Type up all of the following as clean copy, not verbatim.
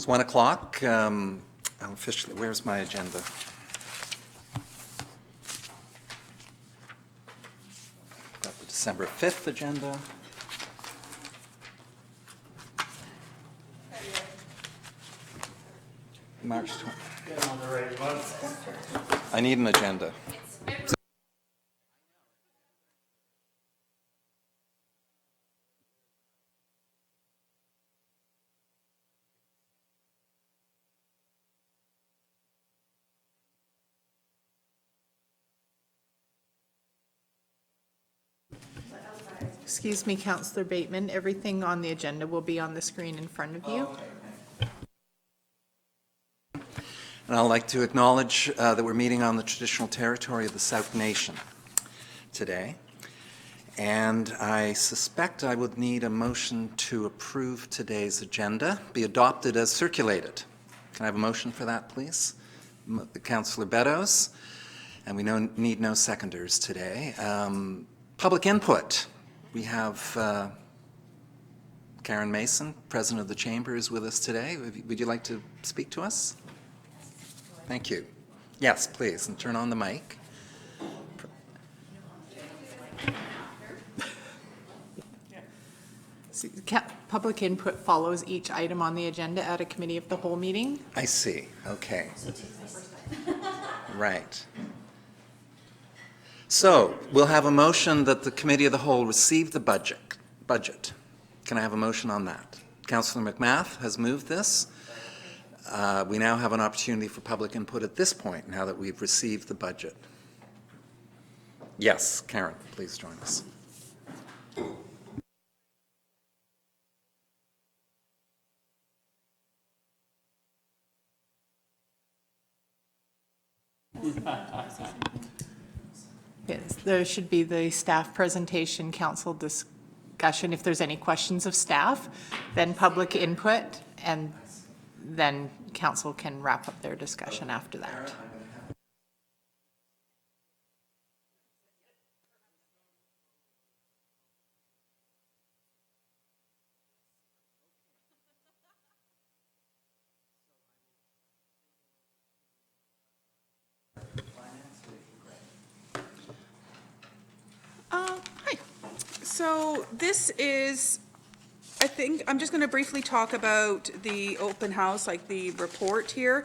It's 1 o'clock. Officially, where's my agenda? Got the December 5th agenda. March 20th. Get on the right month. I need an agenda. Excuse me, Councillor Bateman, everything on the agenda will be on the screen in front of you. And I'd like to acknowledge that we're meeting on the traditional territory of the Sooke Nation today. And I suspect I would need a motion to approve today's agenda, be adopted as circulated. Can I have a motion for that, please? Councillor Beddows. And we need no seconders today. Public input. We have Karen Mason, President of the Chamber, is with us today. Would you like to speak to us? Thank you. Yes, please, and turn on the mic. Public input follows each item on the agenda at a committee of the whole meeting. I see. Okay. Right. So we'll have a motion that the Committee of the Whole receive the budget. Can I have a motion on that? Councillor McMath has moved this. We now have an opportunity for public input at this point, now that we've received the budget. Yes, Karen, please join us. Yes, there should be the staff presentation, council discussion. If there's any questions of staff, then public input, and then council can wrap up their discussion after that. Hi. So this is, I think, I'm just going to briefly talk about the open house, like the report here,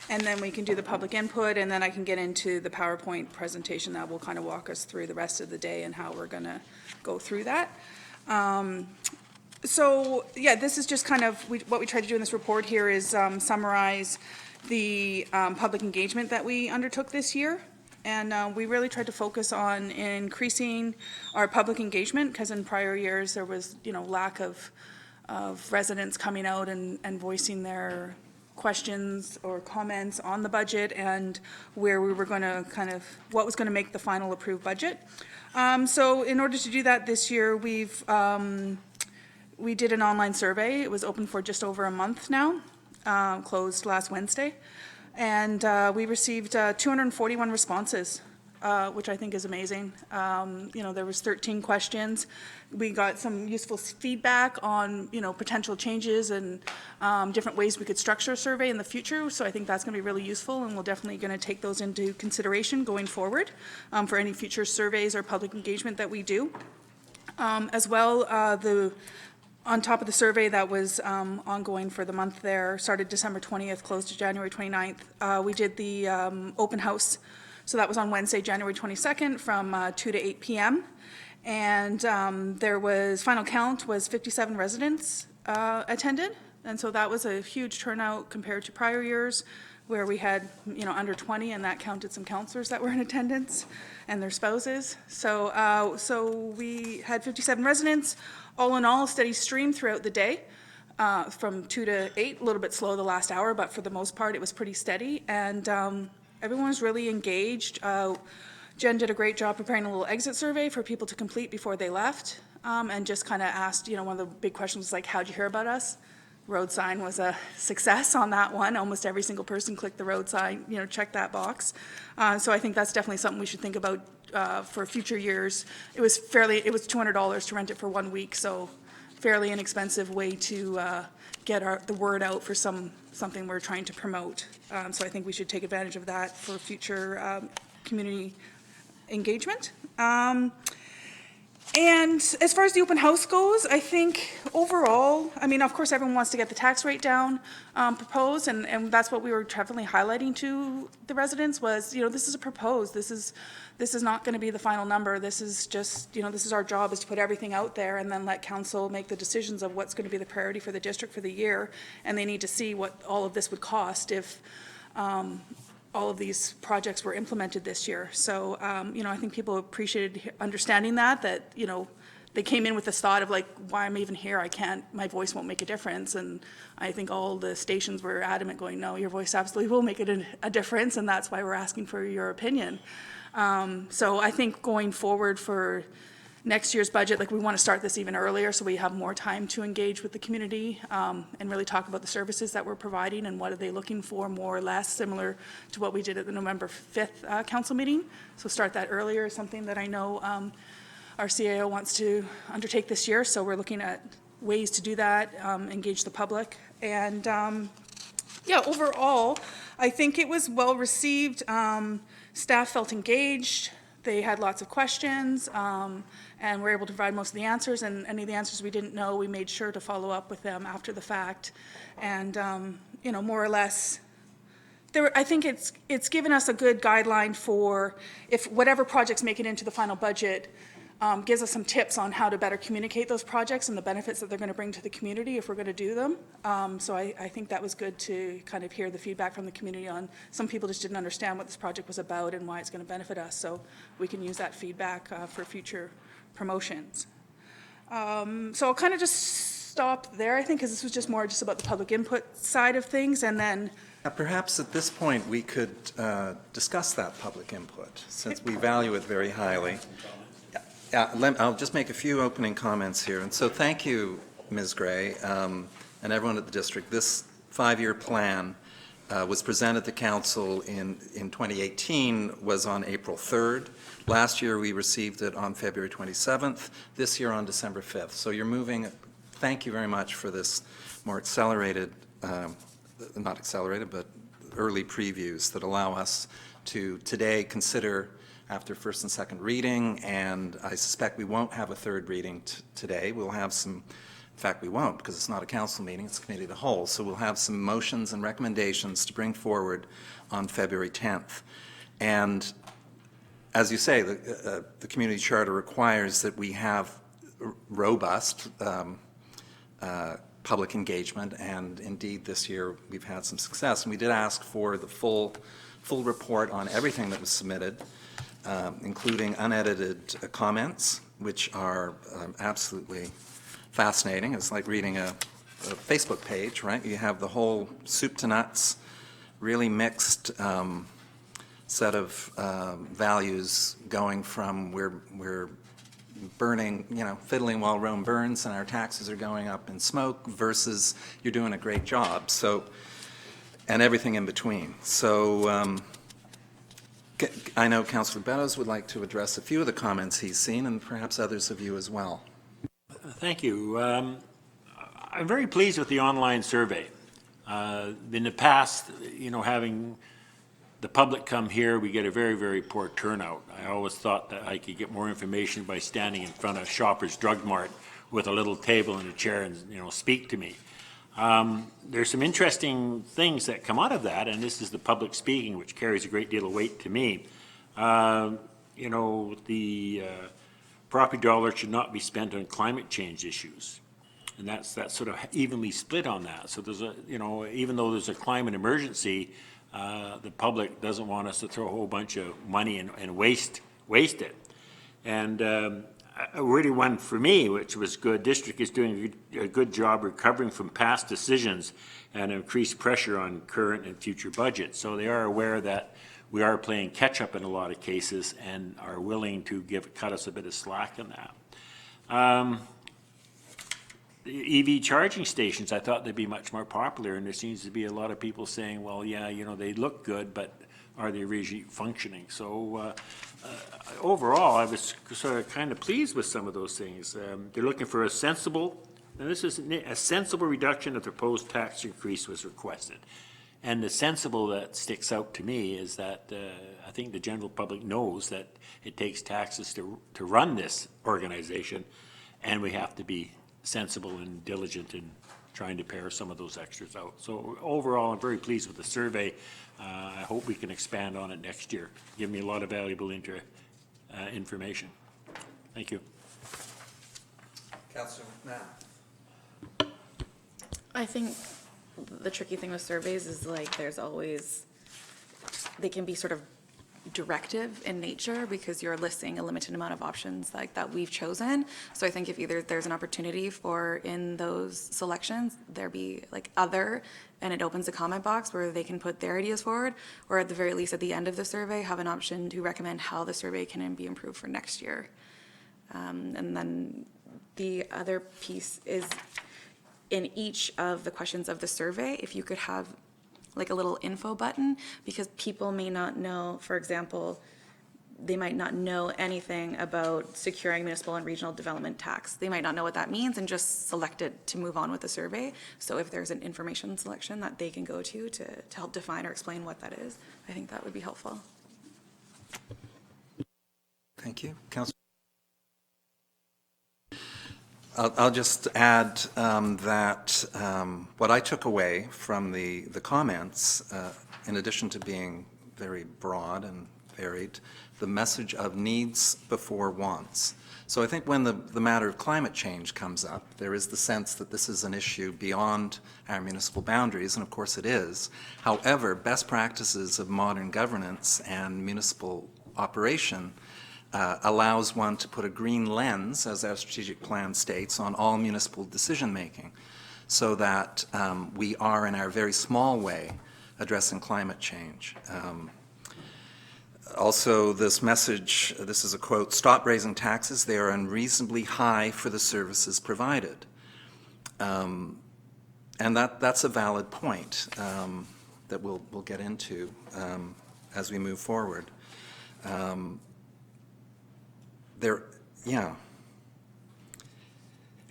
and then we can do the public input, and then I can get into the PowerPoint presentation that will kind of walk us through the rest of the day and how we're going to go through that. So yeah, this is just kind of, what we try to do in this report here is summarize the public engagement that we undertook this year. And we really tried to focus on increasing our public engagement, because in prior years there was, lack of residents coming out and voicing their questions or comments on the budget and where we were going to what was going to make the final approved budget. So in order to do that this year, we did an online survey. It was open for just over a month now, closed last Wednesday. And we received 241 responses, which I think is amazing. There was 13 questions. We got some useful feedback on, potential changes and different ways we could structure a survey in the future. So I think that's going to be really useful, and we're definitely going to take those into consideration going forward for any future surveys or public engagement that we do. As well, on top of the survey that was ongoing for the month there, started December 20th, closed to January 29th, we did the open house. So that was on Wednesday, January 22nd from 2 to 8 p.m. And there was, final count was 57 residents attended. And so that was a huge turnout compared to prior years where we had, under 20, and that counted some councillors that were in attendance and their spouses. So we had 57 residents. All in all, a steady stream throughout the day from 2 to 8, a little bit slow the last hour, but for the most part, it was pretty steady. And everyone was really engaged. Jen did a great job preparing a little exit survey for people to complete before they left, and just kind of asked, one of the big questions was like, how'd you hear about us? Road sign was a success on that one. Almost every single person clicked the road sign, checked that box. So I think that's definitely something we should think about for future years. It was $200 to rent it for 1 week, so fairly inexpensive way to get the word out for something we're trying to promote. So I think we should take advantage of that for future community engagement. And as far as the open house goes, I think overall, I mean, of course, everyone wants to get the tax rate down proposed, and that's what we were definitely highlighting to the residents was, this is a proposed, this is not going to be the final number. This is just, this is our job, is to put everything out there and then let council make the decisions of what's going to be the priority for the district for the year, and they need to see what all of this would cost if all of these projects were implemented this year. So, I think people appreciated understanding that, they came in with this thought of like, why am I even here? My voice won't make a difference. And I think all the stations were adamant going, no, your voice absolutely will make a difference. And that's why we're asking for your opinion. So I think going forward for next year's budget, like we want to start this even earlier so we have more time to engage with the community and really talk about the services that we're providing and what are they looking for, more or less, similar to what we did at the November 5th council meeting. So start that earlier is something that I know our CAO wants to undertake this year. So we're looking at ways to do that, engage the public. And yeah, overall, I think it was well received. Staff felt engaged. They had lots of questions, and were able to provide most of the answers, and any of the answers we didn't know, we made sure to follow up with them after the fact. And, more or less, I think it's given us a good guideline for if whatever projects make it into the final budget, gives us some tips on how to better communicate those projects and the benefits that they're going to bring to the community if we're going to do them. So I think that was good to kind of hear the feedback from the community on some people just didn't understand what this project was about and why it's going to benefit us. So we can use that feedback for future promotions. So I'll kind of just stop there, I think, because this was just more just about the public input side of things. And then Perhaps at this point, we could discuss that public input, since we value it very highly. I'll just make a few opening comments here. And so thank you, Ms. Gray, and everyone at the district. This 5-year plan was presented to council in 2018, was on April 3rd. Last year, we received it on February 27th. This year on December 5th. So you're moving, thank you very much for this more accelerated, not accelerated, but early previews that allow us to today consider after first and second reading, and I suspect we won't have a third reading today. We'll have some, in fact we won't, because it's not a council meeting, it's a committee of the whole, so we'll have some motions and recommendations to bring forward on February 10th. And as you say, the community charter requires that we have robust public engagement, and indeed this year we've had some success. And we did ask for the full report on everything that was submitted, including unedited comments, which are absolutely fascinating. It's like reading a Facebook page, right? You have the whole soup to nuts, really mixed set of values going from we're burning, fiddling while Rome burns and our taxes are going up in smoke versus you're doing a great job. So, and everything in between. So, I know Councillor Beddows would like to address a few of the comments he's seen, and perhaps others of you as well. Thank you. I'm very pleased with the online survey. In the past, having the public come here, we get a very, very poor turnout. I always thought that I could get more information by standing in front of Shoppers Drug Mart with a little table and a chair and, speak to me. There's some interesting things that come out of that, and this is the public speaking, which carries a great deal of weight to me. The property dollar should not be spent on climate change issues, and that's sort of evenly split on that. So there's even though there's a climate emergency, the public doesn't want us to throw a whole bunch of money and waste it. And really one for me, which was good, district is doing a good job recovering from past decisions and increased pressure on current and future budgets. So they are aware that we are playing catch up in a lot of cases and are willing to cut us a bit of slack in that. The EV charging stations, I thought they'd be much more popular, and there seems to be a lot of people saying, well, yeah, they look good, but are they really functioning? So overall, I was sort of kind of pleased with some of those things. They're looking for a sensible Now, this is a sensible reduction of the proposed tax increase was requested. And the sensible that sticks out to me is that I think the general public knows that it takes taxes to run this organization, and we have to be sensible and diligent in trying to pare some of those extras out. So overall, I'm very pleased with the survey. I hope we can expand on it next year. Give me a lot of valuable information. Thank you. Councillor McNabb. I think the tricky thing with surveys is like there's always, they can be sort of directive in nature because you're listing a limited amount of options like that we've chosen. So I think if either there's an opportunity for in those selections, there be like other, and it opens a comment box where they can put their ideas forward, or at the very least at the end of the survey, have an option to recommend how the survey can be improved for next year. And then the other piece is in each of the questions of the survey, if you could have like a little info button, because people may not know, for example, they might not know anything about securing municipal and regional development tax. They might not know what that means and just select it to move on with the survey. So if there's an information selection that they can go to help define or explain what that is, I think that would be helpful. Thank you. Councillor. I'll just add that what I took away from the comments, in addition to being very broad and varied, the message of needs before wants. So I think when the matter of climate change comes up, there is the sense that this is an issue beyond our municipal boundaries, and of course it is. However, best practices of modern governance and municipal operation allows one to put a green lens, as our strategic plan states, on all municipal decision-making, so that we are, in our very small way, addressing climate change. Also, this message, this is a quote, "Stop raising taxes. They are unreasonably high for the services provided." And that's a valid point that we'll get into as we move forward.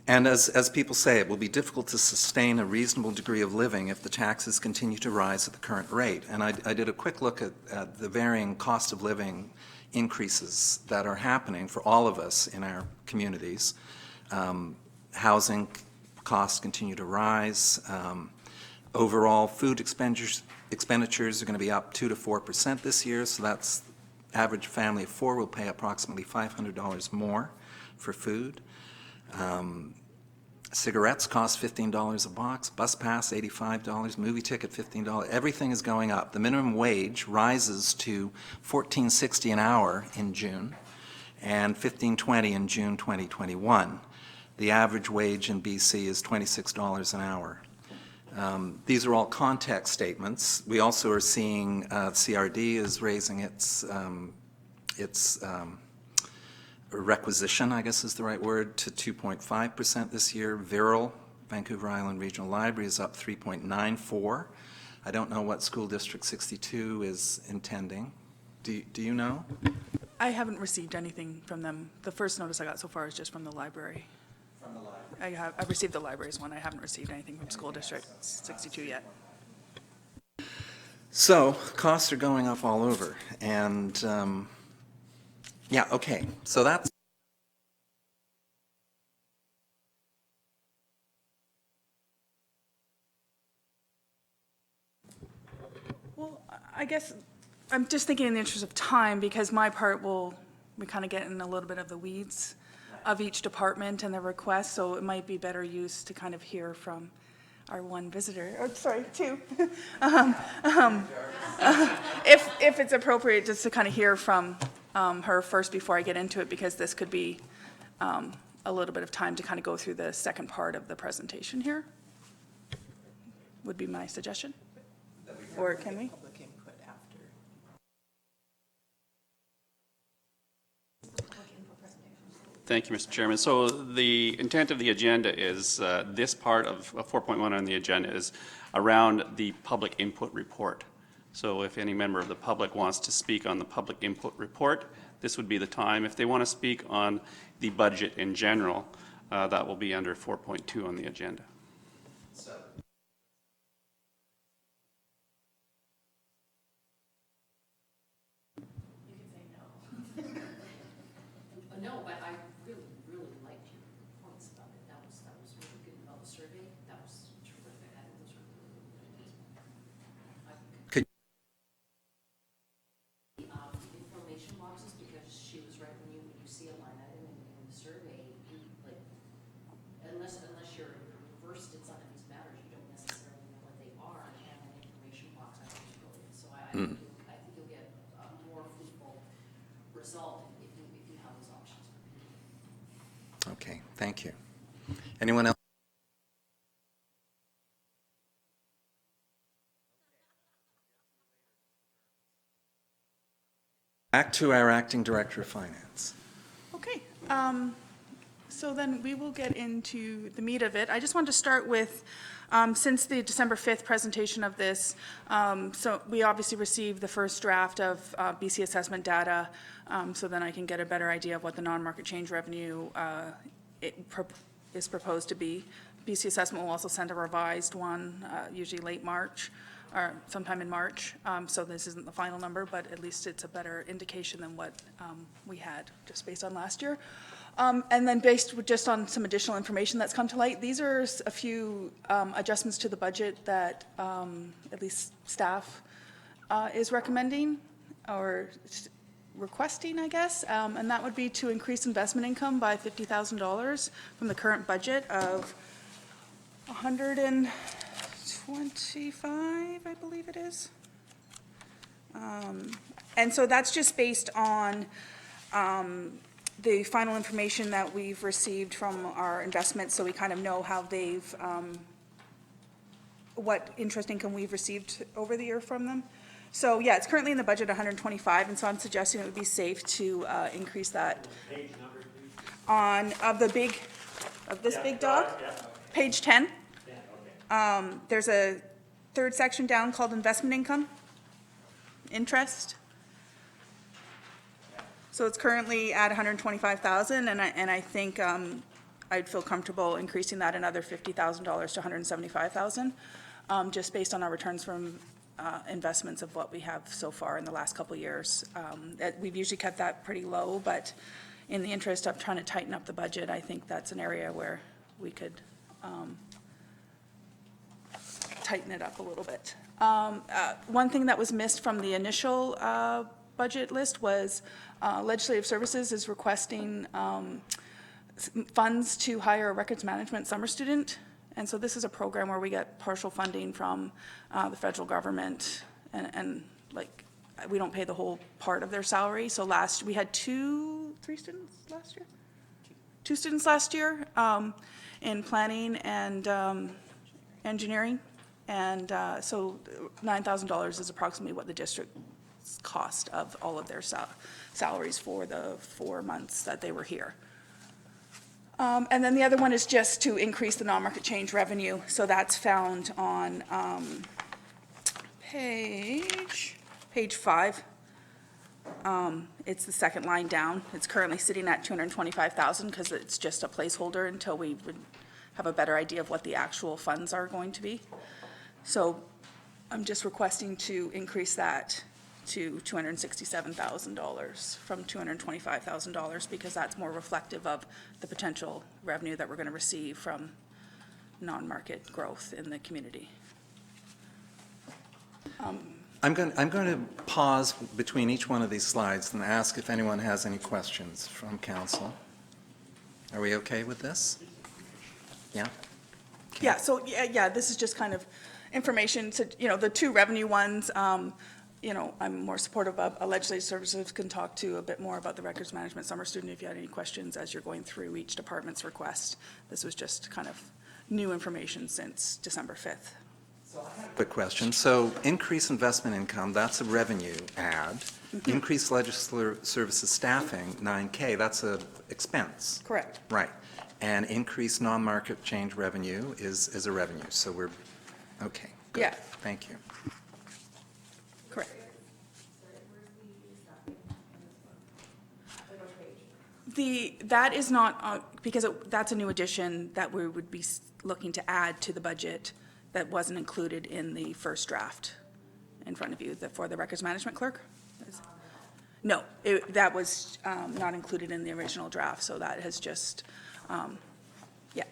And as people say, it will be difficult to sustain a reasonable degree of living if the taxes continue to rise at the current rate. And I did a quick look at the varying cost of living increases that are happening for all of us in our communities. Housing costs continue to rise. Overall, food expenditures are going to be up 2 to 4% this year, so that's average family of 4 will pay approximately $500 more for food. Cigarettes cost $15 a box, bus pass $85, movie ticket $15. Everything is going up. The minimum wage rises to $14.60 an hour in June and $15.20 in June 2021. The average wage in BC is $26 an hour. These are all context statements. We also are seeing CRD is raising its requisition, I guess is the right word, to 2.5% this year. Viral, Vancouver Island Regional Library, is up 3.94. I don't know what School District 62 is intending. Do you know? I haven't received anything from them. The first notice I got so far is just from the library. From the library? I've received the library's one. I haven't received anything from School District 62 yet. So costs are going up all over, and yeah, okay, so that's Well, I guess I'm just thinking in the interest of time, because my part we kind of get in a little bit of the weeds of each department and their requests, so it might be better use to kind of hear from our one visitor, two. If it's appropriate, just to kind of hear from her first before I get into it, because this could be a little bit of time to kind of go through the second part of the presentation here, would be my suggestion. Or can we? Public input after. Thank you, Mr. Chairman. So the intent of the agenda is this part of 4.1 on the agenda is around the public input report. So if any member of the public wants to speak on the public input report, this would be the time. If they want to speak on the budget in general, That will be under 4.2 on the agenda. No, but I really, really liked your points about it. That was really good about the survey. That was terrific. I think those were really, really good. Could- Information boxes, because she was right, when you see a line item in the survey, you like, unless you're versed in some of these matters, you don't necessarily know what they are, and having an information box, I think is brilliant. So I think you'll get a more fruitful result if you have those options for people. Okay, thank you. Anyone else? Back to our Acting Director of Finance. Okay, so then we will get into the meat of it. I just wanted to start with, since the December 5th presentation of this, so we obviously received the first draft of BC assessment data, so then I can get a better idea of what the non-market change revenue is proposed to be. BC assessment will also send a revised one, usually late March, or sometime in March. So this isn't the final number, but at least it's a better indication than what we had, just based on last year. And then just on some additional information that's come to light, these are a few adjustments to the budget that at least staff is recommending or requesting, I guess. And that would be to increase investment income by $50,000 from the current budget of 125, I believe it is. And so that's just based on the final information that we've received from our investments, so we kind of know how they've, what interest income we've received over the year from them. So yeah, it's currently in the budget 125, and so I'm suggesting it would be safe to increase that. Page number, please. Of this big dog? Page 10. There's a third section down called investment income, interest. So it's currently at 125,000, and I think I'd feel comfortable increasing that another $50,000 to 175,000, just based on our returns from investments of what we have so far in the last couple of years. We've usually kept that pretty low, but in the interest of trying to tighten up the budget, I think that's an area where we could tighten it up a little bit. One thing that was missed from the initial budget list was Legislative Services is requesting funds to hire a records management summer student. And so this is a program where we get partial funding from the federal government, and like, we don't pay the whole part of their salary. So we had three students last year? Two students last year in planning and engineering. And so $9,000 is approximately what the district's cost of all of their salaries for the 4 months that they were here. And then the other one is just to increase the non-market change revenue. So that's found on page 5. It's the second line down. It's currently sitting at 225,000 because it's just a placeholder until we would have a better idea of what the actual funds are going to be. So I'm just requesting to increase that to $267,000 from $225,000, because that's more reflective of the potential revenue that we're going to receive from non-market growth in the community. I'm going to pause between each one of these slides and ask if anyone has any questions from council. Are we okay with this? Yeah? Yeah, so, yeah, this is just kind of information to, the two revenue ones, I'm more supportive of. Legislative Services can talk to a bit more about the records management summer student if you had any questions as you're going through each department's request. This was just kind of new information since December 5th. Quick question. So increase investment income, that's a revenue add. Mm-hmm. Increase legislative services staffing, 9K, that's a expense. Correct. Right. And increase non-market change revenue is a revenue. So we're, okay, good. Yeah. Thank you. Correct. that is not, because that's a new addition that we would be looking to add to the budget that wasn't included in the first draft in front of you, for the records management clerk? No, that was not included in the original draft, so that has just, yeah.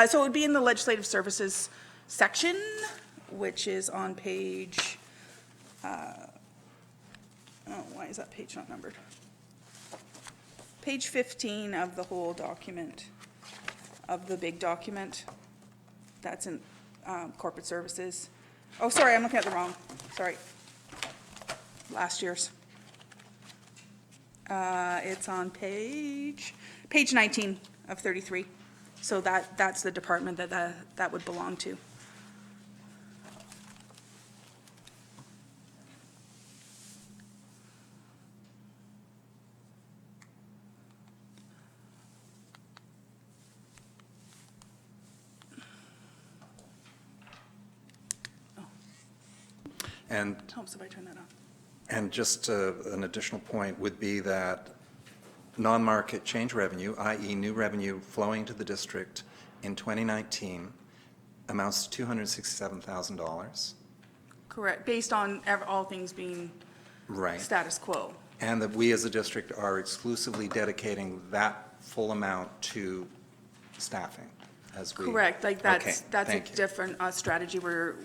So it would be in the legislative services section, which is on page, why is that page not numbered? Page 15 of the whole document, of the big document. That's in corporate services. Oh, sorry, I'm looking at the wrong, sorry. Last year's. It's on page 19 of 33. So that's the department that would belong to. And Helps if I turn that on. And just an additional point would be that non-market change revenue, i.e. new revenue flowing to the district in 2019 amounts to $267,000. Correct, based on all things being Right. status quo. And that we as a district are exclusively dedicating that full amount to staffing as we. Correct, like that's Okay, a thank you. different strategy we're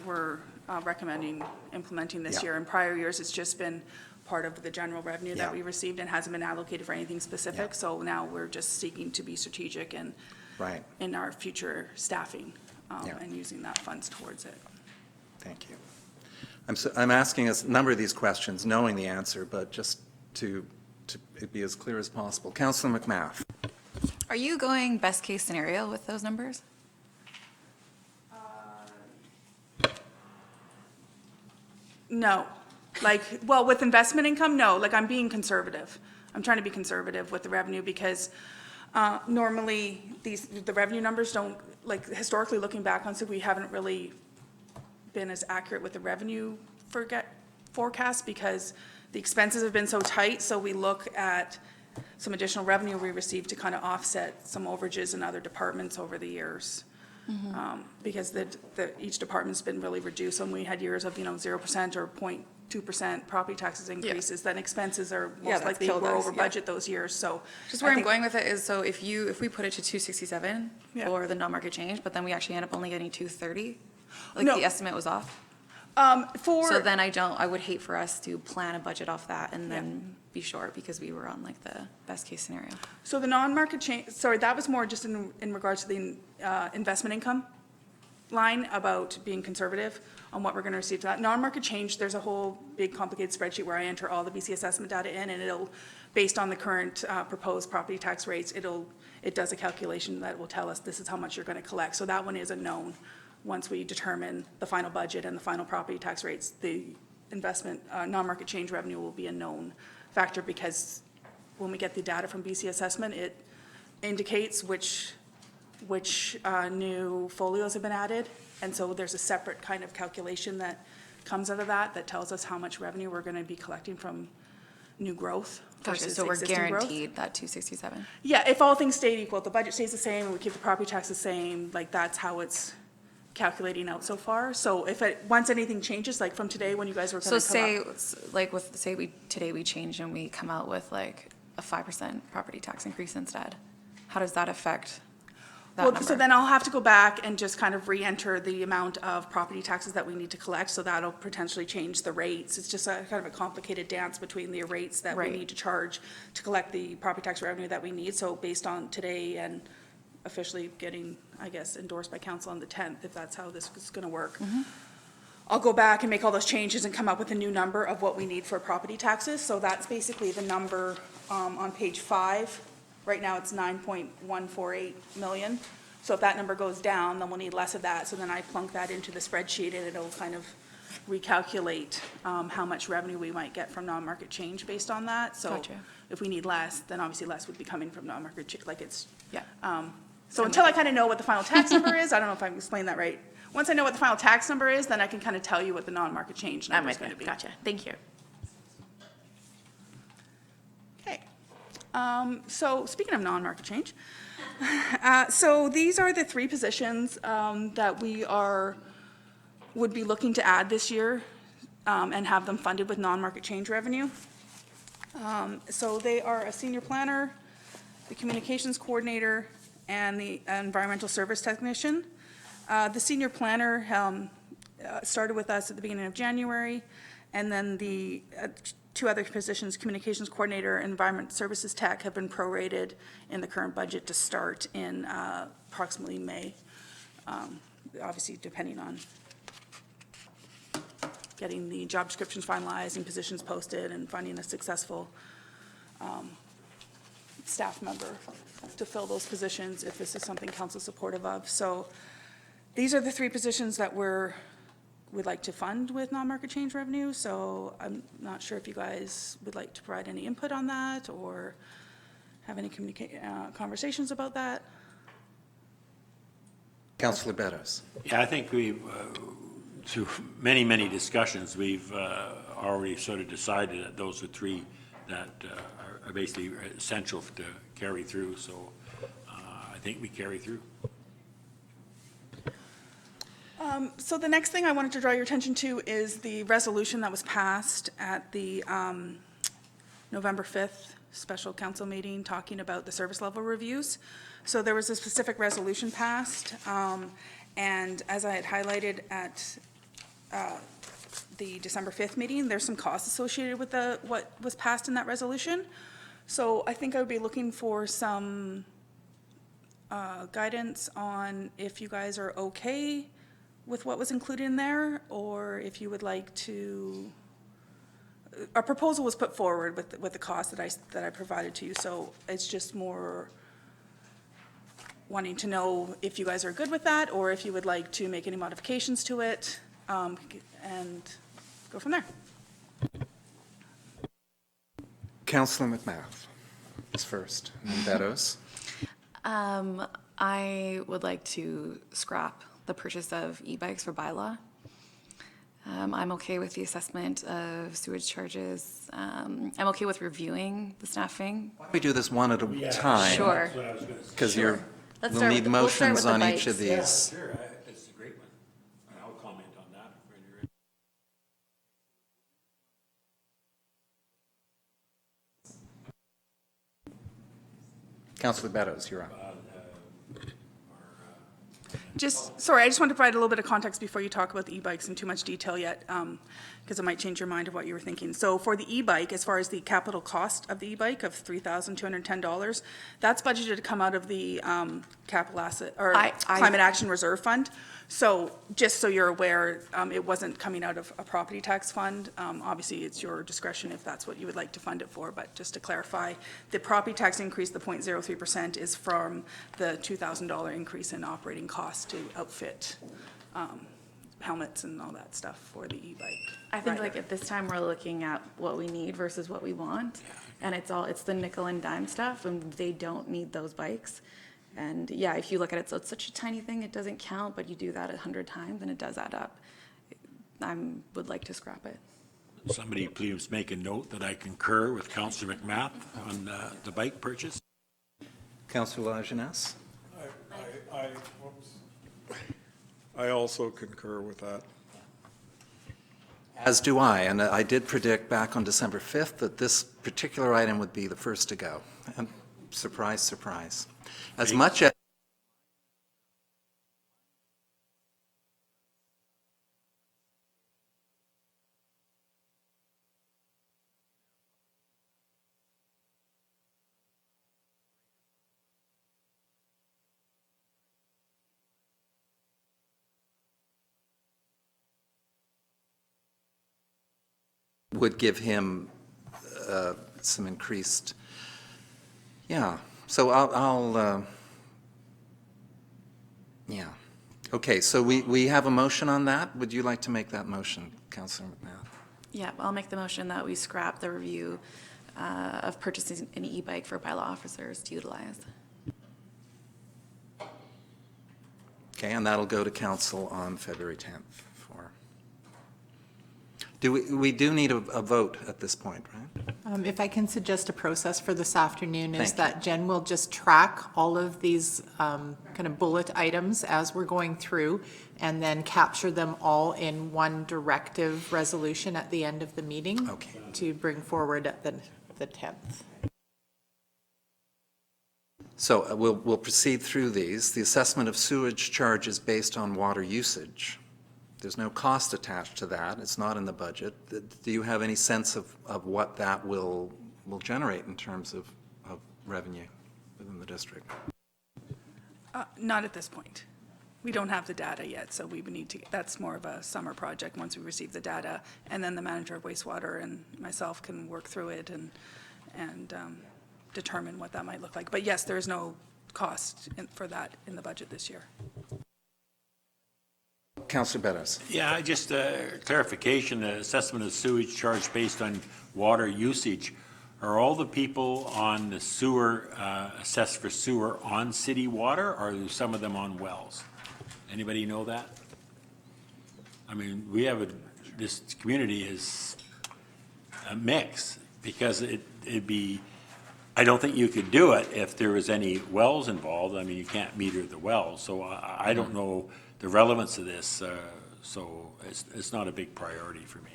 recommending implementing this Yeah. year. In prior years, it's just been part of the general revenue that Yeah. we received and hasn't been allocated for anything specific. Yeah. So now we're just seeking to be strategic Right, in our future staffing Yeah. and using that funds towards it. thank you. I'm asking a number of these questions knowing the answer, but just to be as clear as possible. Councillor McMath. Are you going best case scenario with those numbers? No, well, with investment income, no, I'm being conservative. I'm trying to be conservative with the revenue because normally the revenue numbers don't, historically looking back on, so we haven't really been as accurate with the revenue forecast because the expenses have been so tight, so we look at some additional revenue we received to kind of offset some overages in other departments over the years. Because each department's been really reduced, and we had years of, 0% or 0.2% property taxes increases, then expenses are most that's likely killed were us, over yeah. budget those years, so. Just where I I'm think- going with it is, so if we put it to 267 Yeah. for the non-market change, but then we actually end up only getting 230, No. the estimate was off. For. So then I would hate for us to plan a budget off that and then be short because we were on the best case scenario. So the non-market change, sorry, that was more just in regards to the investment income line about being conservative on what we're going to receive to that. Non-market change, there's a whole big complicated spreadsheet where I enter all the BC assessment data in, and it'll, based on the current proposed property tax rates, it does a calculation that will tell us this is how much you're going to collect. So that one is a known. Once we determine the final budget and the final property tax rates, the investment, non-market change revenue will be a known factor because when we get the data from BC assessment, it indicates which new folios have been added. And so there's a separate kind of calculation that comes out of that tells us how much revenue we're going to be collecting from new growth Gotcha, versus so we're existing growth. guaranteed that 267. Yeah, if all things stayed equal, if the budget stays the same, and we keep the property tax the same, that's how it's calculating out so far. So once anything changes, from today when you guys were So going to come say, up. today we change and we come out with a 5% property tax increase instead. How does that affect that Well, number? so then I'll have to go back and just kind of re-enter the amount of property taxes that we need to collect, so that'll potentially change the rates. It's just a kind of a complicated dance between the rates that we Right. need to charge to collect the property tax revenue that we need. So based on today and officially getting, I guess, endorsed by council on the 10th, if that's how this is gonna work. I'll go back and make all those changes and come up with a new number of what we need for property taxes. So that's basically the number on page 5. Right now, it's 9.148 million. So if that number goes down, then we'll need less of that. So then I plunk that into the spreadsheet, and it'll kind of recalculate how much revenue we might get from non-market change based on that. So Gotcha. if we need less, then obviously less would be coming from non-market, Yeah. So until I kind of know what the final tax number is, I don't know if I'm explaining that right. Once I know what the final tax number is, then I can kind of tell you what the non-market change number is going to be. Gotcha, thank you. Okay. So speaking of non-market change, so these are the three positions that we would be looking to add this year and have them funded with non-market change revenue. So they are a senior planner, the communications coordinator, and the environmental service technician. The senior planner started with us at the beginning of January, and then the two other positions, communications coordinator and environment services tech, have been prorated in the current budget to start in approximately May, obviously depending on getting the job descriptions finalized and positions posted and finding a successful staff member to fill those positions if this is something council is supportive of. So these are the three positions that we'd like to fund with non-market change revenue. So I'm not sure if you guys would like to provide any input on that or have any conversations about that. Councillor Beddows. Yeah, I think we've, through many, many discussions, we've already sort of decided that those are three that are basically essential to carry through. So I think we carry through. So the next thing I wanted to draw your attention to is the resolution that was passed at the November 5th special council meeting talking about the service level reviews. So there was a specific resolution passed, and as I had highlighted at the December 5th meeting, there's some costs associated with what was passed in that resolution. So I think I would be looking for some guidance on if you guys are okay with what was included in there, or if you would like to, a proposal was put forward with the cost that I provided to you, so it's just more wanting to know if you guys are good with that, or if you would like to make any modifications to it, and go from there. Councillor McMath is first, and then Beddows. I would like to scrap the purchase of e-bikes for Bylaw. I'm okay with the assessment of sewage charges. I'm okay with reviewing the staffing. Why don't we do this one at a time? Sure. Because Let's we'll start need with we'll start motions with the on each of bikes. these. Sure, that's a great one. I'll comment on that. when you're ready. Councillor Beddows, you're on. Sorry, I just want to provide a little bit of context before you talk about the e-bikes in too much detail yet, because it might change your mind of what you were thinking. So for the e-bike, as far as the capital cost of the e-bike of $3,210, that's budgeted to come out of the capital asset, or Climate Action Reserve Fund. So just so you're aware, it wasn't coming out of a property tax fund. Obviously, it's your discretion if that's what you would like to fund it for, but just to clarify, the property tax increase, the 0.03%, is from the $2,000 increase in operating costs to outfit helmets and all that stuff for the e-bike. I think like at this time, we're looking at what we need versus what we want. And it's the nickel and dime stuff, and they don't need those bikes. And yeah, if you look at it, so it's such a tiny thing, it doesn't count, but you do that 100 times and it does add up. I would like to scrap it. Somebody please make a note that I concur with Councillor McMath on the bike purchase. Councillor Lajeunesse? I also concur with that. As do I, and I did predict back on December 5th that this particular item would be the first to go. And surprise, surprise. As much as would give him some increased, yeah. So I'll yeah. Okay, so we have a motion on that. Would you like to make that motion, Councillor McMath? Yeah, I'll make the motion that we scrap the review of purchasing an e-bike for bylaw officers to utilize. Okay, and that'll go to council on February 10th. We do need a vote at this point, right? If I can suggest a process for this afternoon is Thank that Jen will just track all of these kind of bullet items as we're going through and then capture them all in one directive resolution at the end of the meeting. Okay. To bring forward at the 10th. So we'll proceed through these. The assessment of sewage charges based on water usage. There's no cost attached to that. It's not in the budget. Do you have any sense of what that will generate in terms of revenue within the district? Not at this point. We don't have the data yet, so we would need to, that's more of a summer project once we receive the data. And then the manager of wastewater and myself can work through it and determine what that might look like. But yes, there is no cost for that in the budget this year. Councillor Beddows. Yeah, just clarification, the assessment of sewage charge based on water usage. Are all the people on the sewer, assessed for sewer on city water, or are some of them on wells? Anybody know that? I mean, we have this community is a mix, because it'd be, I don't think you could do it if there was any wells involved. I mean, you can't meter the wells, so I don't know the relevance of this, so it's not a big priority for me.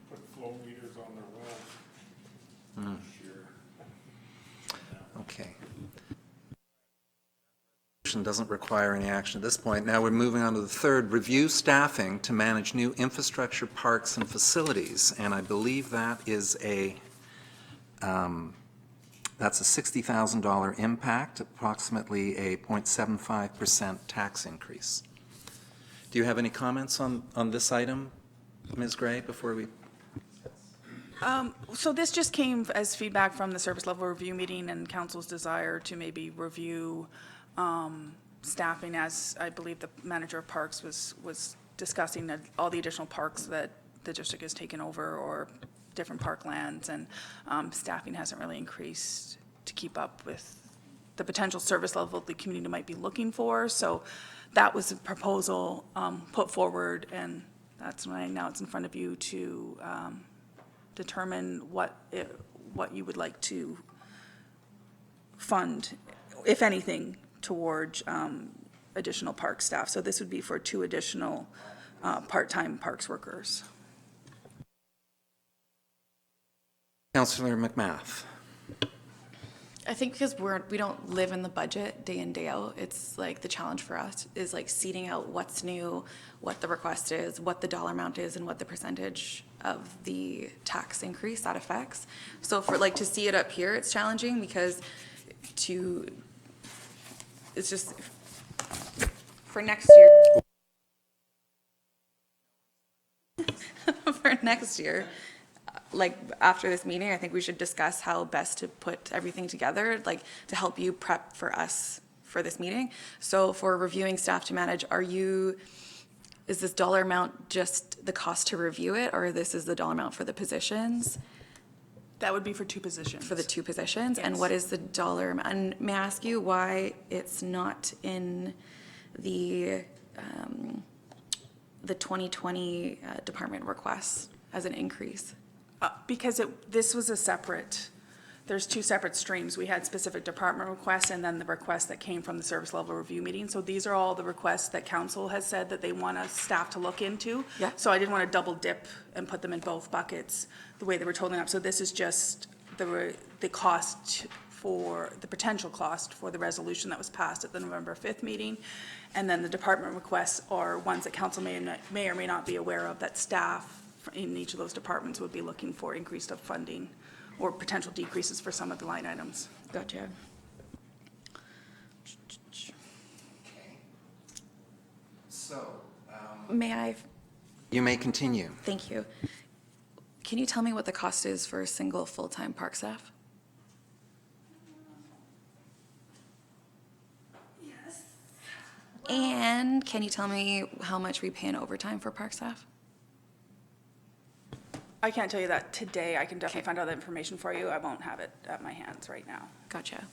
Put flow meters on their wells. Sure. Okay. Doesn't require any action at this point. Now we're moving on to the third, review staffing to manage new infrastructure, parks, and facilities. And I believe that is that's a $60,000 impact, approximately a 0.75% tax increase. Do you have any comments on this item, Ms. Gray, before we? So this just came as feedback from the service level review meeting and council's desire to maybe review staffing, as I believe the manager of parks was discussing all the additional parks that the district has taken over or different parklands, and staffing hasn't really increased to keep up with the potential service level the community might be looking for. So that was a proposal put forward, and that's why now it's in front of you to determine what you would like to fund, if anything, towards additional park staff. So this would be for 2 additional part-time parks workers. Councillor McMath. I think because we don't live in the budget day in, day out, it's like the challenge for us is like seeding out what's new, what the request is, what the dollar amount is, and what the percentage of the tax increase that affects. So for like to see it up here, it's challenging because it's just for next year. For next year, like after this meeting, I think we should discuss how best to put everything together, like to help you prep for us for this meeting. So for reviewing staff to manage, is this dollar amount just the cost to review it, or this is the dollar amount for the positions? That would be for 2 positions. For the 2 positions? And Yes. what is the dollar amount? And may I ask you why it's not in the 2020 department requests as an increase? Because this was a separate, there's 2 separate streams. We had specific department requests and then the requests that came from the service level review meeting. So these are all the requests that council has said that they want us staff to look into. Yeah. So I didn't want to double dip and put them in both buckets the way they were totaling up. So this is just the cost for, the potential cost for the resolution that was passed at the November 5th meeting. And then the department requests are ones that council may or may not be aware of, that staff in each of those departments would be looking for increased of funding or potential decreases for some of the line items. Gotcha. So, May I? you may continue. Thank you. Can you tell me what the cost is for a single full-time park staff? Yes. And can you tell me how much we pay in overtime for park staff? I can't tell you that today. I can definitely Okay. find out that information for you. I won't have it at my hands right now. Gotcha.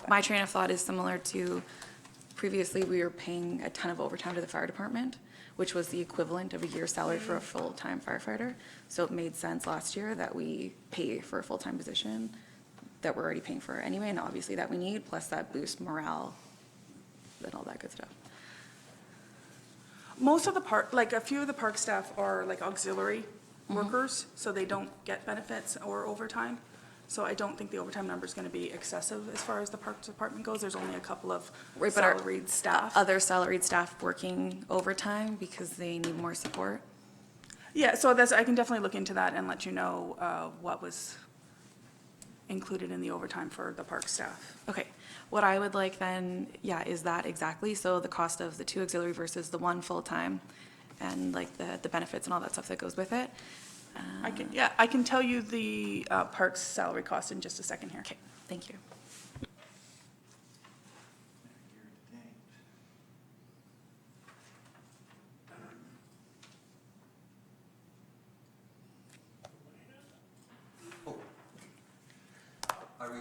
My train of thought is similar to previously we were paying a ton of overtime to the fire department, which was the equivalent of a year's salary for a full-time firefighter. So it made sense last year that we pay for a full-time position that we're already paying for anyway, and obviously that we need, plus that boosts morale and all that good stuff. Most of the park, like a few of the park staff are like auxiliary workers, so they don't get benefits or overtime. So I don't think the overtime number is going to be excessive as far as the parks department goes. There's only a couple of Right, but are salaried staff. Other salaried staff working overtime because they need more support? Yeah, so that's, I can definitely look into that and let you know what was included in the overtime for the park staff. Okay, what I would like then, yeah, is that exactly, so the cost of the 2 auxiliary versus the 1 full-time, and like the benefits and all that stuff that goes with it. I can tell you the parks salary cost in just a second here. Okay, thank you.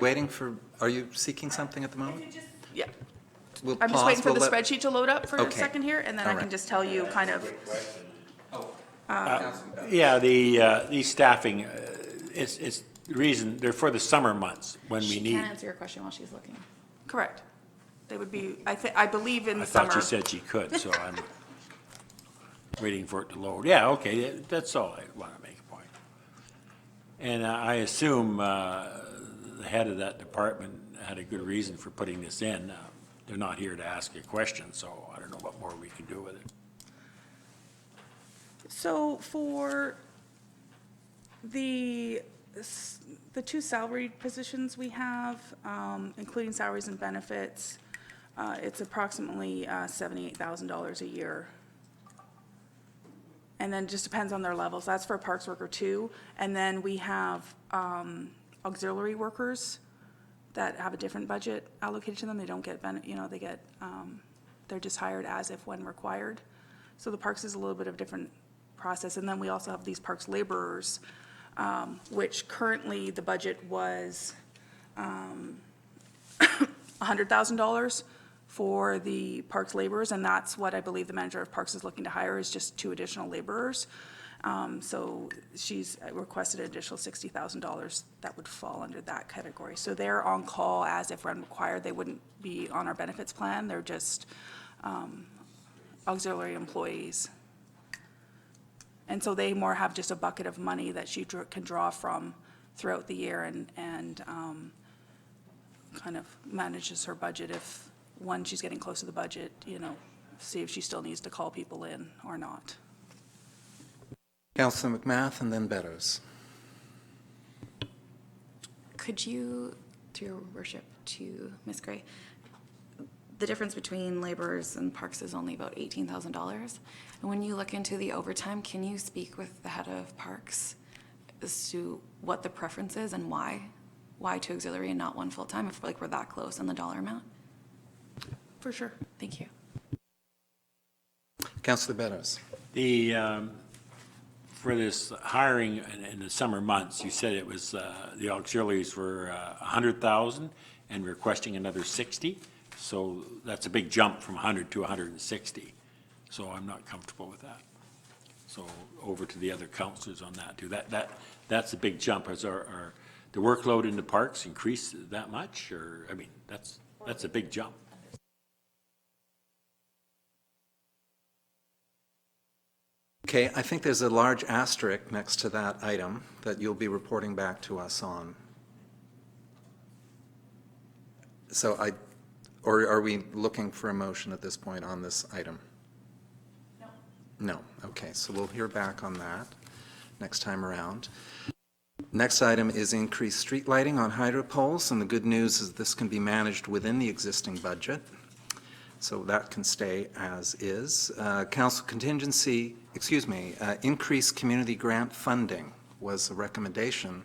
Waiting for, are you seeking something at the moment? Yeah, We'll I'm just pause, waiting for we'll the let- spreadsheet to load up for a Okay. second here, and then I All can right. just tell you kind of, Yeah, the staffing, it's the reason, they're for the summer months when we She need. can't answer your question while she's looking. correct. They would be, I believe in I summer. thought you said she could, so I'm waiting for it to load. Yeah, okay, that's all I want to make a point. And I assume the head of that department had a good reason for putting this in. They're not here to ask a question, so I don't know what more we can do with it. So for the 2 salaried positions we have, including salaries and benefits, it's approximately $78,000 a year. And then it just depends on their levels. That's for a parks worker too. And then we have auxiliary workers that have a different budget allocated to them. They don't get, they get, they're just hired as if when required. So the parks is a little bit of different process. And then we also have these parks laborers, which currently the budget was $100,000 for the parks laborers, and that's what I believe the manager of parks is looking to hire, is just 2 additional laborers. So she's requested an additional $60,000 that would fall under that category. So they're on call as if when required. They wouldn't be on our benefits plan. They're just auxiliary employees. And so they more have just a bucket of money that she can draw from throughout the year and kind of manages her budget if, when she's getting close to the budget, see if she still needs to call people in or not. Councillor McMath and then Beddows. Could you, through your worship, to Ms. Gray, the difference between laborers and parks is only about $18,000. And when you look into the overtime, can you speak with the head of parks as to what the preference is and why? Why 2 auxiliary and not 1 full-time, if we're that close on the dollar amount? For sure. Thank you. Councillor Beddows. For this hiring in the summer months, you said it was, the auxiliaries were 100,000 and requesting another 60. So that's a big jump from 100 to 160. So I'm not comfortable with that. So over to the other councillors on that too. That's a big jump. Has our the workload in the parks increased that much? Or, I mean, that's a big jump. Okay, I think there's a large asterisk next to that item that you'll be reporting back to us on. So or are we looking for a motion at this point on this item? No. No, okay, so we'll hear back on that next time around. Next item is increased street lighting on hydro poles, and the good news is this can be managed within the existing budget. So that can stay as is. Council contingency, increased community grant funding was a recommendation.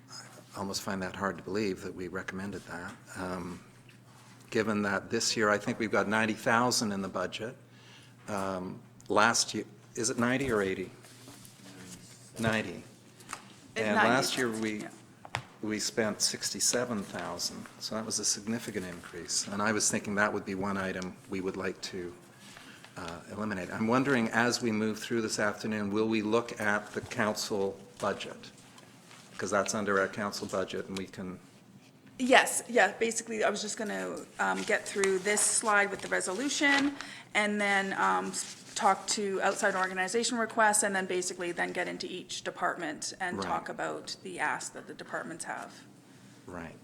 I almost find that hard to believe that we recommended that. Given that this year, I think we've got 90,000 in the budget. Last year, is it 90 or 80? 90. And 90. last year, we, Yeah. we spent 67,000, so that was a significant increase. And I was thinking that would be one item we would like to eliminate. I'm wondering, as we move through this afternoon, will we look at the council budget? Because that's under our council budget, and we can, Yes, yeah, basically, I was just going to get through this slide with the resolution, and then talk to outside organization requests, and then basically then get into each department and Right. talk about the ask that the departments have. right.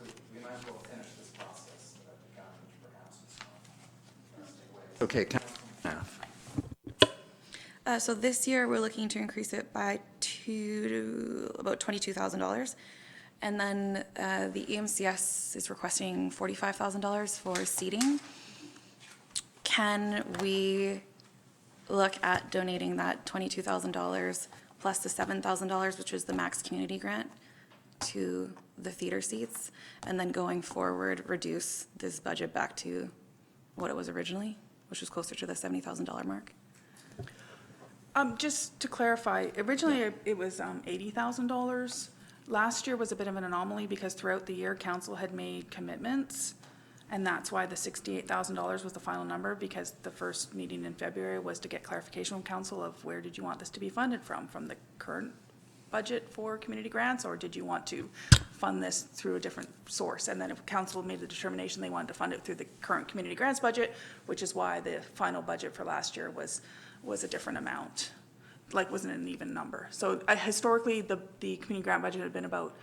We might as well finish this process so that the government perhaps is not. Okay, Councilor Knapp. So this year, we're looking to increase it by about $22,000. And then the EMCS is requesting $45,000 for seating. Can we look at donating that $22,000 plus the $7,000, which is the max community grant, to the theater seats? And then going forward, reduce this budget back to what it was originally, which was closer to the $70,000 mark? Just to clarify, originally it was $80,000. Last year was a bit of an anomaly because throughout the year, council had made commitments, and that's why the $68,000 was the final number, because the first meeting in February was to get clarification from council of where did you want this to be funded from the current budget for community grants, or did you want to fund this through a different source? And then if council made the determination they wanted to fund it through the current community grants budget, which is why the final budget for last year was a different amount, like wasn't an even number. So historically, the community grant budget had been about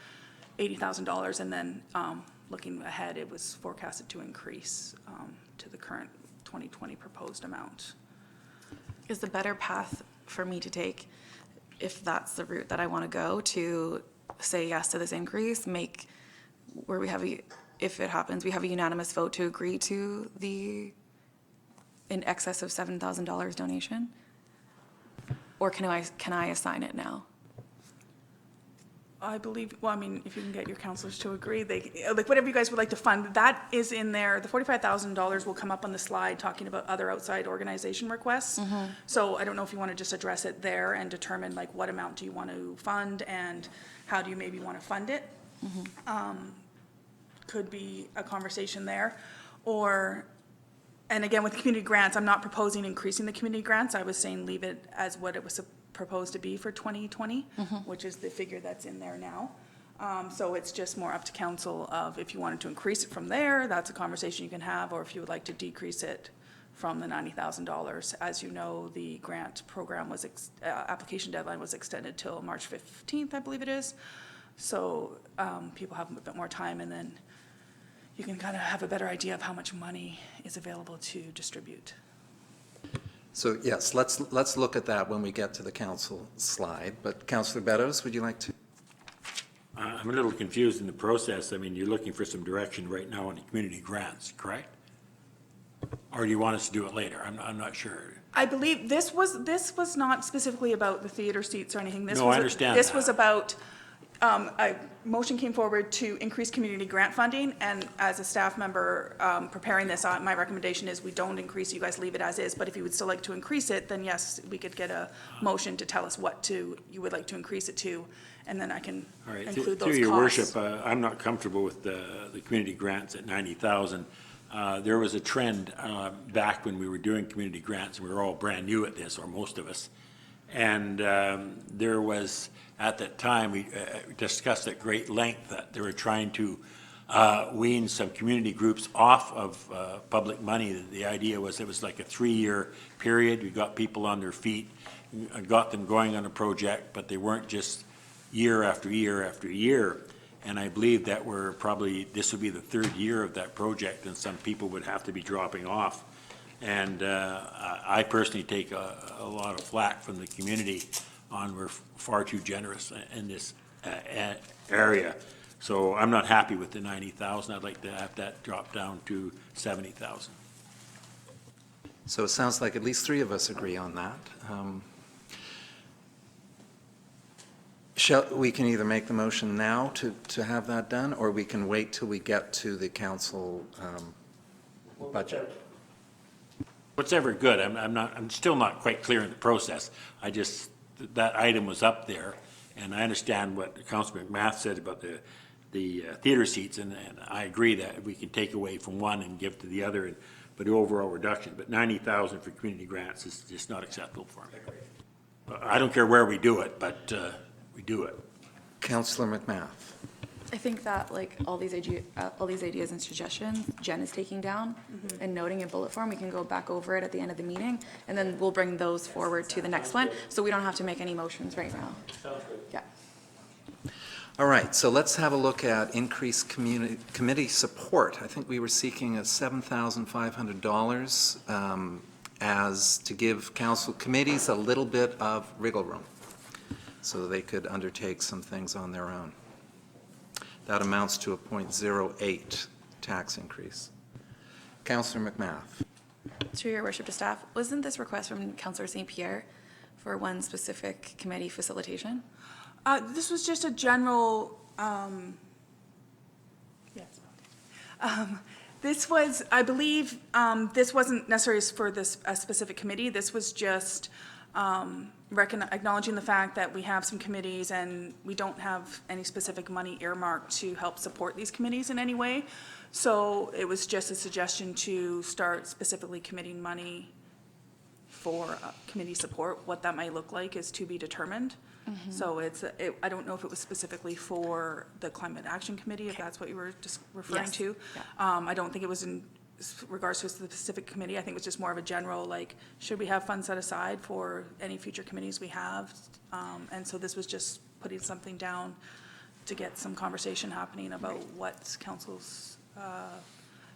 $80,000, and then looking ahead, it was forecasted to increase to the current 2020 proposed amount. Is the better path for me to take, if that's the route that I want to go, to say yes to this increase, where we have, if it happens, we have a unanimous vote to agree to the in excess of $7,000 donation? Or can I assign it now? I believe, well, I mean, if you can get your councilors to agree, like whatever you guys would like to fund, that is in there. The $45,000 will come up on the slide talking about other outside organization requests. So I don't know if you want to just address it there and determine like what amount do you want to fund and how do you maybe want to fund it. Could be a conversation there. Or, and again, with community grants, I'm not proposing increasing the community grants. I was saying leave it as what it was proposed to be for 2020, which is the figure that's in there now. So it's just more up to council of if you wanted to increase it from there, that's a conversation you can have, or if you would like to decrease it from the $90,000. As you know, the grant program was, application deadline was extended till March 15th, I believe it is. So people have a bit more time, and then you can kind of have a better idea of how much money is available to distribute. So yes, let's look at that when we get to the council slide. But Councillor Beddows, would you like to? I'm a little confused in the process. I mean, you're looking for some direction right now on the community grants, correct? Or do you want us to do it later? I'm not sure. I believe this was not specifically about the theater seats or anything. No, I understand This that. was about, a motion came forward to increase community grant funding, and as a staff member preparing this, my recommendation is we don't increase, you guys leave it as is, but if you would still like to increase it, then yes, we could get a motion to tell us what you would like to increase it to, and then I can All right, include those through your costs. worship, I'm not comfortable with the community grants at 90,000. There was a trend back when we were doing community grants, we were all brand new at this, or most of us. And there was, at that time, we discussed at great length that they were trying to wean some community groups off of public money. The idea was it was like a 3-year period. We got people on their feet, got them going on a project, but they weren't just year after year after year. And I believe that this would be the 3rd year of that project, and some people would have to be dropping off. And I personally take a lot of flack from the community on we're far too generous in this area. So I'm not happy with the 90,000. I'd like to have that drop down to 70,000. So it sounds like at least 3 of us agree on that. We can either make the motion now to have that done, or we can wait till we get to the council budget. Whatever good. I'm still not quite clear in the process. I just that item was up there, and I understand what Councillor McMath said about the theatre seats, and I agree that we can take away from one and give to the other, but the overall reduction, but 90,000 for community grants is just not acceptable for me. I don't care where we do it, but we do it. Councillor McMath. I think that like all these ideas and suggestions Jen is taking down and noting in bullet form, we can go back over it at the end of the meeting, and then we'll bring those forward to the next one, so we don't have to make any motions right now. Sounds good. Yeah. All right, so let's have a look at increased committee support. I think we were seeking $7,500 as to give council committees a little bit of wriggle room so they could undertake some things on their own. That amounts to a 0.08 tax increase. Councillor McMath. Through your worship to staff, wasn't this request from Councillor St. Pierre for one specific committee facilitation? This was just a general, this was, I believe, this wasn't necessarily for this, a specific committee. This was just acknowledging the fact that we have some committees and we don't have any specific money earmarked to help support these committees in any way. So it was just a suggestion to start specifically committing money for committee support. What that might look like is to be determined. So I don't know if it was specifically for the Climate Action Committee, if that's what you were just referring Yes. to. I don't think it was in regards to a specific committee. I think it was just more of a general, like, should we have funds set aside for any future committees we have? And so this was just putting something down to get some conversation happening about what council's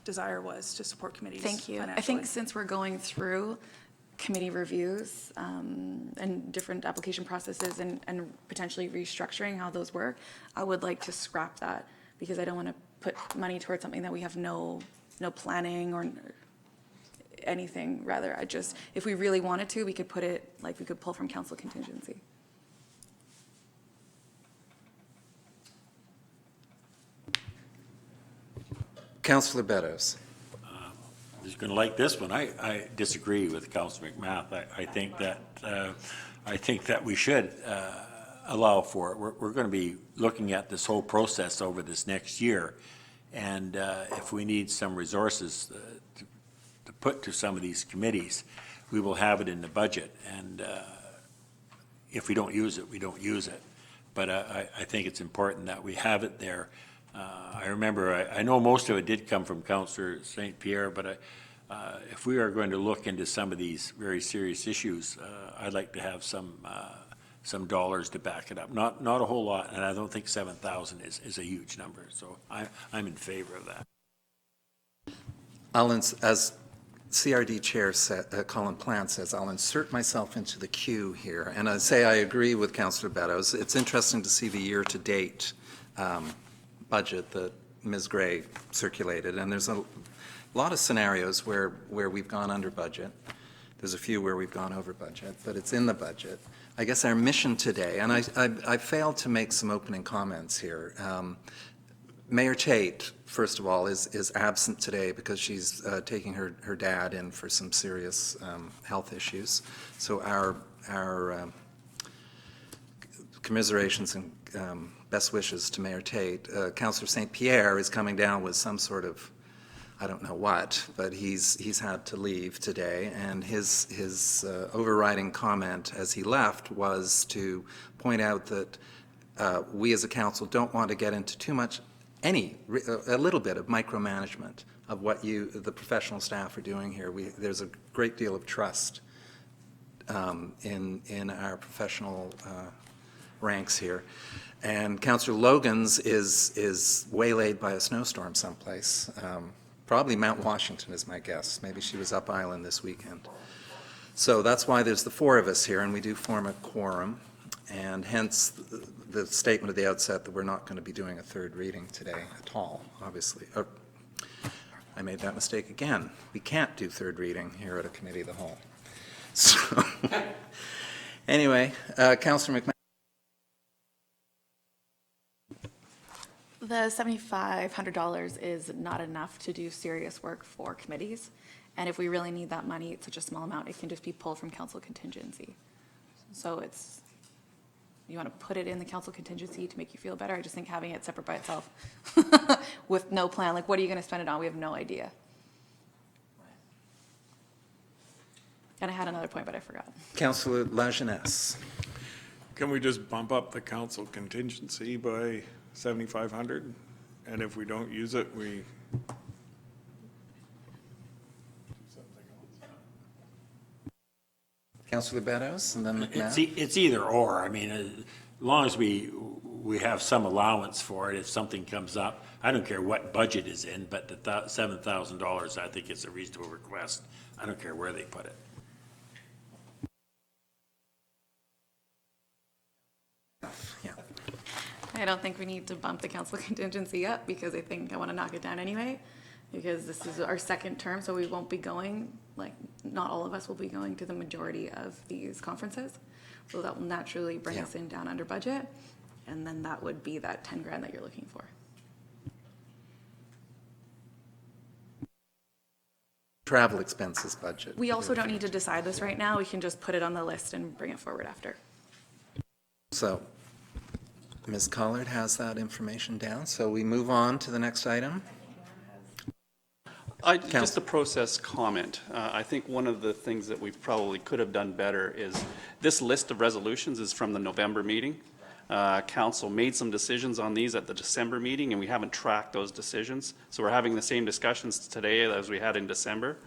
desire was to support committees Thank you. I financially. think since we're going through committee reviews and different application processes and potentially restructuring how those work, I would like to scrap that because I don't want to put money towards something that we have no planning or anything. Rather, if we really wanted to, we could put it, like we could pull from council contingency. Councillor Beddows. Who's going to like this one? I disagree with Councillor McMath. I think that we should allow for it. We're going to be looking at this whole process over this next year, and if we need some resources to put to some of these committees, we will have it in the budget, and if we don't use it, we don't use it. But I think it's important that we have it there. I remember, I know most of it did come from Councillor St. Pierre, but if we are going to look into some of these very serious issues, I'd like to have some dollars to back it up. Not a whole lot, and I don't think 7,000 is a huge number. So I'm in favor of that. As CRD Chair Colin Plant says, I'll insert myself into the queue here. And I say I agree with Councillor Beddows. It's interesting to see the year-to-date budget that Ms. Gray circulated, and there's a lot of scenarios where we've gone under budget. There's a few where we've gone over budget, but it's in the budget. I guess our mission today, and I failed to make some opening comments here. Mayor Tate, first of all, is absent today because she's taking her dad in for some serious health issues. So our commiserations and best wishes to Mayor Tate. Councillor St. Pierre is coming down with some sort of, I don't know what, but he's had to leave today, and his overriding comment as he left was to point out that we as a council don't want to get into too much, a little bit of micromanagement of what the professional staff are doing here. There's a great deal of trust in our professional ranks here. And Councillor Logan's is waylaid by a snowstorm someplace. Probably Mount Washington is my guess. Maybe she was up island this weekend. So that's why there's the four of us here, and we do form a quorum, and hence the statement at the outset that we're not going to be doing a third reading today at all, obviously. I made that mistake again. We can't do third reading here at a committee of the whole. So anyway, Councillor McMahon. The $7,500 is not enough to do serious work for committees. And if we really need that money, it's such a small amount, it can just be pulled from council contingency. So you want to put it in the council contingency to make you feel better. I just think having it separate by itself with no plan, like what are you going to spend it on? We have no idea. And I had another point, but I forgot. Councillor Lajeunesse. Can we just bump up the council contingency by 7,500? And if we don't use it, we do something else? Councillor Beddows, and then It's, McNabb. it's either or. I mean, as long as we have some allowance for it, if something comes up, I don't care what budget is in, but the $7,000, I think it's a reasonable request. I don't care where they put it. Yeah. I don't think we need to bump the council contingency up because I think I want to knock it down anyway. Because this is our second term, so we won't be going, like, not all of us will be going to the majority of these conferences. So that will naturally bring us in down under budget. And then that would be that 10 grand that you're looking for. Travel expenses budget. We also don't need to decide this right now. We can just put it on the list and bring it forward after. So Ms. Collard has that information down, so we move on to the next item. Just a process comment. I think one of the things that we probably could have done better is, this list of resolutions is from the November meeting. Council made some decisions on these at the December meeting, and we haven't tracked those decisions. So we're having the same discussions today as we had in December.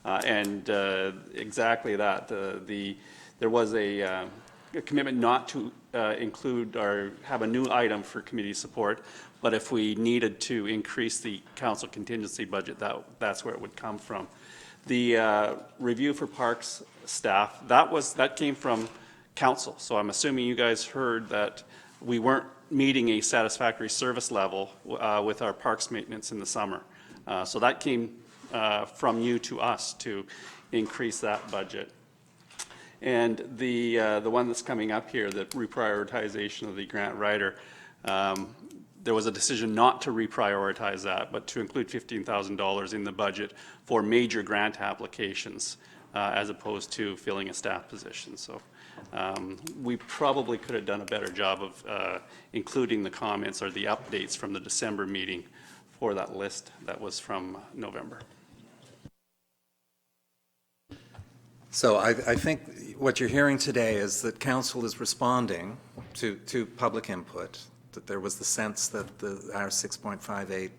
Exactly that. There was a commitment not to include or have a new item for committee support, but if we needed to increase the council contingency budget, that's where it would come from. The review for parks staff, that came from council. So I'm assuming you guys heard that we weren't meeting a satisfactory service level with our parks maintenance in the summer. So that came from you to us to increase that budget. And the one that's coming up here, the reprioritization of the grant writer, there was a decision not to reprioritize that, but to include $15,000 in the budget for major grant applications, as opposed to filling a staff position. So we probably could have done a better job of including the comments or the updates from the December meeting for that list that was from November. So I think what you're hearing today is that council is responding to public input, that there was the sense that our 6.58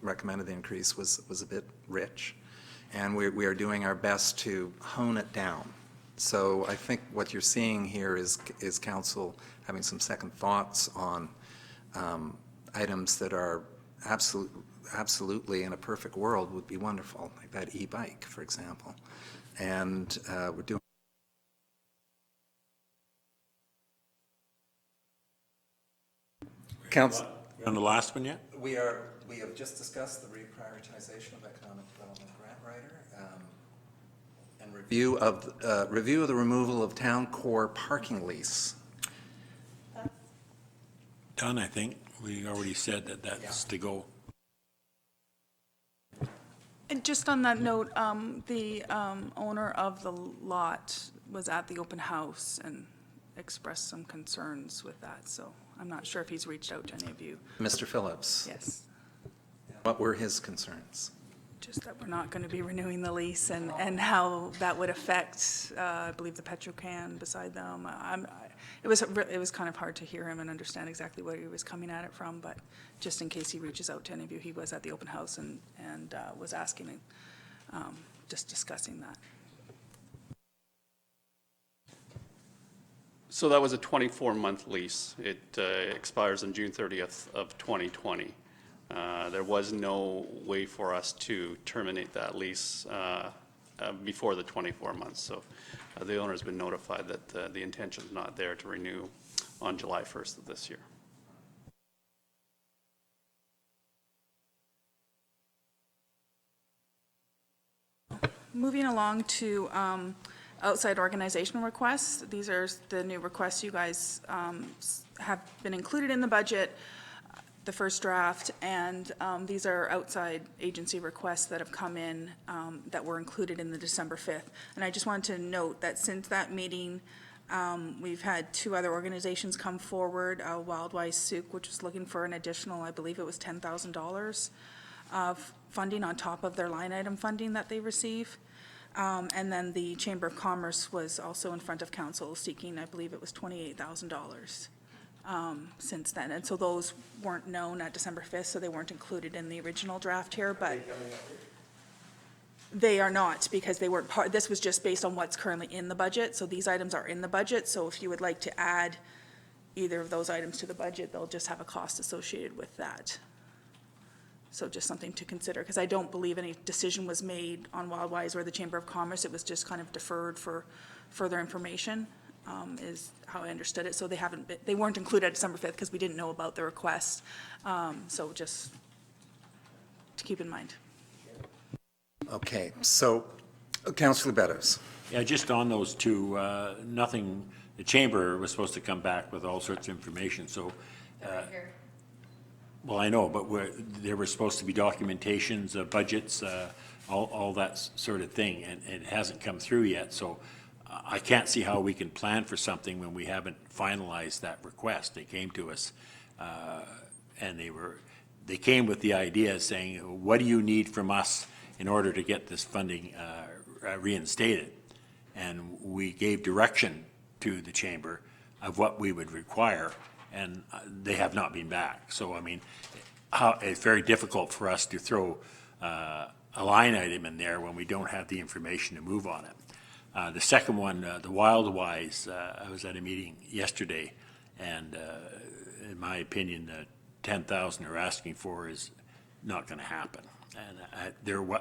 recommended increase was a bit rich, and we are doing our best to hone it down. So I think what you're seeing here is council having some second thoughts on items that are absolutely in a perfect world would be wonderful, like that e-bike, for example. And we're doing Council. On the last one yet? We have just discussed the reprioritization of economic development grant writer and review of the removal of town core parking lease. Done, I think. We already said that that's to go. And just on that note, the owner of the lot was at the open house and expressed some concerns with that, so I'm not sure if he's reached out to any of you. Mr. Phillips. Yes, What were his concerns? just that we're not going to be renewing the lease and how that would affect, I believe, the Petrocan beside them. It was kind of hard to hear him and understand exactly where he was coming at it from, but just in case he reaches out to any of you, he was at the open house and was asking, just discussing that. So that was a 24-month lease. It expires on June 30th of 2020. There was no way for us to terminate that lease before the 24 months. So the owner has been notified that the intention is not there to renew on July 1st of this year. Moving along to outside organizational requests. These are the new requests you guys have been included in the budget, the first draft, and these are outside agency requests that have come in that were included in the December 5th. And I just wanted to note that since that meeting, We've had two other organizations come forward, Wildwise Sooke, which was looking for an additional, I believe it was $10,000 of funding on top of their line item funding that they receive. And then the Chamber of Commerce was also in front of council seeking, I believe it was $28,000 since then. And so those weren't known at December 5th, so they weren't included in the original draft here, but they are not, because they weren't part, this was just based on what's currently in the budget. So these items are in the budget, so if you would like to add either of those items to the budget, they'll just have a cost associated with that. So just something to consider, because I don't believe any decision was made on Wildwise or the Chamber of Commerce. It was just kind of deferred for further information, is how I understood it. So they weren't included at December 5th because we didn't know about the request. So just to keep in mind. Okay, so Councillor Beddows. Yeah, just on those two, nothing, the chamber was supposed to come back with all sorts of information, so. Well, I know, but there were supposed to be documentations, budgets, all that sort of thing, and it hasn't come through yet, so I can't see how we can plan for something when we haven't finalized that request. They came to us, and they came with the idea saying, what do you need from us in order to get this funding reinstated? And we gave direction to the chamber of what we would require, and they have not been back. So, I mean, it's very difficult for us to throw a line item in there when we don't have the information to move on it. The second one, the Wildwise, I was at a meeting yesterday, and in my opinion, the 10,000 they're asking for is not going to happen. And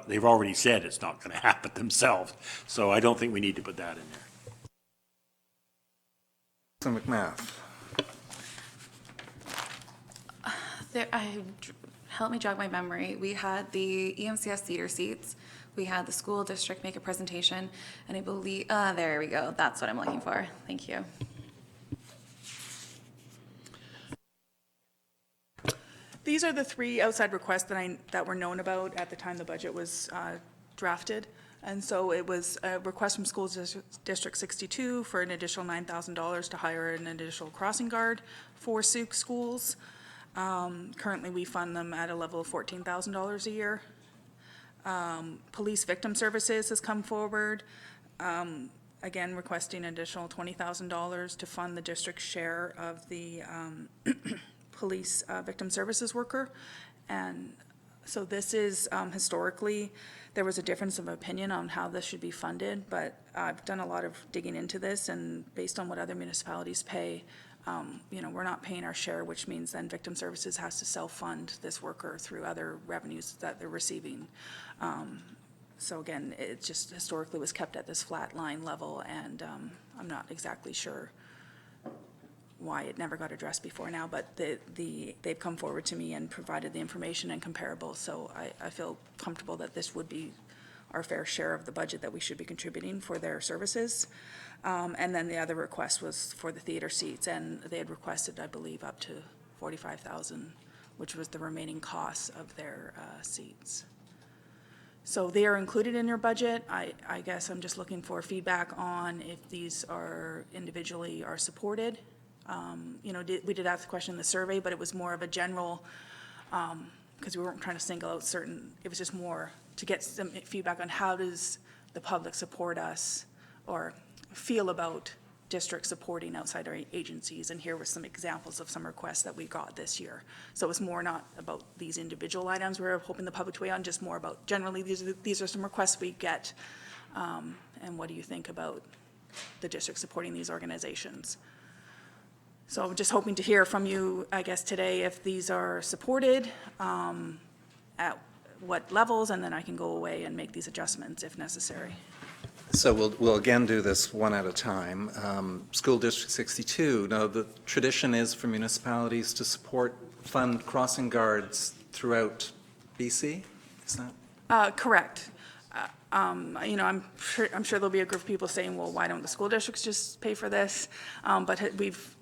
they've already said it's not going to happen themselves, so I don't think we need to put that in there. Councillor McMath. Help me jog my memory. We had the EMCS theater seats. We had the school district make a presentation, and I believe, there we go. That's what I'm looking for. Thank you. These are the three outside requests that were known about at the time the budget was drafted. And so it was a request from School District 62 for an additional $9,000 to hire an additional crossing guard for Sooke schools. Currently, we fund them at a level of $14,000 a year. Police Victim Services has come forward, again requesting an additional $20,000 to fund the district's share of the police victim services worker. And so this is historically, there was a difference of opinion on how this should be funded, but I've done a lot of digging into this, and based on what other municipalities pay, we're not paying our share, which means then victim services has to self-fund this worker through other revenues that they're receiving. So again, it just historically was kept at this flat line level, and I'm not exactly sure why it never got addressed before now, but they've come forward to me and provided the information and comparables, so I feel comfortable that this would be our fair share of the budget that we should be contributing for their services. And then the other request was for the theater seats, and they had requested, I believe, up to $45,000, which was the remaining costs of their seats. So they are included in your budget. I guess I'm just looking for feedback on if these are individually are supported. We did ask the question in the survey, but it was more of a general, because we weren't trying to single out certain, it was just more to get some feedback on how does the public support us or feel about districts supporting outside our agencies. And here were some examples of some requests that we got this year. So it was more not about these individual items we were hoping the public to weigh on, just more about generally these are some requests we get, and what do you think about the district supporting these organizations? So I'm just hoping to hear from you, I guess, today if these are supported, at what levels, and then I can go away and make these adjustments if necessary. So we'll again do this one at a time. School District 62, now the tradition is for municipalities to fund crossing guards throughout BC, is that? Correct. You know, I'm sure there'll be a group of people saying, well, why don't the school districts just pay for this? But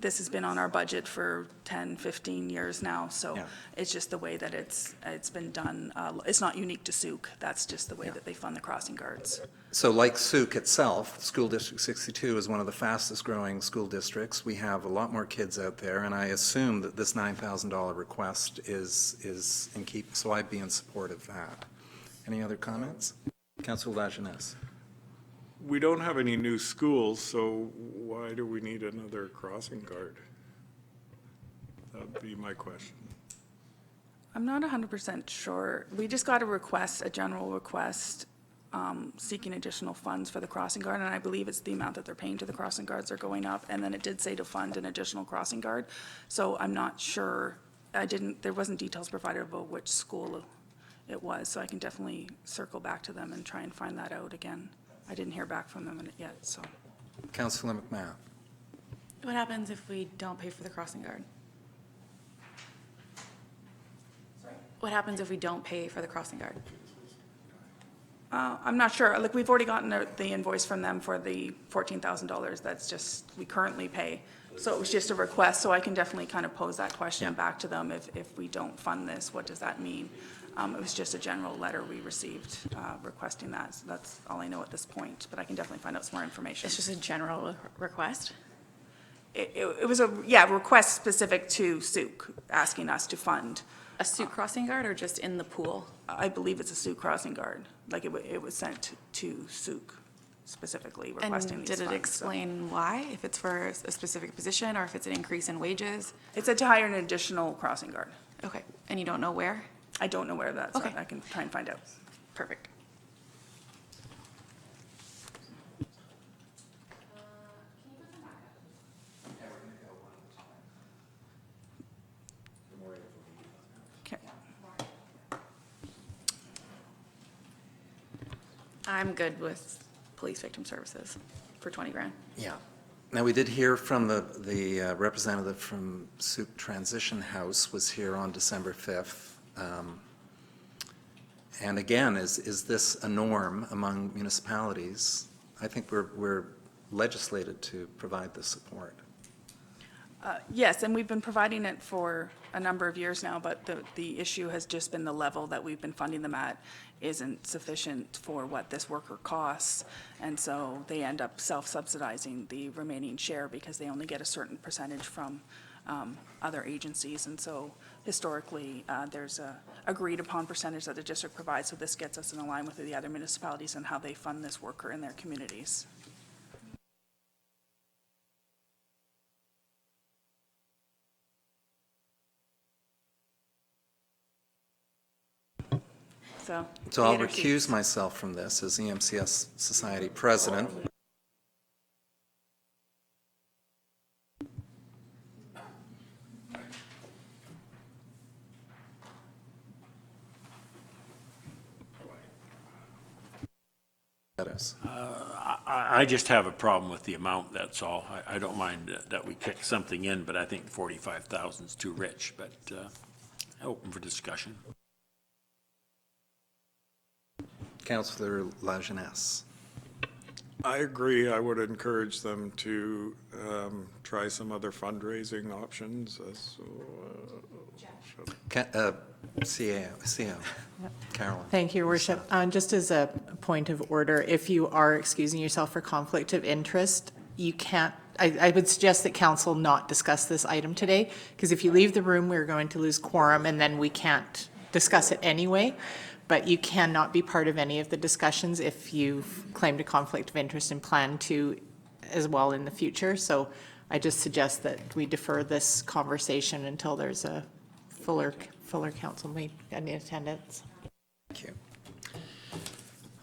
this has been on our budget for 10, 15 years now, so Yeah. it's just the way that it's been done. It's not unique to Sooke, that's just the way that they fund the crossing guards. So like Sooke itself, School District 62 is one of the fastest growing school districts. We have a lot more kids out there, and I assume that this $9,000 request is in keep, so I'd be in support of that. Any other comments? Councillor Lajeunesse. We don't have any new schools, so why do we need another crossing guard? That'd be my question. I'm not 100% sure. We just got a request, a general request, seeking additional funds for the crossing guard, and I believe it's the amount that they're paying to the crossing guards are going up, and then it did say to fund an additional crossing guard. So I'm not sure, there wasn't details provided about which school it was, so I can definitely circle back to them and try and find that out again. I didn't hear back from them yet, so. Councillor McMahon. What happens if we don't pay for the crossing guard? What happens if we don't pay for the crossing guard? I'm not sure, like, we've already gotten the invoice from them for the $14,000, that's just, we currently pay. So it was just a request, so I can definitely kind of pose that question back to them, if we don't fund this, what does that mean? It was just a general letter we received requesting that, so that's all I know at this point, but I can definitely find out some more information. It's just a general request? It was a, request specific to Sooke, asking us to fund. A Sooke crossing guard or just in the pool? I believe it's a Sooke crossing guard, like it was sent to Sooke specifically requesting And these funds. did it so. explain why? If it's for a specific position or if it's an increase in wages? It said to hire an additional crossing guard. Okay, and you don't know where? I don't know where that's Okay. at. I can try and find out. Perfect. Okay. I'm good with police victim services for 20 grand. Yeah. Now, we did hear from the representative from Sooke Transition House was here on December 5th. And again, is this a norm among municipalities? I think we're legislated to provide this support. Yes, and we've been providing it for a number of years now, but the issue has just been the level that we've been funding them at isn't sufficient for what this worker costs. And so they end up self-subsidizing the remaining share because they only get a certain percentage from other agencies. And so historically, there's a agreed upon percentage that the district provides. So this gets us in line with the other municipalities and how they fund this worker in their communities. So I'll recuse myself from this as EMCS Society President. I just have a problem with the amount, that's all. I don't mind that we kick something in, but I think 45,000 is too rich, but open for discussion. Councillor Lajeunesse. I agree. I would encourage them to try some other fundraising options as CO. Carolyn. Thank you, Your Worship. Just as a point of order, if you are excusing yourself for conflict of interest, you can't, I would suggest that council not discuss this item today, because if you leave the room, we're going to lose quorum, and then we can't discuss it anyway. But you cannot be part of any of the discussions if you've claimed a conflict of interest and plan to as well in the future. So I just suggest that we defer this conversation until there's a fuller council meeting in attendance. Thank you.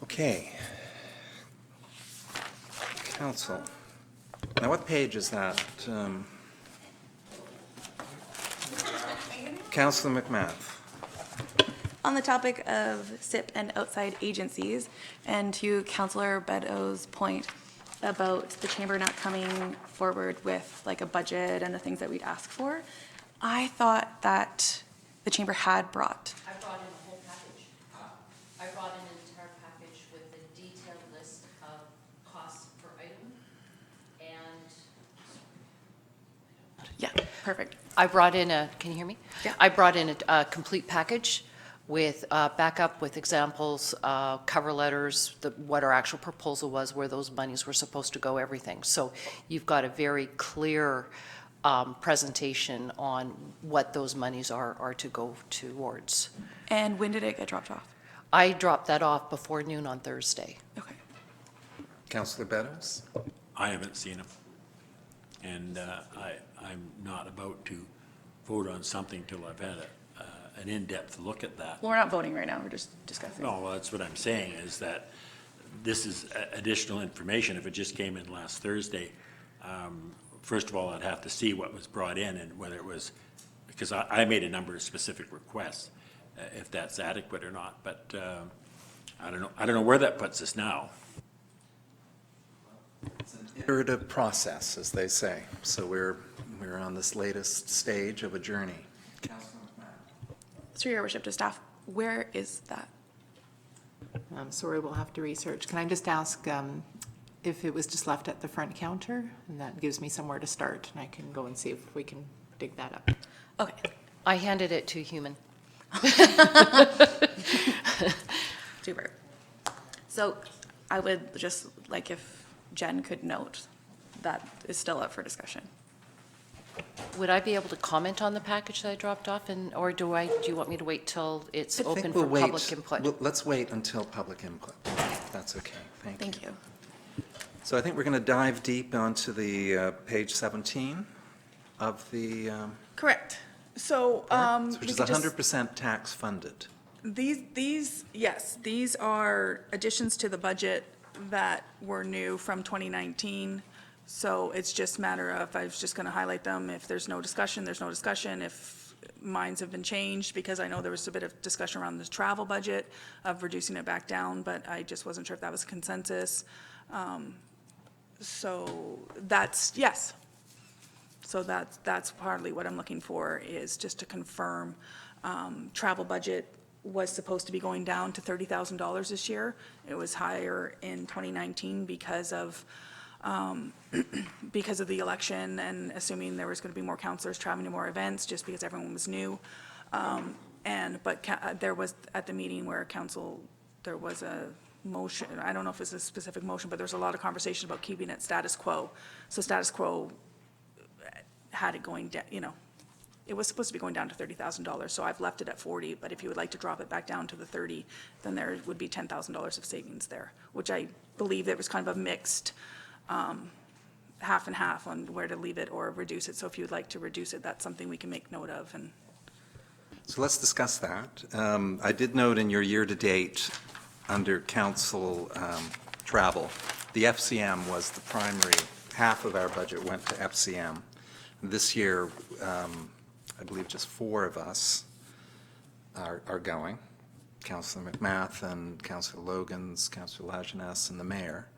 Okay. Council. Now, what page is that? Councillor McMath. On the topic of SIP and outside agencies, and to Councillor Beddows' point about the chamber not coming forward with like a budget and the things that we'd ask for, I thought that the chamber had brought. I brought in the whole package. I brought in an entire package with the Yeah, perfect. I brought in can you hear me? Yeah. I brought in a complete package with backup, with examples, cover letters, what our actual proposal was, where those monies were supposed to go, everything. So you've got a very clear presentation on what those monies are to go towards. And when did it get dropped off? I dropped that off before noon on Thursday. Okay. Councillor Beddows? I haven't seen them. And I'm not about to vote on something till I've had an in-depth look at that. Well, we're not voting right now, we're just discussing. No, well, that's what I'm saying, is that this is additional information. If it just came in last Thursday, first of all, I'd have to see what was brought in and whether it was, because I made a number of specific requests, if that's adequate or not, but I don't know where that puts us now. Iterative process, as they say. So we're on this latest stage of a journey. Through your worship to staff, where is that? I'm sorry, we'll have to research. Can I just ask if it was just left at the front counter? And that gives me somewhere to start, and I can go and see if we can dig that up. Okay, I handed it to Human. super. So I would just like if Jen could note that is still up for discussion. Would I be able to comment on the package that I dropped off, or do you want me to wait till it's I open think for we'll wait. public input? Let's wait until public input. That's okay. Thank you. Thank you. So I think we're going to dive deep onto the page 17 of the, Correct. So, which we is could just- 100% tax funded. Yes, these are additions to the budget that were new from 2019. So it's just a matter of, I was just going to highlight them. If there's no discussion, there's no discussion. If minds have been changed, because I know there was a bit of discussion around the travel budget of reducing it back down, but I just wasn't sure if that was consensus. So that's, yes. So that's partly what I'm looking for, is just to confirm travel budget was supposed to be going down to $30,000 this year. It was higher in 2019 because of the election, and assuming there was going to be more councillors traveling to more events, just because everyone was new. There was, at the meeting where council, there was a motion, I don't know if it's a specific motion, but there's a lot of conversation about keeping it status quo. So status quo had it going down, it was supposed to be going down to $30,000, so I've left it at 40, but if you would like to drop it back down to the 30, then there would be $10,000 of savings there, which I believe there was kind of a mixed half and half on where to leave it or reduce it. So if you would like to reduce it, that's something we can make note of. And So let's discuss that. I did note in your year-to-date, under council travel, the FCM was the primary, half of our budget went to FCM. This year, I believe just 4 of us are going, Councillor McMath and Councillor Logans, Councillor Lajeunesse, and the mayor.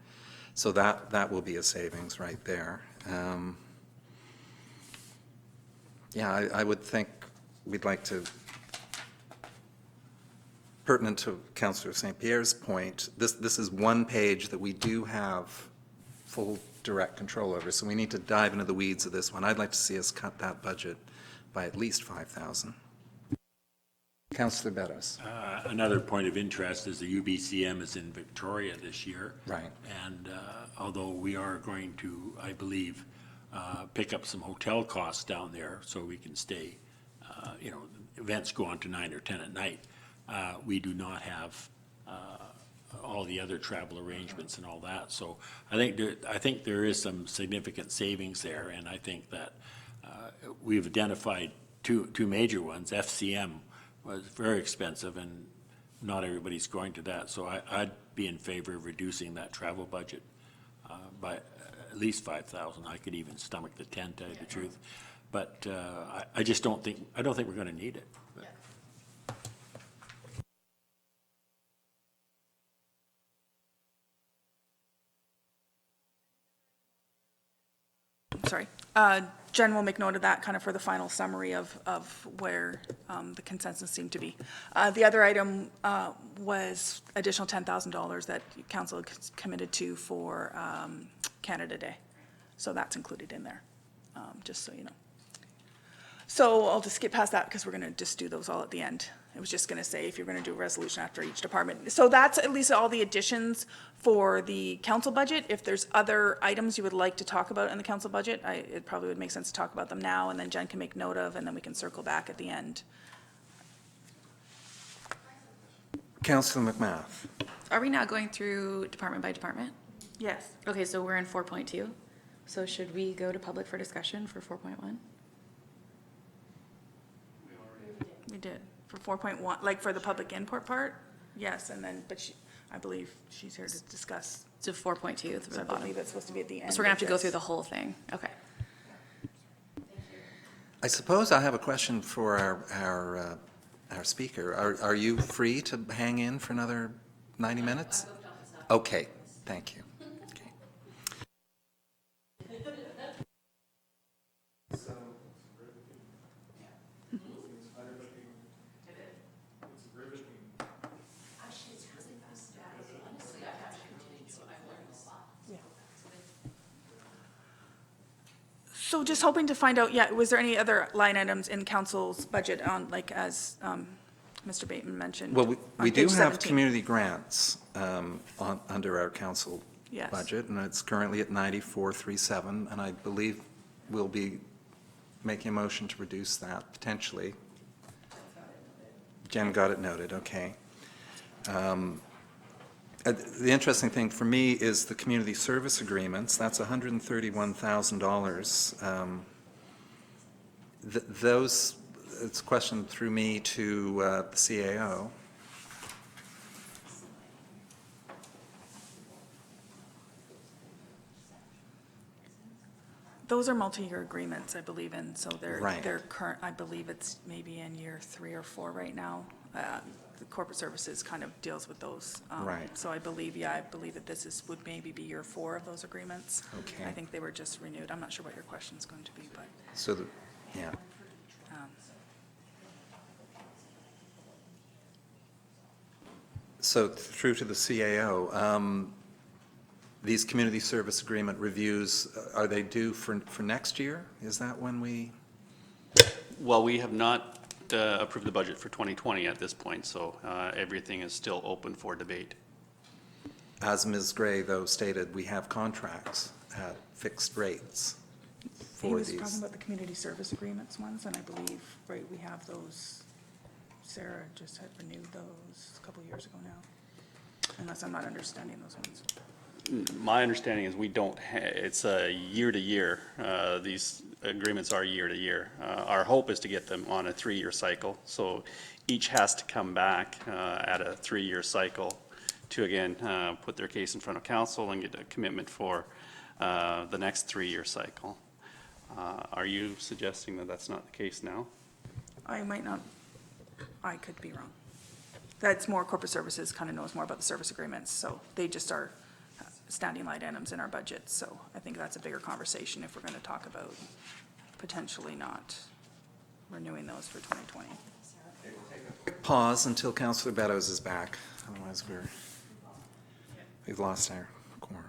So that will be a savings right there. Yeah, I would think we'd like to, pertinent to Councillor St. Pierre's point, this is one page that we do have full direct control over, so we need to dive into the weeds of this one. I'd like to see us cut that budget by at least $5,000. Councillor Beddows. Another point of interest is the UBCM is in Victoria this year. Right. And although we are going to, I believe, pick up some hotel costs down there so we can stay, events go on to 9 or 10 at night, we do not have all the other travel arrangements and all that. So I think there is some significant savings there, and I think that we've identified two major ones. FCM was very expensive, and not everybody's going to that. So I'd be in favor of reducing that travel budget by at least 5,000. I could even stomach the 10, to tell you the truth. But I don't think we're going to need it. sorry. Jen will make note of that kind of for the final summary of where the consensus seemed to be. The other item was additional $10,000 that council committed to for Canada Day. So that's included in there, just so you know. So I'll just skip past that because we're going to just do those all at the end. It was just going to say if you're going to do a resolution after each department. So that's at least all the additions for the council budget. If there's other items you would like to talk about in the council budget, it probably would make sense to talk about them now, and then Jen can make note of, and then we can circle back at the end. Councillor McMath. Are we now going through department by department? Yes. Okay, so we're in 4.2. So should we go to public for discussion for 4.1? We did. For 4.1, like for the public input part? Yes, and then, but I believe she's here to discuss. So 4.2 through So the I bottom. believe it's supposed to be at the end. So we're gonna have of to go this. through the whole thing. Okay. I suppose I have a question for our speaker. Are you free to hang in for another 90 minutes? Okay, thank you. Okay. So just hoping to find out, yeah, was there any other line items in council's budget on, like, as Mr. Bateman mentioned? Well, we on do page have 17? community grants under our council Yes. budget, and it's currently at 9437, and I believe we'll be making a motion to reduce that potentially. Jen got it noted, okay. The interesting thing for me is the community service agreements. That's $131,000. Those, it's a question through me to the CAO. Those are multi-year agreements, I believe in, so Right. they're current, I believe it's maybe in year 3 or 4 right now. The corporate services kind of deals with those. Right. So I believe that this would maybe be year 4 of those agreements. Okay. I think they were just renewed. I'm not sure what your question's going to be, but. So, yeah. um, So through to the CAO, these community service agreement reviews, are they due for next year? Is that when we? Well, we have not approved the budget for 2020 at this point, so everything is still open for debate. As Ms. Gray, though, stated, we have contracts at fixed rates He for was talking these. about the community service agreements ones, and I believe, right, we have those. Sarah just had renewed those a couple of years ago now, unless I'm not understanding those ones. My understanding is we don't, it's a year-to-year. These agreements are year-to-year. Our hope is to get them on a 3-year cycle. So each has to come back at a 3-year cycle to, again, put their case in front of council and get a commitment for the next 3-year cycle. Are you suggesting that that's not the case now? I might not, I could be wrong. That's more corporate services kind of knows more about the service agreements, so they just are standing line items in our budget. So I think that's a bigger conversation if we're going to talk about potentially not renewing those for 2020. Pause until Councillor Beddows is back, otherwise we've lost our quorum.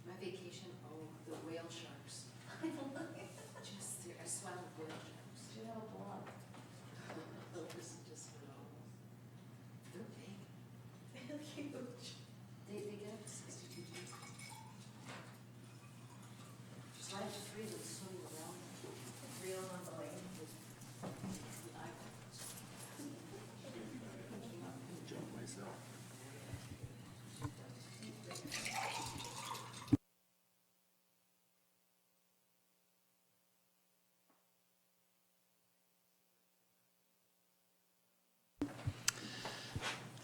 My vacation, oh, the whale sharks. Just, I swam with whale sharks. Do you have a blog? Those are just phenomenal. They're big. They're huge. They get up to 62 feet. Just right to free them swimming around. Real on the lake.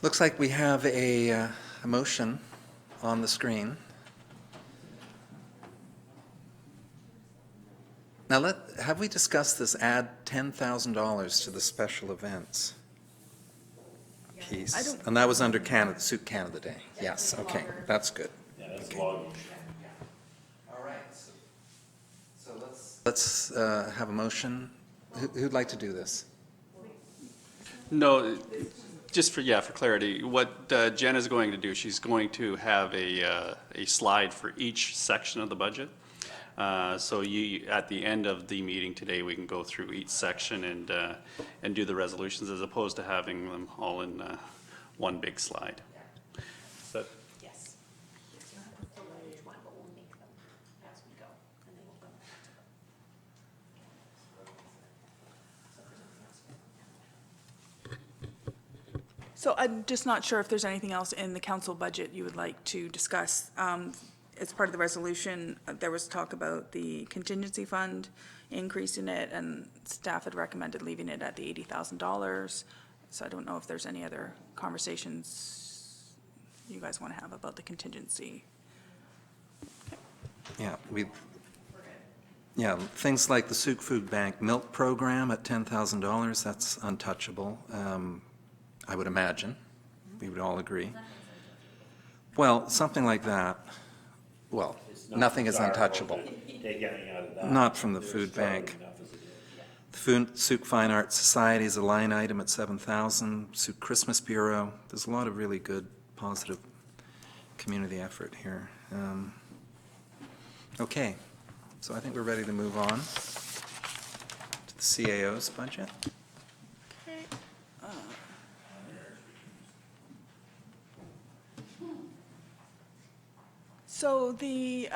Looks like we have a motion on the screen. Now, have we discussed this add $10,000 to the special events piece? I don't- And that was under Canada, Sooke Canada Day. Yes, okay, that's good. Okay. All right, so let's have a motion. Who'd like to do this? No, just for clarity, what Jen is going to do, she's going to have a slide for each section of the budget. So at the end of the meeting today, we can go through each section and do the resolutions as opposed to having them all in one big slide. But Yes. It's not a full page one, but we'll make them as we go, and then we'll come back to them. So I'm just not sure if there's anything else in the council budget you would like to discuss. As part of the resolution, there was talk about the contingency fund, increasing it, and staff had recommended leaving it at the $80,000. So I don't know if there's any other conversations you guys want to have about the contingency. Yeah, things like the Sooke Food Bank milk program at $10,000, that's untouchable, I would imagine. We would all agree. Well, something like that, well, nothing is untouchable. Take anything out of that. Not from the food bank. The Sooke Fine Arts Society is a line item at $7,000. Sooke Christmas Bureau, there's a lot of really good, positive community effort here. Okay, so I think we're ready to move on to the CAO's budget. So the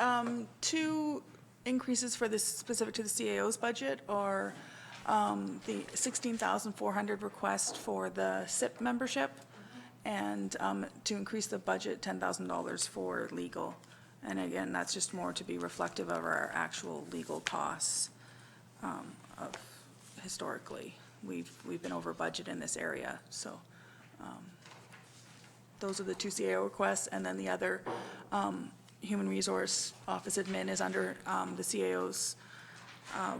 two increases for this specific to the CAO's budget are the $16,400 request for the SIP membership and to increase the budget $10,000 for legal. And again, that's just more to be reflective of our actual legal costs of historically. We've been over budget in this area, so those are the two CAO requests. And then the other Human Resource Office admin is under the CAO's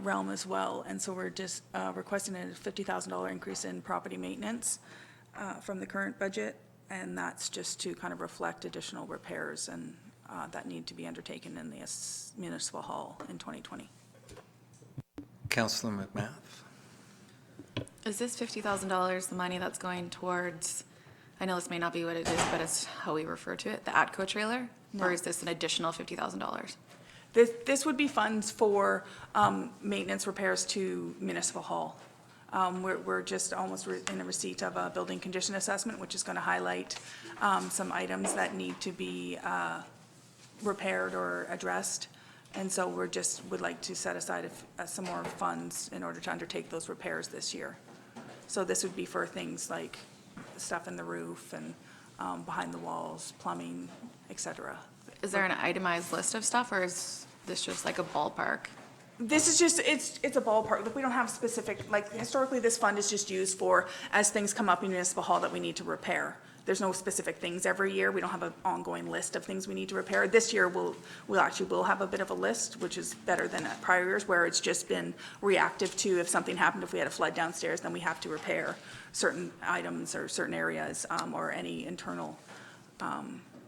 realm as well. And so we're just requesting a $50,000 increase in property maintenance from the current budget. And that's just to kind of reflect additional repairs and that need to be undertaken in the municipal hall in 2020. Councillor McMath? Is this $50,000 the money that's going towards, I know this may not be what it is, but it's how we refer to it, the ATCO trailer? Or is this an additional $50,000? This would be funds for maintenance repairs to municipal hall. We're just almost in a receipt of a building condition assessment, which is going to highlight some items that need to be repaired or addressed. And so we're just, would like to set aside some more funds in order to undertake those repairs this year. So this would be for things like stuff in the roof and behind the walls, plumbing, et cetera. Is there an itemized list of stuff, or is this just like a ballpark? This is just, it's a ballpark. Like, we don't have specific, like, historically, this fund is just used for as things come up in municipal hall that we need to repair. There's no specific things every year. We don't have an ongoing list of things we need to repair. This year, we'll have a bit of a list, which is better than at prior years, where it's just been reactive to if something happened, if we had a flood downstairs, then we have to repair certain items or certain areas, or any internal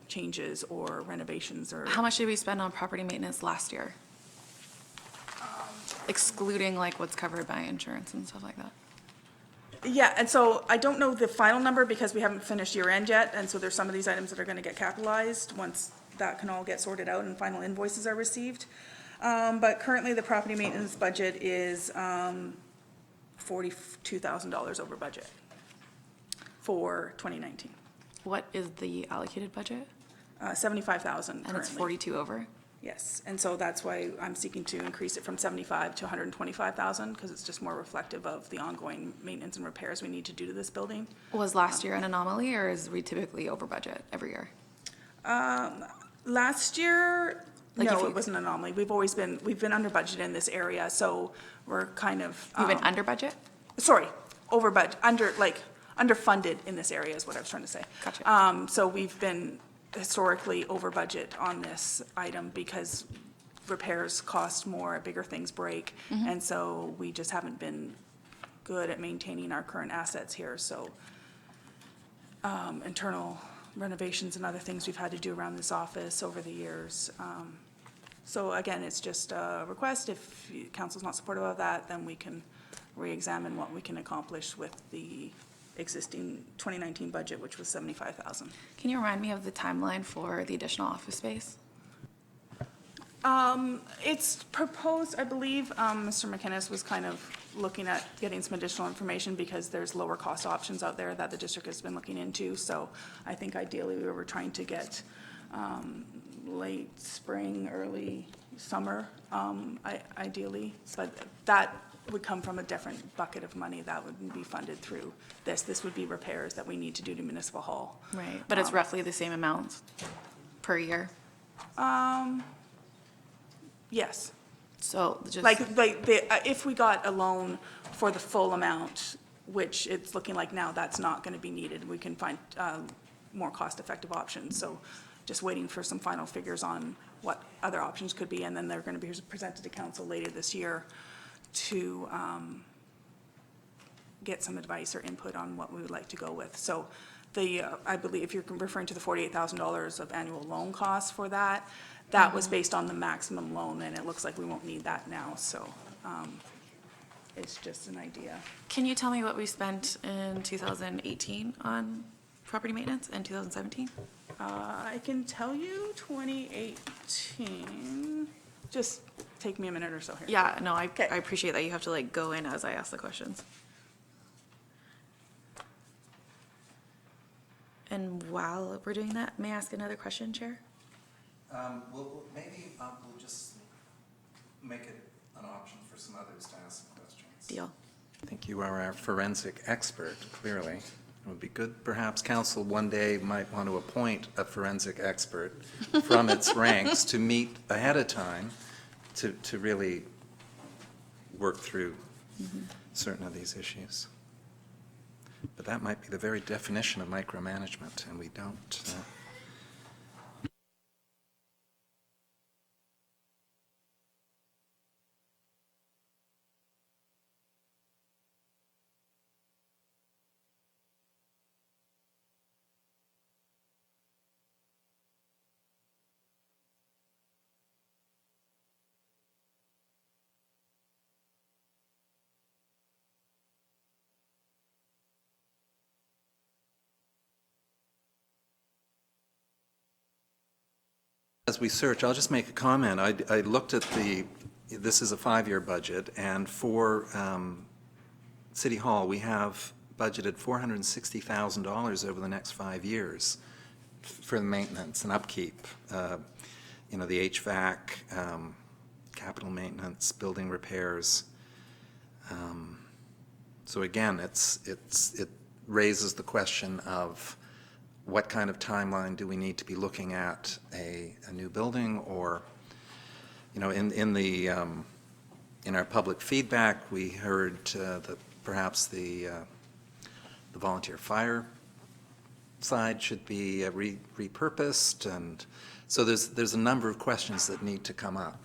changes or renovations or. How much did we spend on property maintenance last year? Excluding like what's covered by insurance and stuff like that? Yeah, and so I don't know the final number because we haven't finished year end yet, and so there's some of these items that are gonna get capitalized once that can all get sorted out and final invoices are received. But currently, the property maintenance budget is $42,000 over budget for 2019. What is the allocated budget? 75,000 And it's currently. 42 over? Yes, and so that's why I'm seeking to increase it from 75 to 125,000, because it's just more reflective of the ongoing maintenance and repairs we need to do to this building. Was last year an anomaly, or is we typically over budget every year? Last year, Like if no, you- it wasn't an anomaly. We've been under budget in this area, so we're kind of. You've been under budget? Sorry, over budget, underfunded in this area is what I was trying to say. Gotcha. So we've been historically over budget on this item because repairs cost more, bigger things break. And so we just haven't been good at maintaining our current assets here, so internal renovations and other things we've had to do around this office over the years. So again, it's just a request. If council's not supportive of that, then we can re-examine what we can accomplish with the existing 2019 budget, which was 75,000. Can you remind me of the timeline for the additional office space? It's proposed, I believe, Mr. McInnes was kind of looking at getting some additional information because there's lower cost options out there that the district has been looking into. So I think ideally we were trying to get late spring, early summer, ideally. But that would come from a different bucket of money that would be funded through this. This would be repairs that we need to do to Municipal Hall. Right, but it's roughly the same amount per year? Yes. So just. If we got a loan for the full amount, which it's looking like now that's not going to be needed, we can find more cost-effective options. So just waiting for some final figures on what other options could be, and then they're going to be presented to council later this year to get some advice or input on what we would like to go with. So I believe if you're referring to the $48,000 of annual loan costs for that, that was based on the maximum loan, and it looks like we won't need that now, so it's just an idea. Can you tell me what we spent in 2018 on property maintenance and 2017? I can tell you 2018, just take me a minute or so here. Yeah, no, I Okay. appreciate that you have to like go in as I ask the questions. And while we're doing that, may I ask another question, Chair? Maybe we'll just make it an option for some others to ask questions. Deal. I think you are our forensic expert, clearly. It would be good, perhaps council one day might want to appoint a forensic expert from its ranks to meet ahead of time to really work through certain of these issues. But that might be the very definition of micromanagement, and we don't. As we search, I'll just make a comment. I looked at this is a 5-year budget, and for City Hall, we have budgeted $460,000 over the next 5 years for the maintenance and upkeep. The HVAC, capital maintenance, building repairs. So again, it raises the question of what kind of timeline do we need to be looking at a new building, or, in our public feedback, we heard that perhaps the volunteer fire side should be repurposed, and so there's a number of questions that need to come up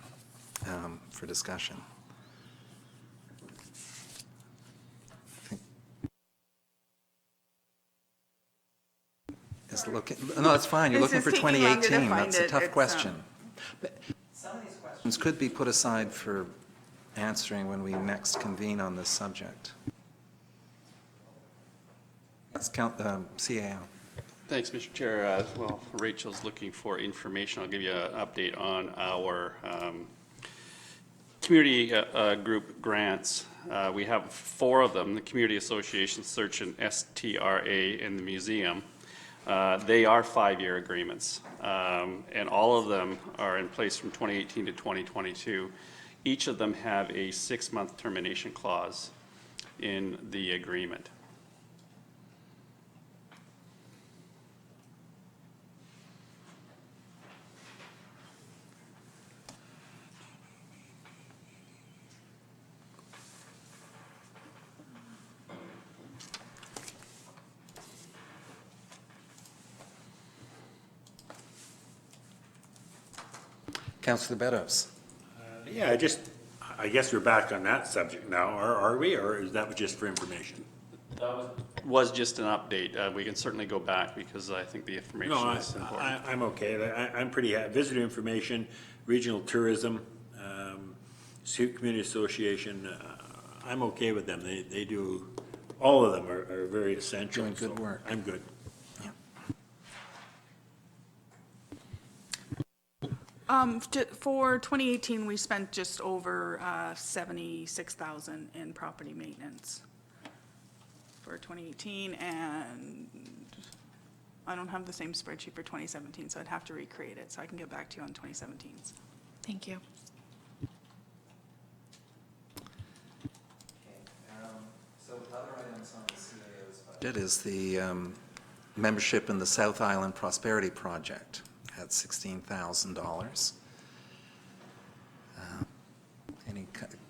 for discussion. No, that's fine. You're This looking is for taking longer to 2018. find That's a it. tough It's, question. But some of these questions could be put aside for answering when we next convene on this subject. Let's count the CAO. Thanks, Mr. Chair. Well, Rachel's looking for information. I'll give you an update on our community group grants. We have 4 of them, the Community Association, Search, and STRA in the museum. They are 5-year agreements, and all of them are in place from 2018 to 2022. Each of them have a 6-month termination clause in the agreement. Councillor Beddows. Yeah, I guess we're back on that subject now, are we, or is that just for information? That was just an update. We can certainly go back because I think the information No, is important. I'm okay. I'm pretty happy. Visitor information, regional tourism, Sooke Community Association, I'm okay with them. They do all of them are very essential. Doing good so work. I'm good. For 2018, we spent just over 76,000 in property maintenance for 2018, and I don't have the same spreadsheet for 2017, so I'd have to recreate it, so I can get back to you on 2017's. Thank you. So other items on the CAO's budget is the membership in the South Island Prosperity Project at $16,000.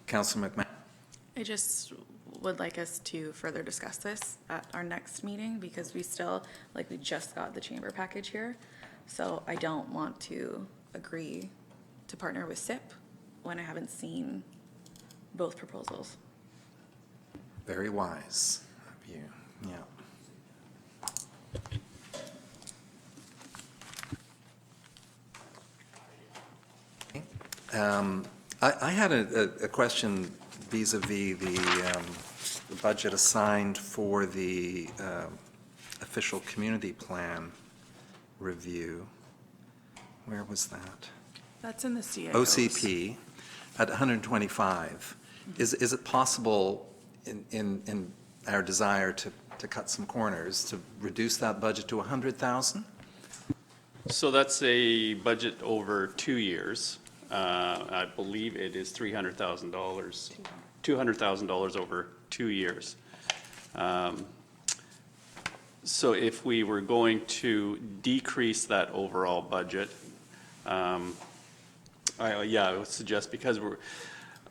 Councillor McMahon? I just would like us to further discuss this at our next meeting because we still, like, we just got the chamber package here. So I don't want to agree to partner with SIP when I haven't seen both proposals. Very wise of you, yeah. I had a question vis-à-vis the budget assigned for the official community plan review. Where was that? That's in the CAO's. OCP at 125. Is it possible in our desire to cut some corners, to reduce that budget to 100,000? So that's a budget over 2 years. I believe it is $300,000, $200,000 over 2 years. So if we were going to decrease that overall budget, I would suggest because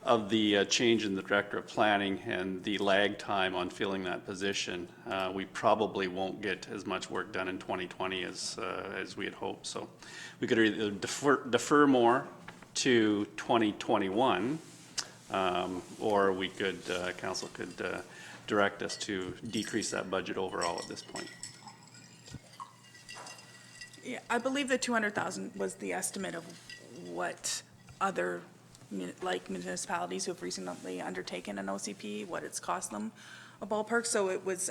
of the change in the Director of Planning and the lag time on filling that position, we probably won't get as much work done in 2020 as we had hoped. So we could either defer more to 2021, or we could, council could direct us to decrease that budget overall at this point. Yeah, I believe the 200,000 was the estimate of what other municipalities who have recently undertaken an OCP, what it's cost them a ballpark. So it was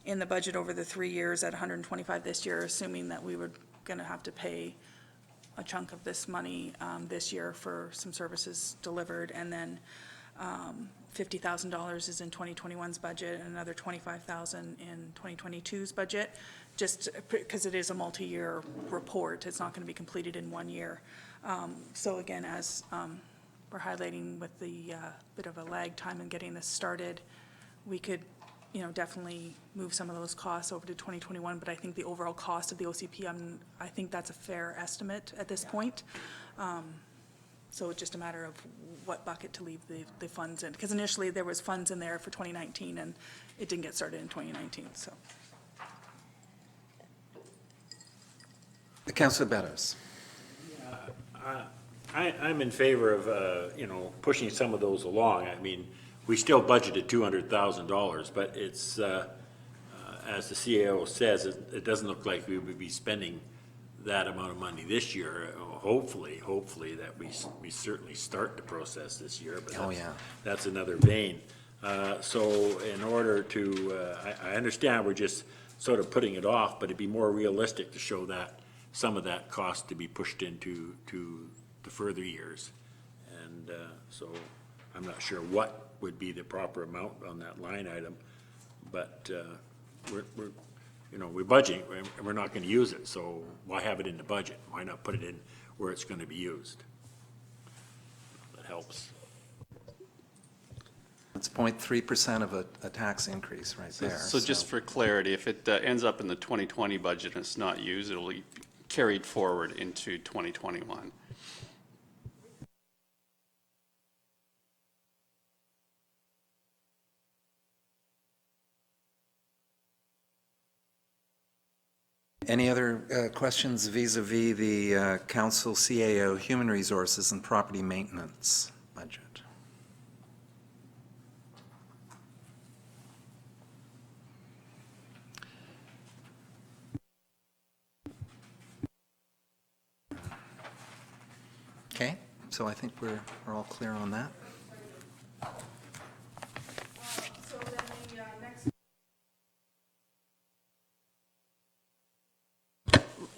in the budget over the 3 years at 125 this year, assuming that we were going to have to pay a chunk of this money this year for some services delivered, and then $50,000 is in 2021's budget and another $25,000 in 2022's budget, just because it is a multi-year report. It's not going to be completed in 1 year. So again, as we're highlighting with the bit of a lag time in getting this started, we could, definitely move some of those costs over to 2021, but I think the overall cost of the OCP, I think that's a fair estimate at this point. So it's just a matter of what bucket to leave the funds in, because initially there was funds in there for 2019 and it didn't get started in 2019, so. Councillor Beddows. I'm in favor of, pushing some of those along. I mean, we still budgeted $200,000, but it's, as the CAO says, it doesn't look like we would be spending that amount of money this year. Hopefully that we certainly start the process this year, but that's another vein. So in order to, I understand we're just sort of putting it off, but it'd be more realistic to show that some of that cost to be pushed into the further years. And so I'm not sure what would be the proper amount on that line item, but we're budgeting and we're not going to use it, so why have it in the budget? Why not put it in where it's going to be used? That helps. It's 0.3% of a tax increase right there. So just for clarity, if it ends up in the 2020 budget and it's not used, it'll be carried forward into 2021. Any other questions vis-à-vis the Council CAO Human Resources and Property Maintenance budget? Okay, so I think we're all clear on that. So then the next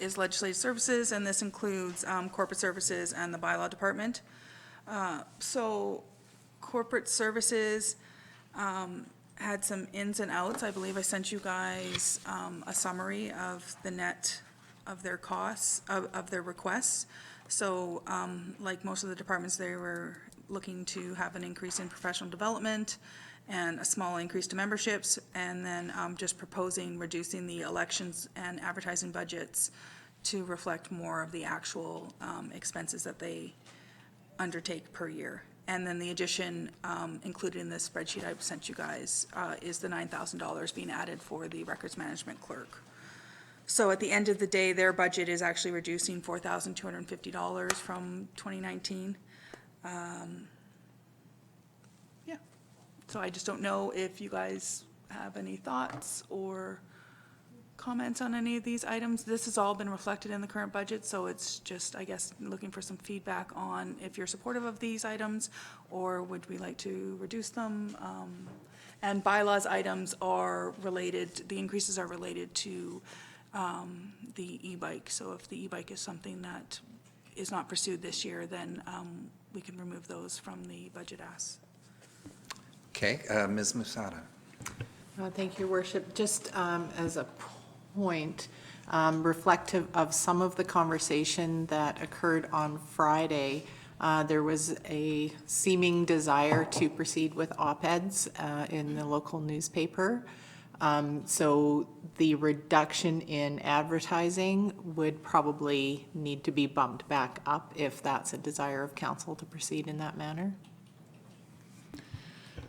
is legislative services, and this includes corporate services and the bylaw department. So corporate services had some ins and outs. I believe I sent you guys a summary of the net of their costs, of their requests. So like most of the departments, they were looking to have an increase in professional development and a small increase to memberships, and then just proposing reducing the elections and advertising budgets to reflect more of the actual expenses that they undertake per year. And then the addition included in this spreadsheet I sent you guys is the $9,000 being added for the records management clerk. So at the end of the day, their budget is actually reducing $4,250 from 2019. Yeah. So I just don't know if you guys have any thoughts or comments on any of these items. This has all been reflected in the current budget, so it's just, I guess, looking for some feedback on if you're supportive of these items, or would we like to reduce them? And bylaws items are related, the increases are related to the e-bike. So if the e-bike is something that is not pursued this year, then we can remove those from the budget asks. Okay, Ms. Musada. Thank you, Your Worship. Just as a point, reflective of some of the conversation that occurred on Friday, there was a seeming desire to proceed with op-eds in the local newspaper. So the reduction in advertising would probably need to be bumped back up if that's a desire of council to proceed in that manner.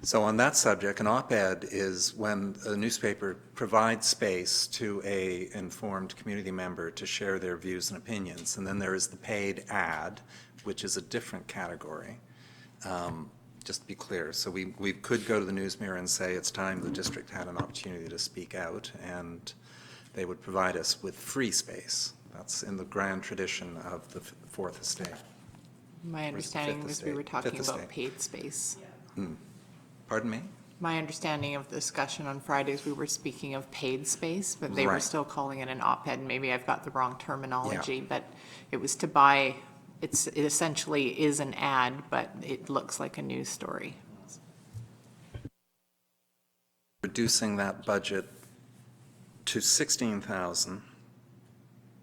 So on that subject, an op-ed is when a newspaper provides space to a informed community member to share their views and opinions. And then there is the paid ad, which is a different category. Just to be clear. So we could go to the News Mirror and say it's time the district had an opportunity to speak out, and they would provide us with free space. That's in the grand tradition of the Fourth Estate. My understanding was we were talking Fifth about Estate. paid space. Pardon me? My understanding of the discussion on Fridays, we were speaking of paid space, but they were Right. still calling it an op-ed. Maybe I've got the wrong terminology, Yeah. but it was to buy, it essentially is an ad, but it looks like a news story. Reducing that budget to 16,000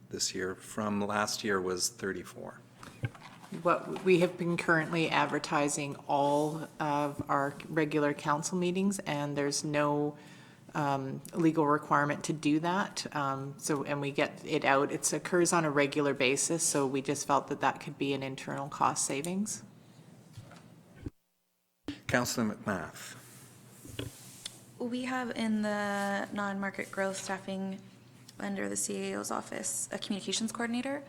this year from last year was 34. What we have been currently advertising all of our regular council meetings, and there's no legal requirement to do that. And we get it out. It occurs on a regular basis, so we just felt that that could be an internal cost savings. Councillor McMath. We have in the non-market growth staffing under the CAO's office, a communications coordinator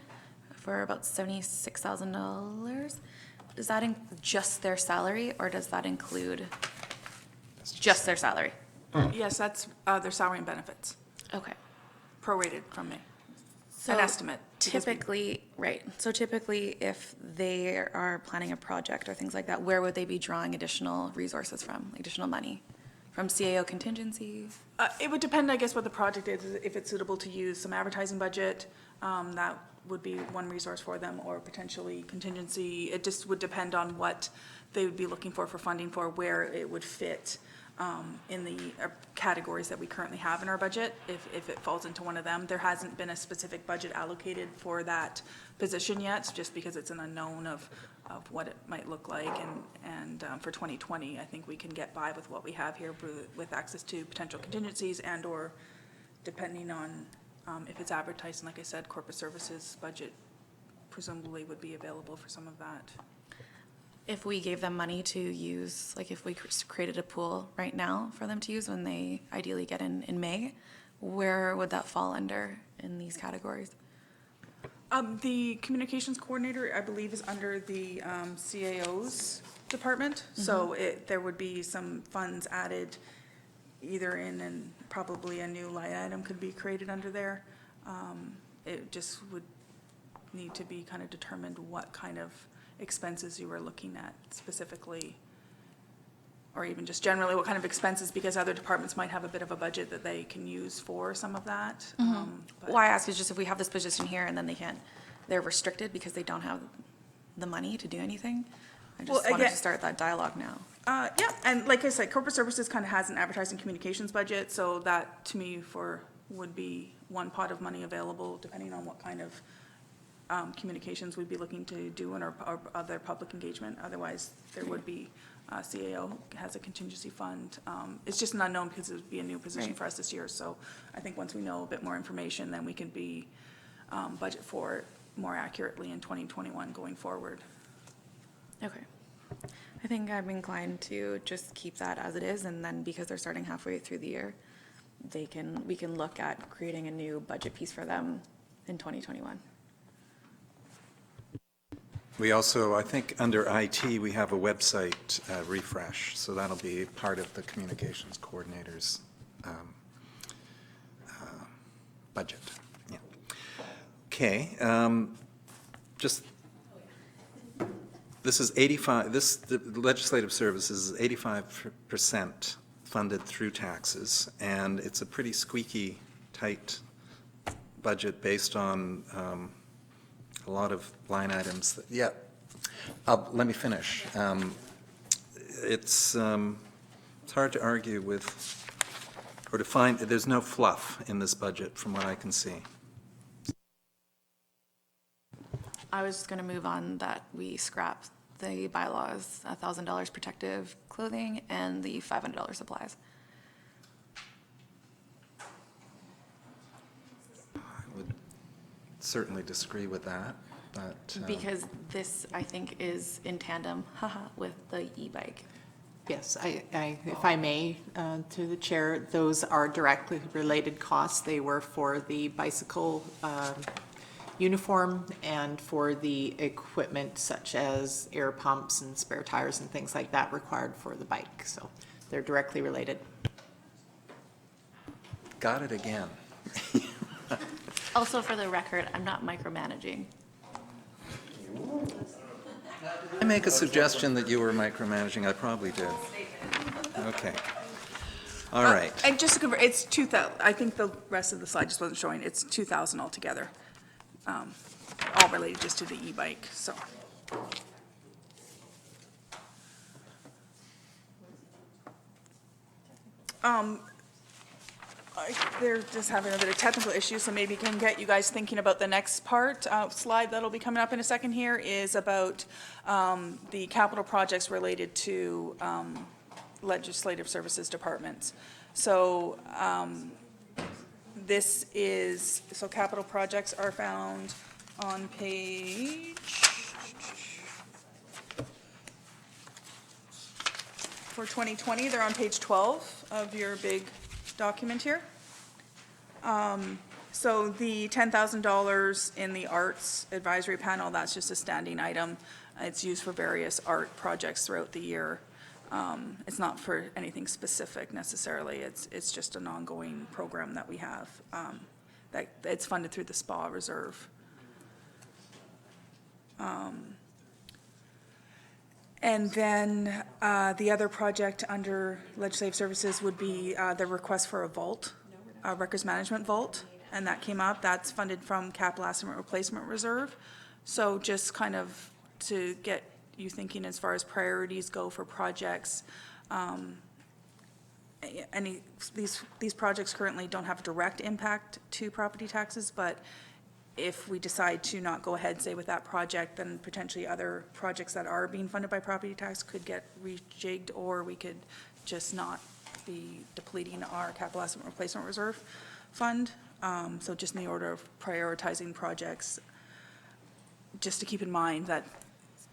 for about $76,000. Does that just their salary, or does that include just their salary? Yes, that's their salary and benefits, Okay. prorated from me. So An estimate, because we- Typically, right, so typically if they are planning a project or things like that, where would they be drawing additional resources from, additional money? From CAO contingency? It would depend, I guess, what the project is. If it's suitable to use some advertising budget, that would be one resource for them, or potentially contingency. It just would depend on what they would be looking for funding for, where it would fit in the categories that we currently have in our budget, if it falls into one of them. There hasn't been a specific budget allocated for that position yet, just because it's an unknown of what it might look like. And for 2020, I think we can get by with what we have here with access to potential contingencies and/or depending on if it's advertised. And like I said, corporate services budget presumably would be available for some of that. If we gave them money to use, like if we created a pool right now for them to use when they ideally get in May, where would that fall under in these categories? The communications coordinator, I believe, is under the CAO's department. So there would be some funds added either in, and probably a new line item could be created under there. It just would need to be kind of determined what kind of expenses you were looking at specifically, or even just generally what kind of expenses, because other departments might have a bit of a budget that they can use for some of that. But- Why I ask is just if we have this position here and then they're restricted because they don't have the money to do anything. I Well, just wanted again- to start that dialogue now. Yeah, and like I said, corporate services kind of has an advertising communications budget, so that to me would be one pot of money available depending on what kind of communications we'd be looking to do in our other public engagement. Otherwise, there would be, CAO has a contingency fund. It's just an unknown because it would be a new position Right. for us this year. So I think once we know a bit more information, then we can budget for it more accurately in 2021 going forward. Okay. I think I'm inclined to just keep that as it is, and then because they're starting halfway through the year, we can look at creating a new budget piece for them in 2021. We also, I think, under IT, we have a website refresh, so that'll be part of the communications coordinator's budget. Yeah. Okay, just, this is 85, the legislative services is 85% funded through taxes, and it's a pretty squeaky tight budget based on a lot of line items. Yeah, let me finish. It's hard to argue with, or to find, there's no fluff in this budget from what I can see. I was just going to move on that we scrap the bylaws, $1,000 protective clothing and the $500 supplies. I would certainly disagree with that, but. Because this, I think, is in tandem, with the e-bike. Yes, if I may, to the chair, those are directly related costs. They were for the bicycle uniform and for the equipment such as air pumps and spare tires and things like that required for the bike. So they're directly related. Got it again. Also, for the record, I'm not micromanaging. I make a suggestion that you were micromanaging, I probably did. Okay. All right. And just to confirm, it's 2,000, I think the rest of the slide just wasn't showing, it's 2,000 altogether. All related just to the e-bike, so. They're just having a bit of technical issues, so maybe can get you guys thinking about the next part. Slide that'll be coming up in a second here is about the capital projects related to legislative services departments. So so capital projects are found on page, for 2020, they're on page 12 of your big document here. So the $10,000 in the arts advisory panel, that's just a standing item. It's used for various art projects throughout the year. It's not for anything specific necessarily. It's just an ongoing program that we have. That it's funded through the SPA reserve. And then the other project under legislative services would be the request for a vault, a records management vault, and that came up. That's funded from capital asset replacement reserve. So just kind of to get you thinking as far as priorities go for projects. These projects currently don't have direct impact to property taxes, but if we decide to not go ahead, say, with that project, then potentially other projects that are being funded by property tax could get rejigged, or we could just not be depleting our capital asset replacement reserve fund. So just in the order of prioritizing projects, just to keep in mind that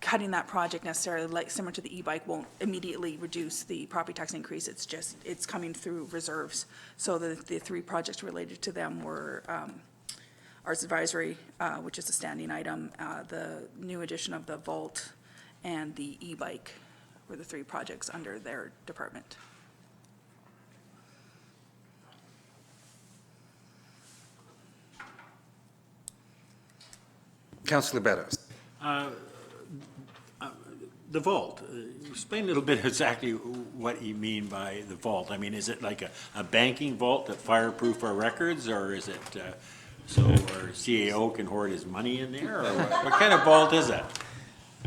cutting that project necessarily, like similar to the e-bike, won't immediately reduce the property tax increase. It's coming through reserves. So the three projects related to them were Arts Advisory, which is a standing item, the new addition of the vault, and the e-bike were the three projects under their department. Councillor Beddows. the vault, explain a little bit exactly what you mean by the vault. I mean, is it like a banking vault that fireproof our records, or is it so our CAO can hoard his money in there, or what kind of vault is it?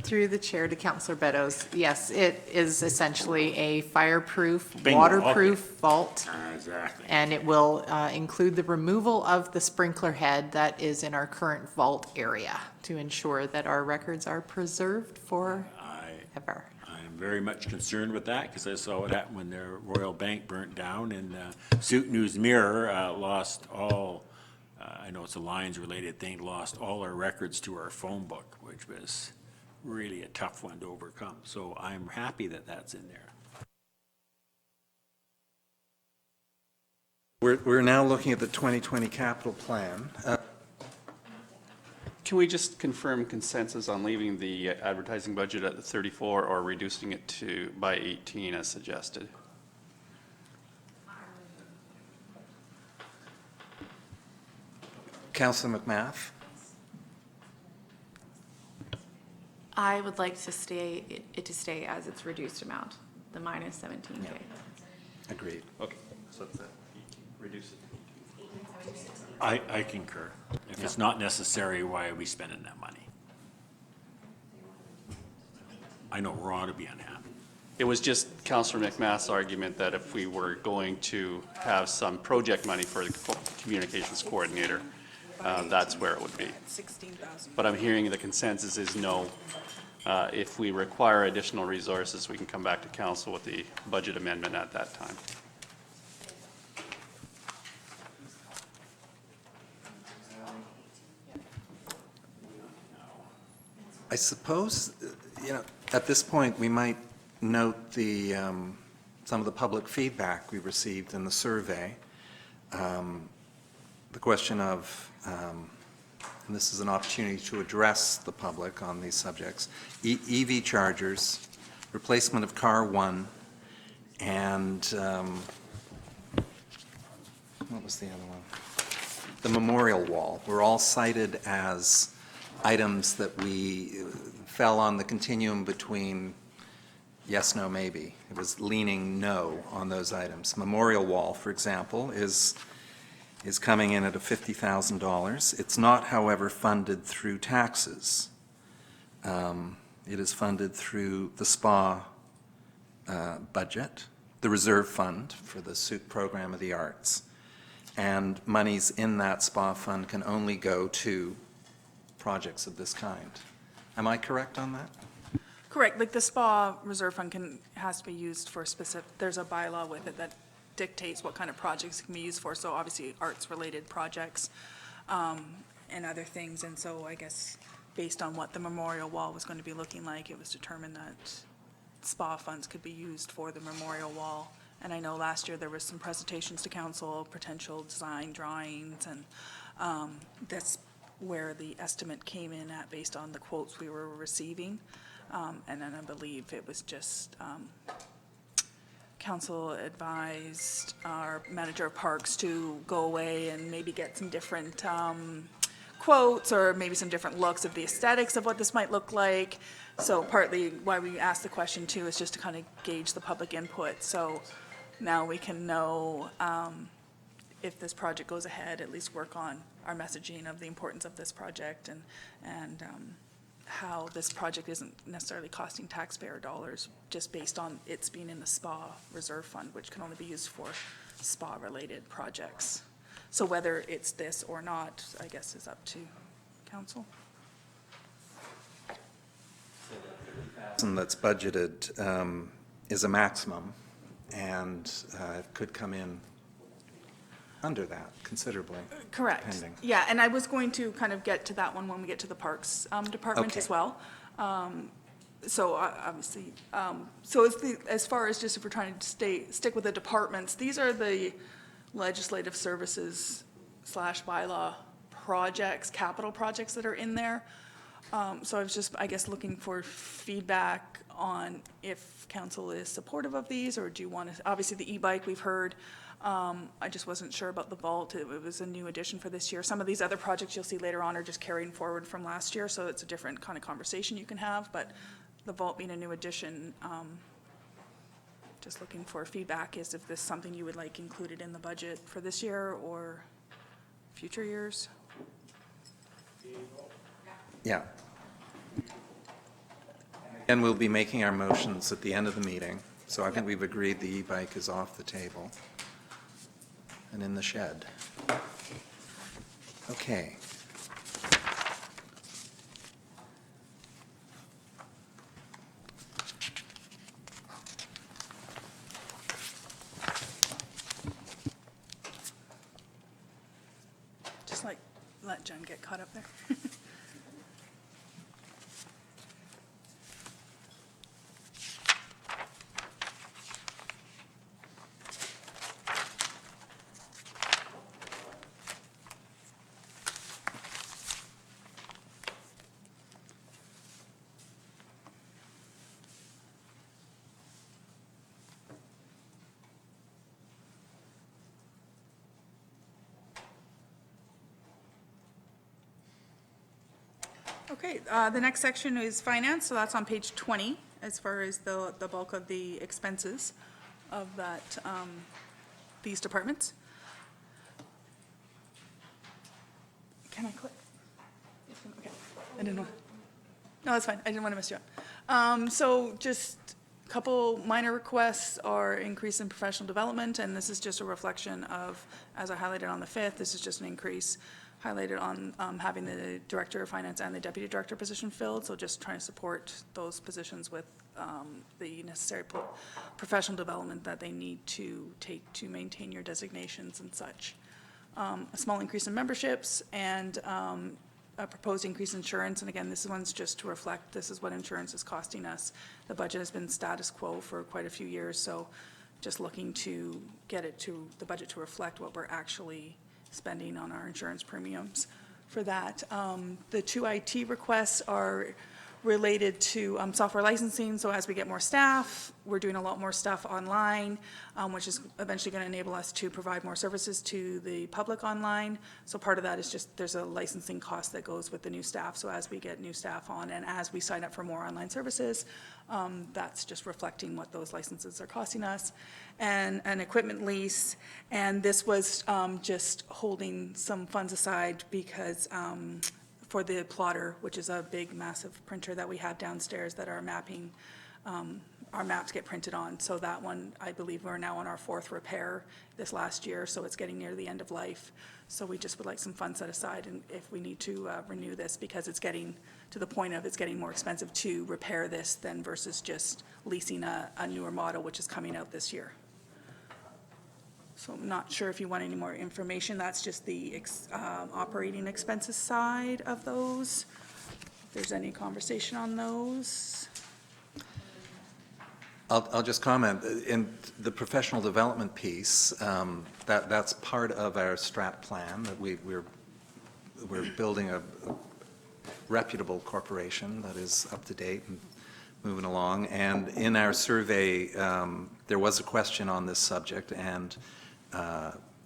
Through the chair to Councillor Beddows, yes, it is essentially a fireproof, Bingo, waterproof okay. vault. Exactly. And it will include the removal of the sprinkler head that is in our current vault area to ensure that our records are preserved forever. I'm very much concerned with that, because I saw what happened when the Royal Bank burnt down, and Sooke News Mirror lost all, I know it's a Lions-related thing, lost all our records to our phone book, which was really a tough one to overcome. So I'm happy that that's in there. We're now looking at the 2020 capital plan. Can we just confirm consensus on leaving the advertising budget at the 34 or reducing it to by 18 as suggested? Councillor McMath? I would like to it to stay as its reduced amount, the minus 17K. Agreed. Okay, so that's it. Reduce it. I concur. If it's not necessary, why are we spending that money? I know Ron would be unhappy. It was just Councillor McMath's argument that if we were going to have some project money for the communications coordinator, that's where it would be. 16,000. But I'm hearing the consensus is no. If we require additional resources, we can come back to council with the budget amendment at that time. I suppose, at this point, we might note the, some of the public feedback we received in the survey. The question of, and this is an opportunity to address the public on these subjects, EV chargers, replacement of car 1, and what was the other one? The memorial wall were all cited as items that we fell on the continuum between yes, no, maybe. It was leaning no on those items. Memorial wall, for example, is coming in at a $50,000. It's not, however, funded through taxes. It is funded through the SPA budget, the reserve fund for the Sooke Program of the Arts. And monies in that SPA fund can only go to projects of this kind. Am I correct on that? Correct, like the SPA reserve fund has to be used for specific, there's a bylaw with it that dictates what kind of projects it can be used for, so obviously arts-related projects and other things, and so I guess based on what the memorial wall was going to be looking like, it was determined that SPA funds could be used for the memorial wall. And I know last year there was some presentations to council, potential design drawings, and that's where the estimate came in at based on the quotes we were receiving. And then I believe it was just, council advised our manager of parks to go away and maybe get some different quotes or maybe some different looks of the aesthetics of what this might look like. So partly why we asked the question too is just to kind of gauge the public input. So now we can know if this project goes ahead, at least work on our messaging of the importance of this project and how this project isn't necessarily costing taxpayer dollars just based on its being in the SPA reserve fund, which can only be used for SPA-related projects. So whether it's this or not, I guess, is up to council. That's budgeted is a maximum, and it could come in under that considerably. Correct. Pending. Yeah, and I was going to kind of get to that one when we get to the Parks Department Okay. as well. So obviously, so as far as just if we're trying to stick with the departments, these are the legislative services / bylaw projects, capital projects that are in there. So I was just, I guess, looking for feedback on if council is supportive of these, or do you want to, obviously the e-bike we've heard. I just wasn't sure about the vault. It was a new addition for this year. Some of these other projects you'll see later on are just carrying forward from last year, so it's a different kind of conversation you can have, but the vault being a new addition, just looking for feedback is if this is something you would like included in the budget for this year or future years. Yeah. And we'll be making our motions at the end of the meeting, so I think we've agreed the e-bike is off the table and in the shed. Okay. Just like, let Jen get caught up there. Okay, the next section is finance, so that's on page 20, as far as the bulk of the expenses of that, these departments. Can I click? Okay, I didn't know. No, that's fine, I didn't want to mess you up. So just a couple minor requests are increase in professional development, and this is just a reflection of, as I highlighted on the 5th, this is just an increase highlighted on having the Director of Finance and the Deputy Director position filled, so just trying to support those positions with the necessary professional development that they need to take to maintain your designations and such. A small increase in memberships and a proposed increase in insurance, and again, this one's just to reflect this is what insurance is costing us. The budget has been status quo for quite a few years, so just looking to get it to, the budget to reflect what we're actually spending on our insurance premiums for that. The 2 IT requests are related to software licensing, so as we get more staff, we're doing a lot more stuff online, which is eventually going to enable us to provide more services to the public online. So part of that is just, there's a licensing cost that goes with the new staff, so as we get new staff on and as we sign up for more online services, that's just reflecting what those licenses are costing us. And an equipment lease, and this was just holding some funds aside because for the plotter, which is a big, massive printer that we have downstairs that our mapping, our maps get printed on. So that one, I believe we're now on our 4th repair this last year, so it's getting near the end of life. So we just would like some funds set aside, and if we need to renew this, because it's getting to the point of it's getting more expensive to repair this than versus just leasing a newer model, which is coming out this year. So I'm not sure if you want any more information. That's just the operating expenses side of those. If there's any conversation on those. I'll just comment, in the professional development piece, that's part of our strat plan, that we're building a reputable corporation that is up to date and moving along. And in our survey, there was a question on this subject, and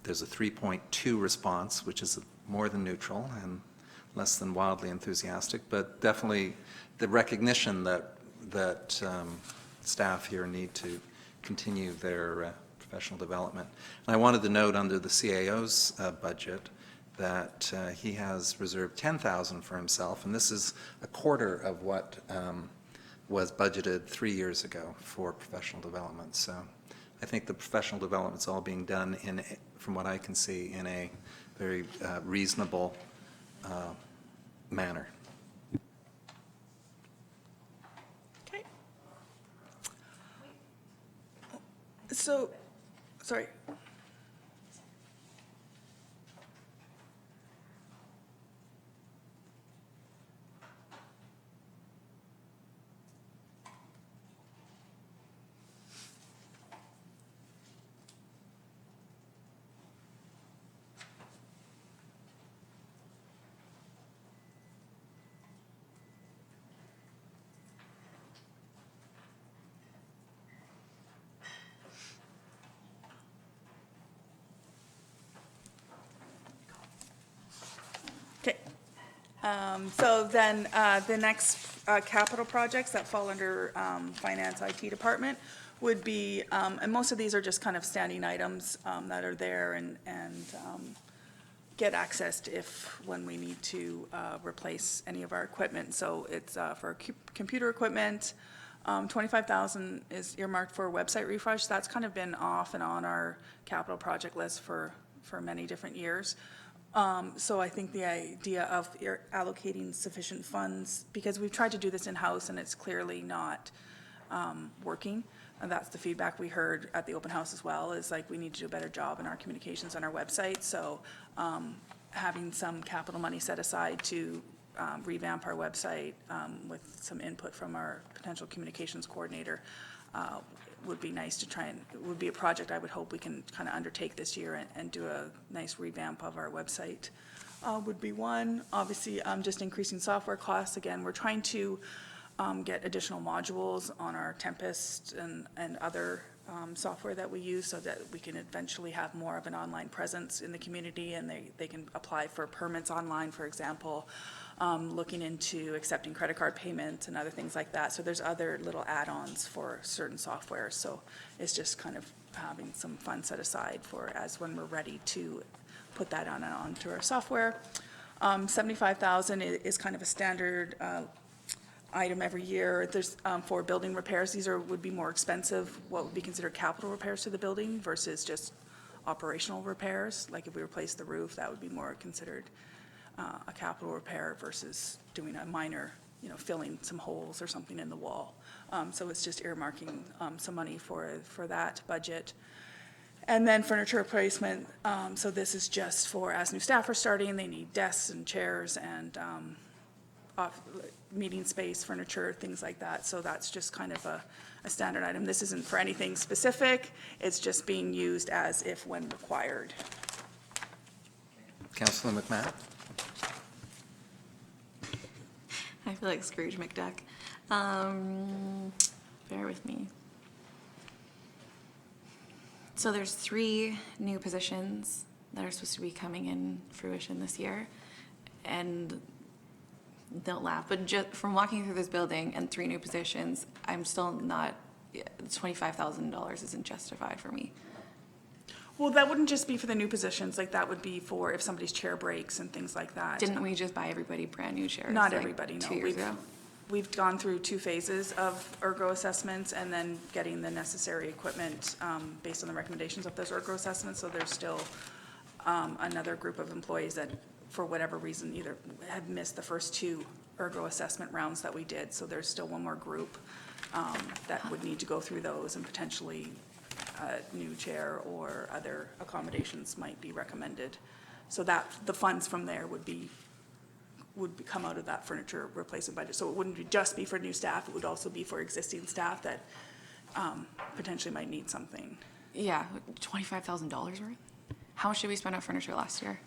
there's a 3.2 response, which is more than neutral and less than wildly enthusiastic, but definitely the recognition that staff here need to continue their professional development. And I wanted to note under the CAO's budget that he has reserved $10,000 for himself, and this is a quarter of what was budgeted 3 years ago for professional development. So I think the professional development's all being done from what I can see, in a very reasonable manner. Okay. So, sorry. So then, the next capital projects that fall under Finance IT Department would be, and most of these are just kind of standing items that are there and get accessed if, when we need to replace any of our equipment. So it's for computer equipment. 25,000 is earmarked for website refresh. That's kind of been off and on our capital project list for many different years. So I think the idea of allocating sufficient funds, because we've tried to do this in-house and it's clearly not working. And that's the feedback we heard at the open house as well, is like we need to do a better job in our communications on our website. So having some capital money set aside to revamp our website with some input from our potential communications coordinator would be nice to try, and it would be a project I would hope we can kind of undertake this year and do a nice revamp of our website would be one. Obviously, just increasing software costs. Again, we're trying to get additional modules on our Tempest and other software that we use so that we can eventually have more of an online presence in the community, and they can apply for permits online, for example, looking into accepting credit card payments and other things like that. So there's other little add-ons for certain software. So it's just kind of having some funds set aside for as when we're ready to put that onto our software. 75,000 is kind of a standard item every year. There's for building repairs. These would be more expensive, what would be considered capital repairs to the building versus just operational repairs. Like if we replace the roof, that would be more considered a capital repair versus doing a minor, filling some holes or something in the wall. So it's just earmarking some money for that budget. And then furniture replacement. So this is just for as new staff are starting, they need desks and chairs and meeting space, furniture, things like that. So that's just kind of a standard item. This isn't for anything specific. It's just being used as if when required. Councillor McMahon? I feel like Scrooge McDuck. Bear with me. So there's 3 new positions that are supposed to be coming in fruition this year. And don't laugh, but just from walking through this building and 3 new positions, I'm still not, $25,000 isn't justified for me. Well, that wouldn't just be for the new positions. Like that would be for if somebody's chair breaks and things like that. Didn't we just buy everybody brand new chairs? Not like, everybody, no. 2 years ago? We've gone through 2 phases of ergo assessments and then getting the necessary equipment based on the recommendations of those ergo assessments. So there's still another group of employees that, for whatever reason, either have missed the first 2 ergo assessment rounds that we did. So there's still one more group that would need to go through those, and potentially a new chair or other accommodations might be recommended. So that the funds from there would come out of that furniture replacement budget. So it wouldn't just be for new staff, it would also be for existing staff that potentially might need something. Yeah, $25,000 worth? How much did we spend on furniture last year?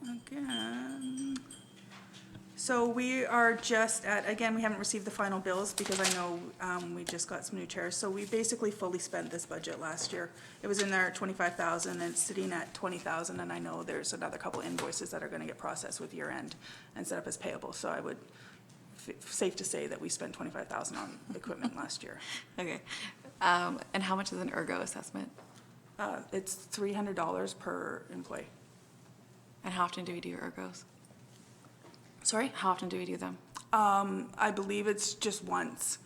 Again, so we are just at, again, we haven't received the final bills because I know we just got some new chairs. So we basically fully spent this budget last year. It was in there at 25,000 and it's sitting at 20,000, and I know there's another couple invoices that are going to get processed with year end and set up as payable. So I would, safe to say that we spent 25,000 on equipment last year. Okay. And how much is an ergo assessment? It's $300 per employee. And how often do we do ergos? Sorry? How often do we do them? I believe it's just once.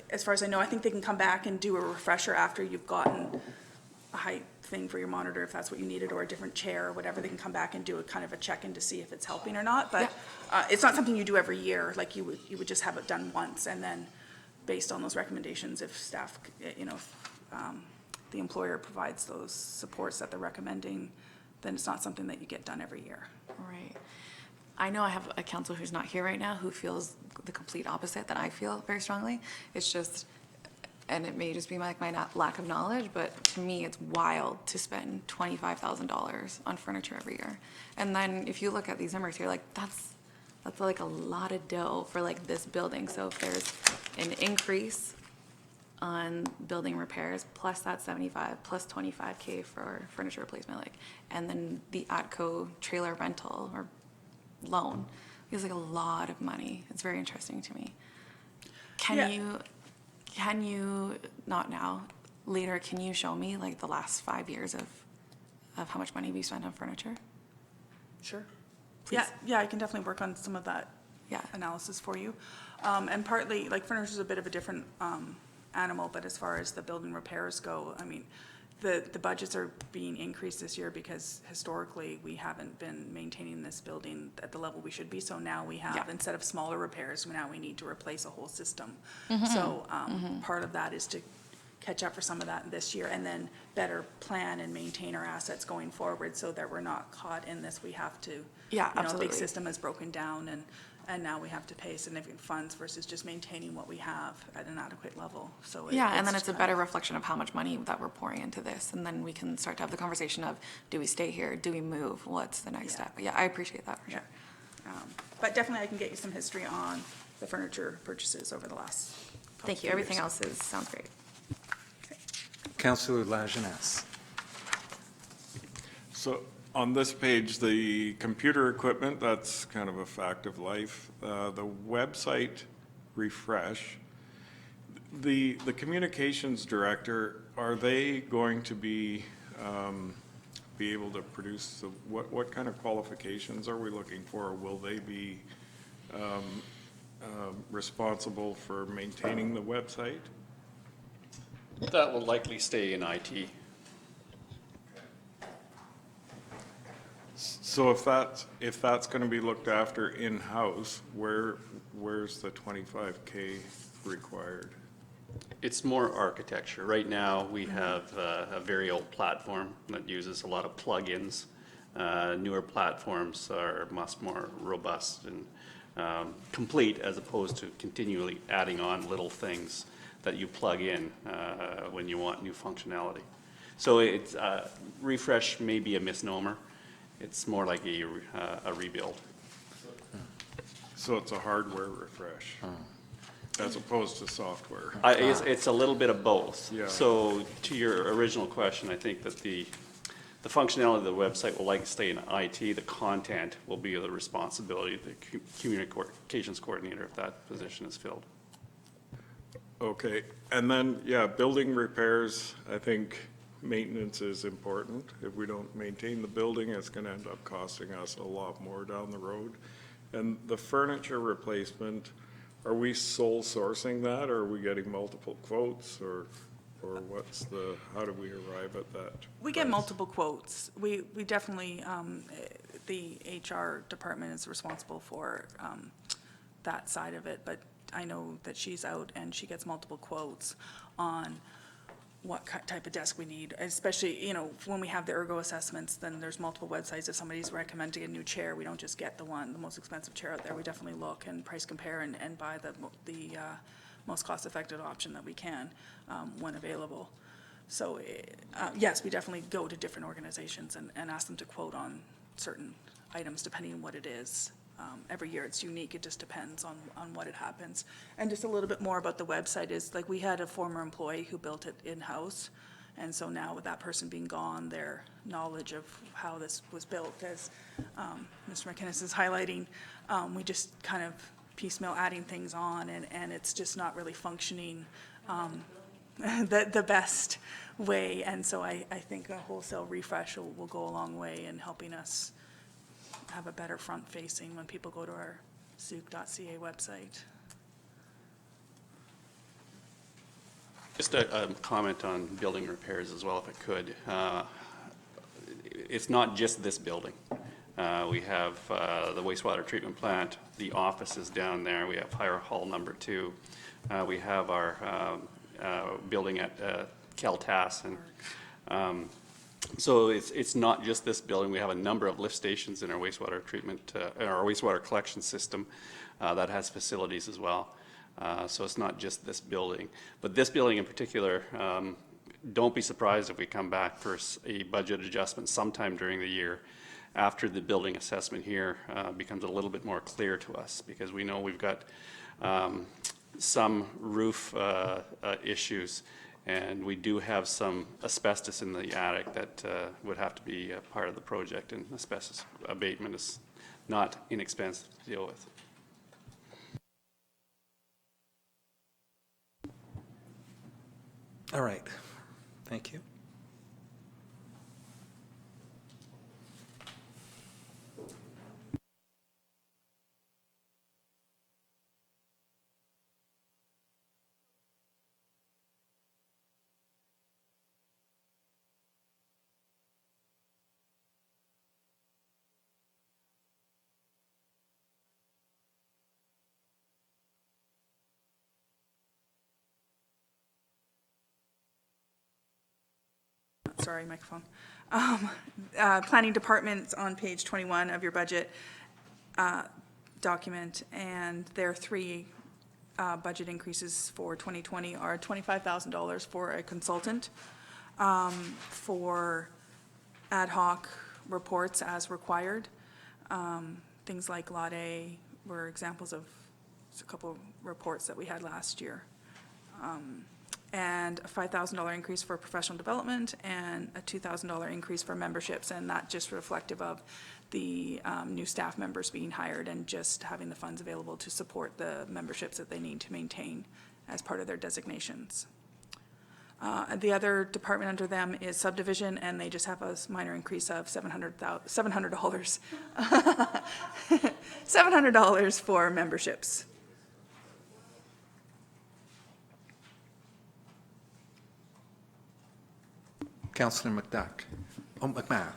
As far as I know, I think they can come back and do a refresher after you've gotten a height thing for your monitor, if that's what you needed, or a different chair or whatever. They can come back and do a kind of a check-in to see if it's helping or not. But it's not something you do every year. Like you would just have it done once, and then based on those recommendations, if staff, the employer provides those supports that they're recommending, then it's not something that you get done every year. Right. I know I have a counselor who's not here right now who feels the complete opposite that I feel very strongly. It's just, and it may just be my lack of knowledge, but to me, it's wild to spend $25,000 on furniture every year. And then if you look at these numbers, you're like, that's like a lot of dough for like this building. So if there's an increase on building repairs, plus that 75, plus 25K for furniture replacement, like, and then the ATCO trailer rental or loan, feels like a lot of money. It's very interesting to me. Yeah. Can you, not now, later, can you show me like the last 5 years of how much money we spent on furniture? Sure. Yeah, I can definitely work on some of that Yeah. analysis for you. And partly, like furniture is a bit of a different animal, but as far as the building repairs go, I mean, the budgets are being increased this year because historically we haven't been maintaining this building at the level we should be. So now we have, Yeah. instead of smaller repairs, now we need to replace a whole system. So part of that is to catch up for some of that this year and then better plan and maintain our assets going forward so that we're not caught in this. We have to, Yeah, a big absolutely. system has broken down and now we have to pay significant funds versus just maintaining what we have at an adequate level. So Yeah, and then it's a better reflection of how much money that we're pouring into this, and then we can start to have the conversation of, do we stay here, do we move, what's the next step? But yeah, I appreciate that for Yeah. sure. But definitely I can get you some history on the furniture purchases over the last Thank you, everything else sounds great. Councillor Lajeunesse. So on this page, the computer equipment, that's kind of a fact of life. The website refresh, the communications director, are they going to be able to produce, what kind of qualifications are we looking for? Will they be responsible for maintaining the website? That will likely stay in IT. So if that's going to be looked after in-house, where's the 25K required? It's more architecture. Right now, we have a very old platform that uses a lot of plugins. Newer platforms are much more robust and complete, as opposed to continually adding on little things that you plug in when you want new functionality. So it's refresh may be a misnomer. It's more like a rebuild. So it's a hardware refresh, as opposed to software. It's a little bit of both. Yeah. So to your original question, I think that the functionality of the website will likely stay in IT. The content will be the responsibility of the communications coordinator if that position is filled. Okay, and then, yeah, building repairs, I think maintenance is important. If we don't maintain the building, it's gonna end up costing us a lot more down the road. And the furniture replacement, are we sole sourcing that, or are we getting multiple quotes, or how do we arrive at that? We get price? multiple quotes. We definitely, the HR department is responsible for that side of it, but I know that she's out and she gets multiple quotes on what type of desk we need, especially, when we have the ergo assessments, then there's multiple websites. If somebody's recommending a new chair, we don't just get the most expensive chair out there. We definitely look and price compare and buy the most cost-effective option that we can when available. So, yes, we definitely go to different organizations and ask them to quote on certain items depending on what it is. Every year it's unique, it just depends on what it happens. And just a little bit more about the website is, like, we had a former employee who built it in-house, and so now with that person being gone, their knowledge of how this was built, as Mr. McInnes is highlighting, we just kind of piecemeal adding things on, and it's just not really functioning the best way. And so I think a wholesale refresh will go a long way in helping us have a better front facing when people go to our Sooke.ca website. Just a comment on building repairs as well, if I could. It's not just this building. We have the wastewater treatment plant, the offices down there, we have fire hall number 2. We have our building at Keltas, and so it's not just this building. We have a number of lift stations in our wastewater treatment, our wastewater collection system that has facilities as well. So it's not just this building. But this building in particular, don't be surprised if we come back for a budget adjustment sometime during the year after the building assessment here becomes a little bit more clear to us, because we know we've got some roof issues, and we do have some asbestos in the attic that would have to be a part of the project, and asbestos abatement is not inexpensive to deal with. All right, thank you. Sorry, microphone. Planning department's on page 21 of your budget document, and their three budget increases for 2020 are $25,000 for a consultant, for ad hoc reports as required. Things like Lot A were examples of a couple reports that we had last year. And a $5,000 increase for professional development and a $2,000 increase for memberships, and that just reflective of the new staff members being hired and just having the funds available to support the memberships that they need to maintain as part of their designations. The other department under them is subdivision, and they just have a minor increase of $700 $700 for memberships. Councillor McDuck. Oh, McMath.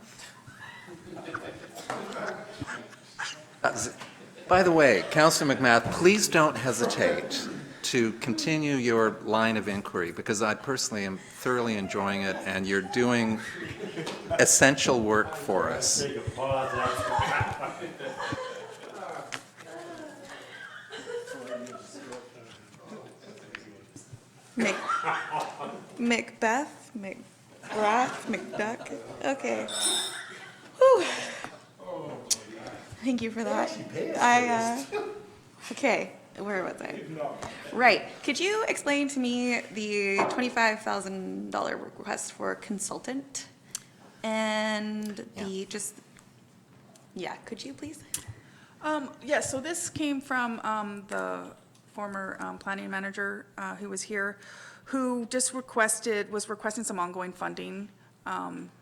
By the way, Councillor McMath, please don't hesitate to continue your line of inquiry, because I personally am thoroughly enjoying it, and you're doing essential work for us. Macbeth, McGrath, McDuck. Okay. Whew. Thank you for that. Okay, where was I? Right. Could you explain to me the $25,000 request for consultant? And the could you please? Yes, so this came from the former planning manager who was here, who just was requesting some ongoing funding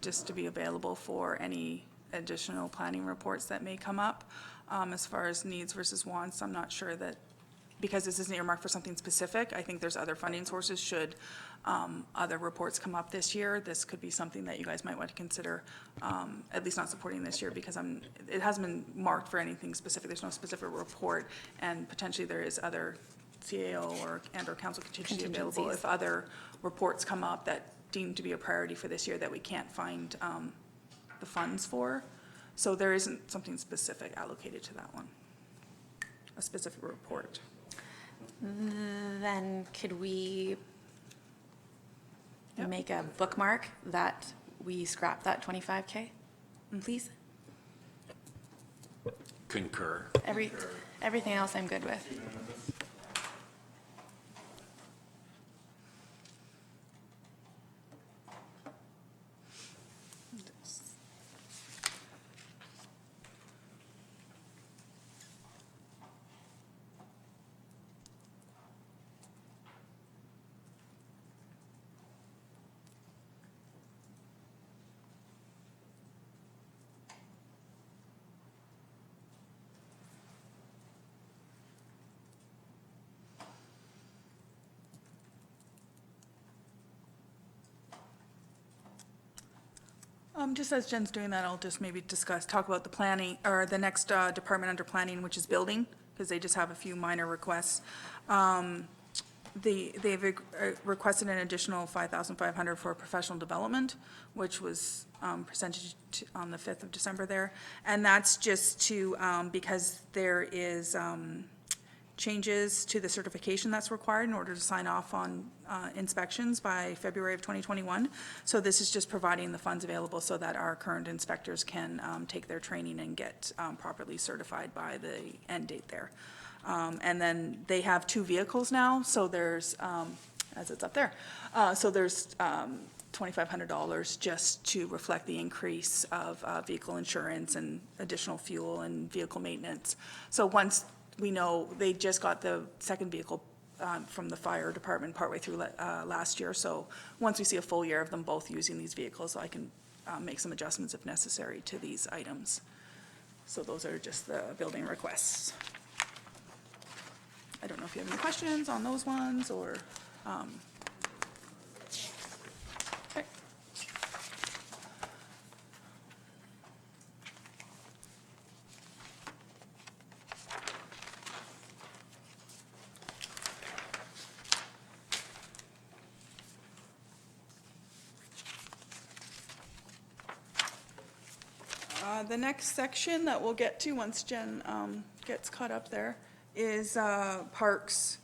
just to be available for any additional planning reports that may come up. As far as needs versus wants, I'm not sure that, because this isn't earmarked for something specific, I think there's other funding sources should other reports come up this year. This could be something that you guys might want to consider, at least not supporting this year, because it hasn't been marked for anything specific. There's no specific report, and potentially there is other CAO or council contingency available if other reports come up that deem to be a priority for this year that we can't find the funds for. So there isn't something specific allocated to that one, a specific report. Then could we make a bookmark that we scrap that 25K, please? Concur. Everything else I'm good with. Just as Jen's doing that, I'll just maybe talk about the planning, or the next department under planning, which is building, because they just have a few minor requests. They've requested an additional $5,500 for professional development, which was presented on the 5th of December there. And that's just to, because there is changes to the certification that's required in order to sign off on inspections by February of 2021. So this is just providing the funds available so that our current inspectors can take their training and get properly certified by the end date there. And then they have 2 vehicles now, so there's, as it's up there, so there's $2,500 just to reflect the increase of vehicle insurance and additional fuel and vehicle maintenance. So once we know, they just got the second vehicle from the fire department partway through last year. So once we see a full year of them both using these vehicles, I can make some adjustments if necessary to these items. So those are just the building requests. I don't know if you have any questions on those ones or. Okay. The next section that we'll get to once Jen gets caught up there is parks.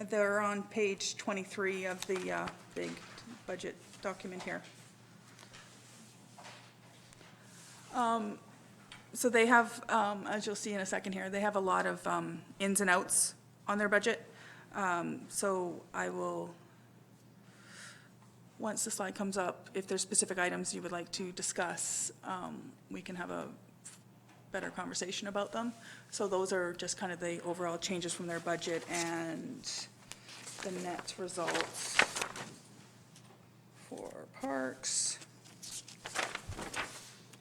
They're on page 23 of the big budget document here. So they have, as you'll see in a second here, they have a lot of ins and outs on their budget. So I will, once the slide comes up, if there's specific items you would like to discuss, we can have a better conversation about them. So those are just kind of the overall changes from their budget, and the net results for parks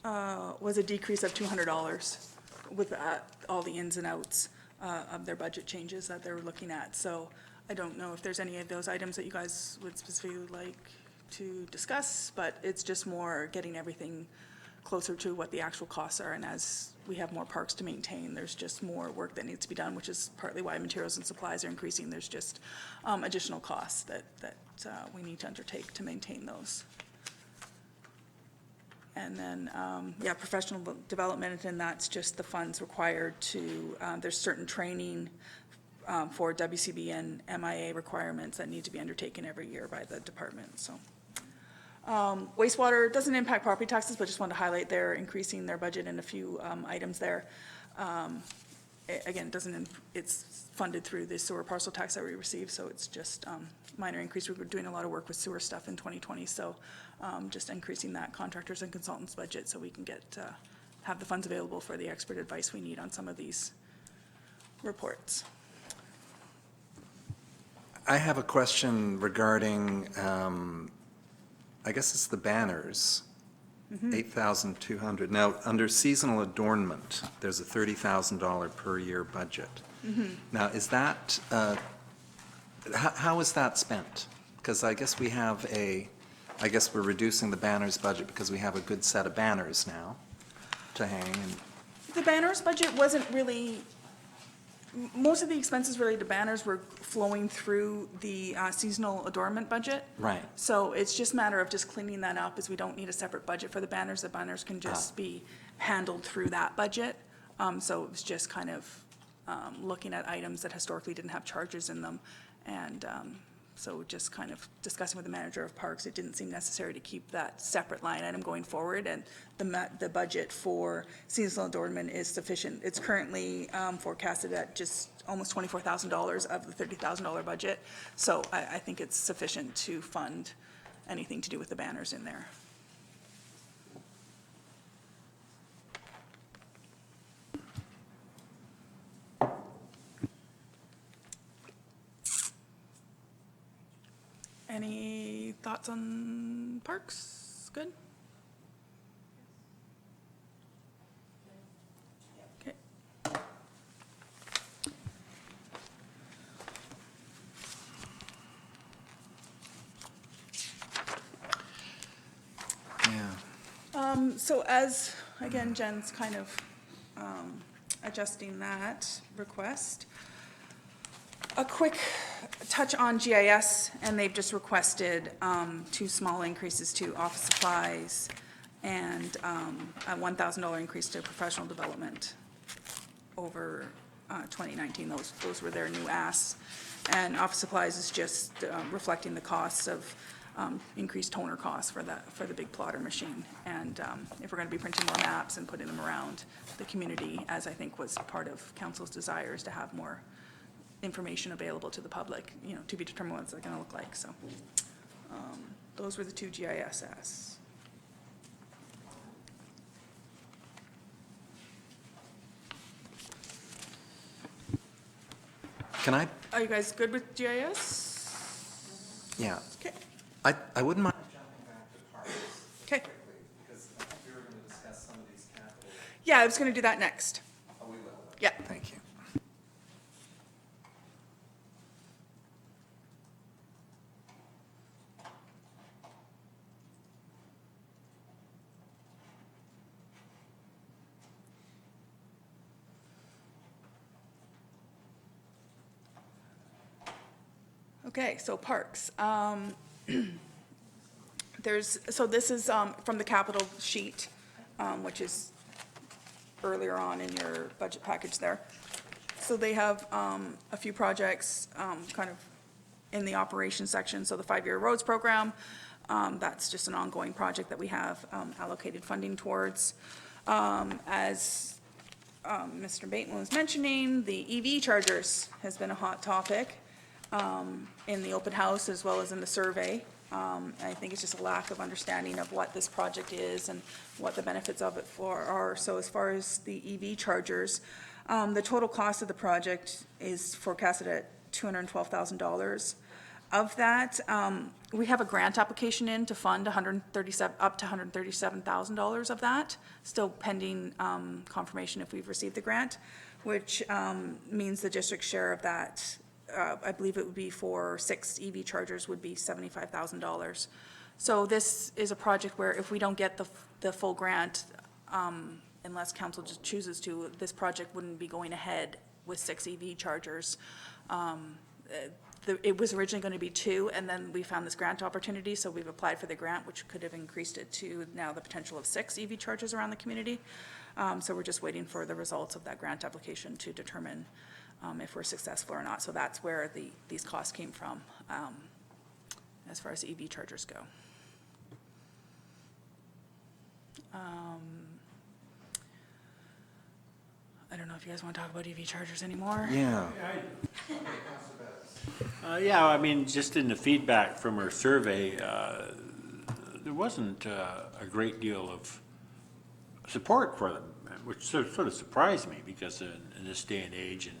was a decrease of $200 with all the ins and outs of their budget changes that they're looking at. So I don't know if there's any of those items that you guys would specifically like to discuss, but it's just more getting everything closer to what the actual costs are. And as we have more parks to maintain, there's just more work that needs to be done, which is partly why materials and supplies are increasing. There's just additional costs that we need to undertake to maintain those. And then, yeah, professional development, and that's just the funds required to, there's certain training for WCB and MIA requirements that need to be undertaken every year by the department, so. Wastewater doesn't impact property taxes, but just wanted to highlight they're increasing their budget in a few items there. Again, it's funded through the sewer parcel tax that we receive, so it's just minor increase. We were doing a lot of work with sewer stuff in 2020, so just increasing that contractors and consultants budget so we can get have the funds available for the expert advice we need on some of these reports. I have a question regarding, I guess it's the banners, 8,200. Now, under seasonal adornment, there's a $30,000 per year budget. Now, is that, how is that spent? Because I guess I guess we're reducing the banners budget because we have a good set of banners now to hang. And The banners budget wasn't really, most of the expenses related to banners were flowing through the seasonal adornment budget. Right. So it's just a matter of just cleaning that up, as we don't need a separate budget for the banners. The banners can just be handled through that budget. So it was just kind of looking at items that historically didn't have charges in them. And so just kind of discussing with the manager of parks, it didn't seem necessary to keep that separate line item going forward. And the budget for seasonal adornment is sufficient. It's currently forecasted at just almost $24,000 of the $30,000 budget. So I think it's sufficient to fund anything to do with the banners in there. Any thoughts on parks? Good? Okay. yeah, So as, again, Jen's kind of adjusting that request. A quick touch on GIS, and they've just requested 2 small increases to office supplies and a $1,000 increase to professional development over 2019. Those were their new asks. And office supplies is just reflecting the costs of increased toner costs for the big plotter machine. And if we're going to be printing more maps and putting them around the community, as I think was part of council's desires to have more information available to the public, you know, to be determined what it's going to look like. So those were the two GIS asks. Can I, Are you guys good with GIS? yeah, Okay. I wouldn't mind jumping back to parks Okay. quickly, because I think we were going to discuss some of these capital. Yeah, I was going to do that next. Oh, we will. Yeah. Thank you. Okay, so parks. So this is from the capital sheet, which is earlier on in your budget package there. So they have a few projects kind of in the operations section. So the 5-year roads program, that's just an ongoing project that we have allocated funding towards. As Mr. Bateman was mentioning, the EV chargers has been a hot topic in the open house as well as in the survey. I think it's just a lack of understanding of what this project is and what the benefits of it are. So as far as the EV chargers, the total cost of the project is forecasted at $212,000. Of that, we have a grant application in to fund up to $137,000 of that, still pending confirmation if we've received the grant, which means the district's share of that, I believe it would be for 6 EV chargers, would be $75,000. So this is a project where if we don't get the full grant, unless council just chooses to, this project wouldn't be going ahead with 6 EV chargers. It was originally going to be 2, and then we found this grant opportunity, so we've applied for the grant, which could have increased it to now the potential of 6 EV chargers around the community. So we're just waiting for the results of that grant application to determine if we're successful or not. So that's where these costs came from as far as EV chargers go. I don't know if you guys want to talk about EV chargers anymore. Yeah. Yeah, I mean, just in the feedback from our survey, there wasn't a great deal of support for them, which sort of surprised me, because in this day and age and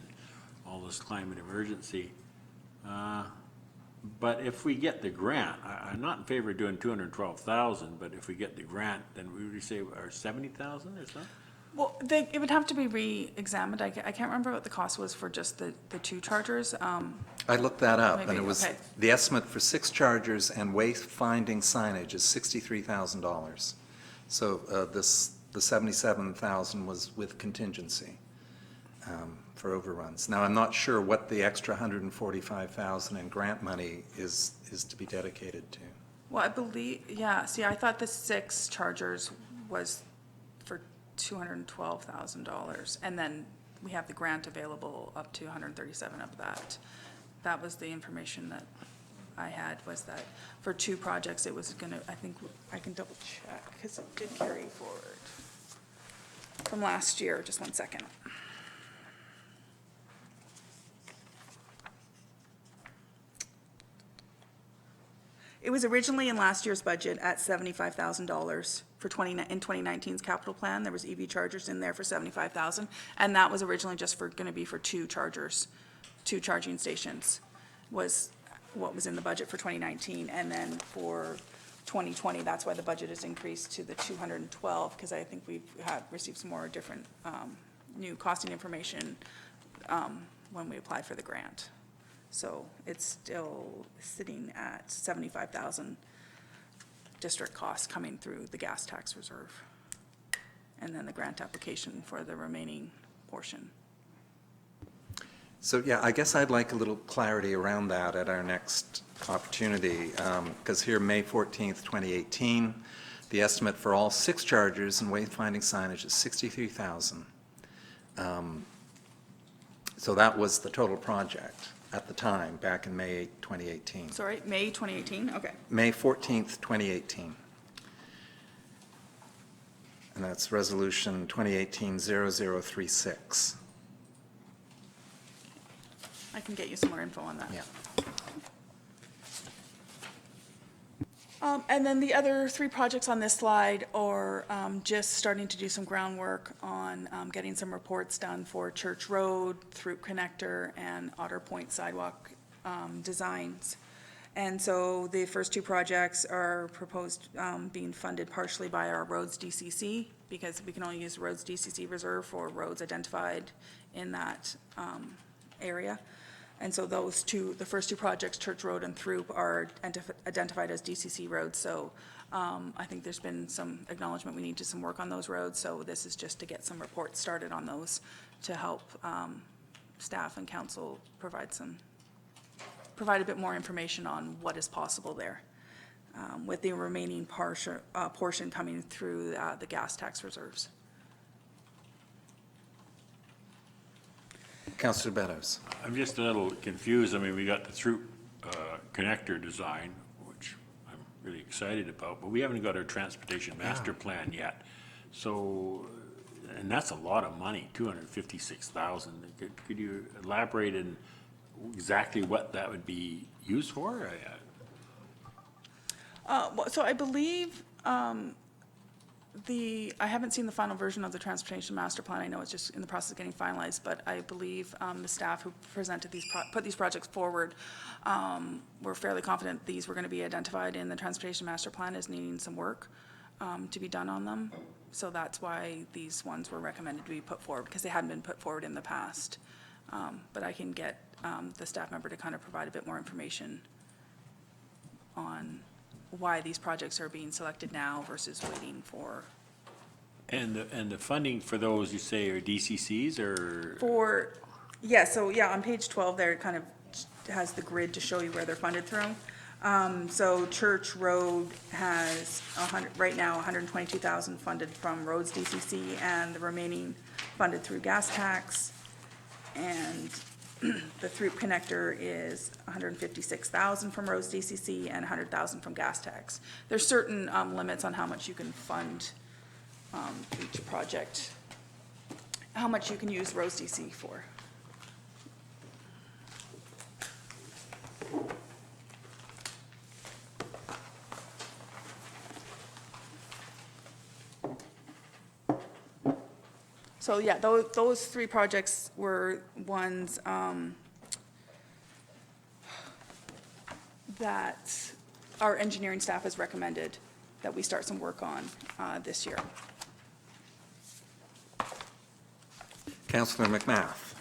all this climate emergency. But if we get the grant, I'm not in favor of doing 212,000, but if we get the grant, then we would say, or 70,000 or something? Well, it would have to be re-examined. I can't remember what the cost was for just the 2 chargers. I looked that up, and Maybe, it was, okay. the estimate for 6 chargers and wayfinding signage is $63,000. So the 77,000 was with contingency for overruns. Now, I'm not sure what the extra 145,000 in grant money is to be dedicated to. Well, I believe, yeah, see, I thought the 6 chargers was for $212,000, and then we have the grant available up to 137 of that. That was the information that I had, was that for 2 projects, it was gonna, I think, I can double check, because it did carry forward from last year. Just one second. It was originally in last year's budget at $75,000 for in 2019's capital plan. There was EV chargers in there for $75,000, and that was originally just going to be for 2 chargers, 2 charging stations was what was in the budget for 2019. And then for 2020, that's why the budget is increased to the 212, because I think we've received some more different new costing information when we applied for the grant. So it's still sitting at $75,000 district costs coming through the gas tax reserve, and then the grant application for the remaining portion. So, yeah, I guess I'd like a little clarity around that at our next opportunity, because here, May 14th, 2018, the estimate for all 6 chargers and wayfinding signage is $63,000. So that was the total project at the time, back in May 2018. Sorry, May 2018, okay. May 14th, 2018. And that's Resolution 2018-0036. I can get you some more info on that. Yeah. And then the other three projects on this slide are just starting to do some groundwork on getting some reports done for Church Road, Throop Connector, and Otter Point sidewalk designs. And so the first two projects are proposed being funded partially by our roads DCC, because we can only use roads DCC reserve for roads identified in that area. And so those two, the first two projects, Church Road and Throop, are identified as DCC roads. So I think there's been some acknowledgement we need to some work on those roads. So this is just to get some reports started on those to help staff and council provide a bit more information on what is possible there, with the remaining portion coming through the gas tax reserves. Councillor Beddows. I'm just a little confused. I mean, we got the through connector design, which I'm really excited about, but we haven't got our transportation master plan yet. So, and that's a lot of money, $256,000. Could you elaborate on exactly what that would be used for? So I believe I haven't seen the final version of the transportation master plan. I know it's just in the process of getting finalized, but I believe the staff who presented put these projects forward were fairly confident these were going to be identified in the transportation master plan as needing some work to be done on them. So that's why these ones were recommended to be put forward, because they hadn't been put forward in the past. But I can get the staff member to kind of provide a bit more information on why these projects are being selected now versus waiting for. And the funding for those, you say, are DCCs or? On page 12 there, it kind of has the grid to show you where they're funded through. So Church Road has right now 122,000 funded from Roads DCC, and the remaining funded through gas tax. And the Throop Connector is 156,000 from Roads DCC and 100,000 from gas tax. There's certain limits on how much you can fund each project, how much you can use Roads DC for. So yeah, those three projects were ones that our engineering staff has recommended that we start some work on this year. Councillor McMath.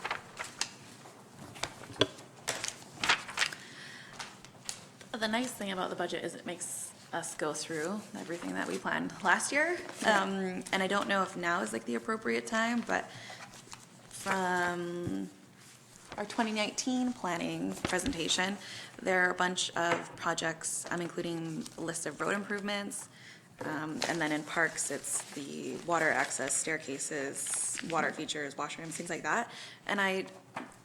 The nice thing about the budget is it makes us go through everything that we planned last year. And I don't know if now is like the appropriate time, but from our 2019 planning presentation, there are a bunch of projects, including a list of road improvements. And then in parks, it's the water access, staircases, water features, washrooms, things like that. And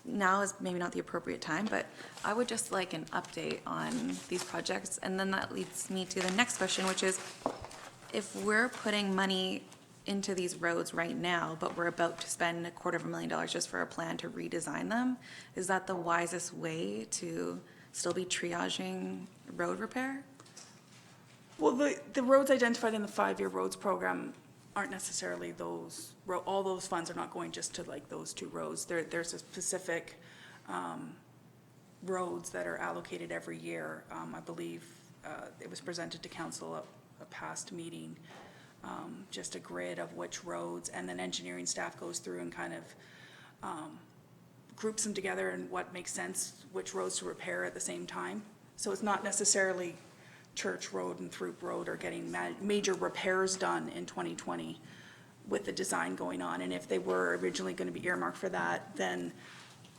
now is maybe not the appropriate time, but I would just like an update on these projects. And then that leads me to the next question, which is, if we're putting money into these roads right now, but we're about to spend $250,000 just for a plan to redesign them, is that the wisest way to still be triaging road repair? Well, the roads identified in the 5-year roads program aren't necessarily those, all those funds are not going just to like those two roads. There's a specific roads that are allocated every year. I believe it was presented to council at a past meeting, just a grid of which roads, and then engineering staff goes through and kind of groups them together and what makes sense, which roads to repair at the same time. So it's not necessarily Church Road and Throop Road are getting major repairs done in 2020 with the design going on. And if they were originally going to be earmarked for that, then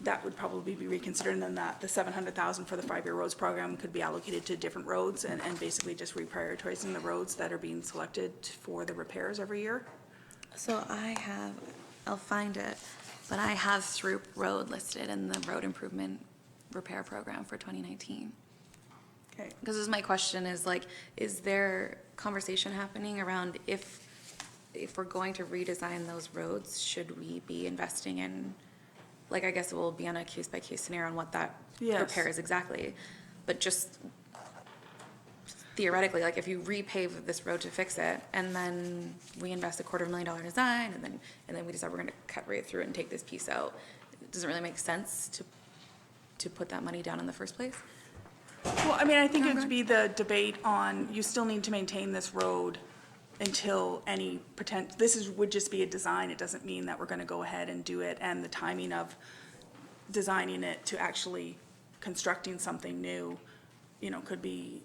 that would probably be reconsidered, and then that the $700,000 for the 5-year roads program could be allocated to different roads and basically just reprioritizing the roads that are being selected for the repairs every year. So I have I'll find it, but I have Sooke Road listed in the road improvement repair program for 2019. Okay. Because this is my question is like, is there conversation happening around if we're going to redesign those roads, should we be investing in, like, I guess it will be on a case-by-case scenario on what that Yes. repair is exactly. But just theoretically, like if you repave this road to fix it and then we invest $250,000 design and then we decide we're gonna cut right through it and take this piece out, it doesn't really make sense to put that money down in the first place? Well, I mean, I think it would be the debate on, you still need to maintain this road until any would just be a design. It doesn't mean that we're gonna go ahead and do it, and the timing of designing it to actually constructing something new, you know, could be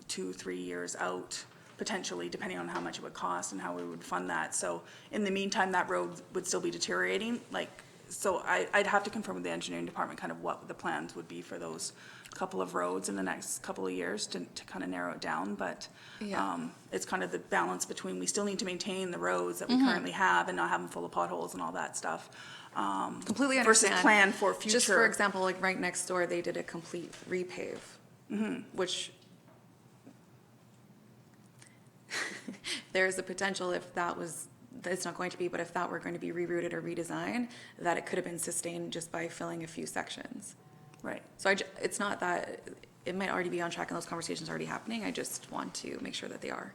2-3 years out, potentially, depending on how much it would cost and how we would fund that. So in the meantime, that road would still be deteriorating, like, so I'd have to confirm with the engineering department kind of what the plans would be for those couple of roads in the next couple of years to kind of narrow it down, but Yeah. it's kind of the balance between, we still need to maintain the roads that we currently have and not have them full of potholes and all that stuff. Completely Versus understand. plan for future. Just for example, like right next door, they did a complete repave, which there's a potential if that was, it's not going to be, but if that were going to be rerouted or redesigned, that it could have been sustained just by filling a few sections. Right. So it's not that, it might already be on track and those conversations are already happening. I just want to make sure that they are.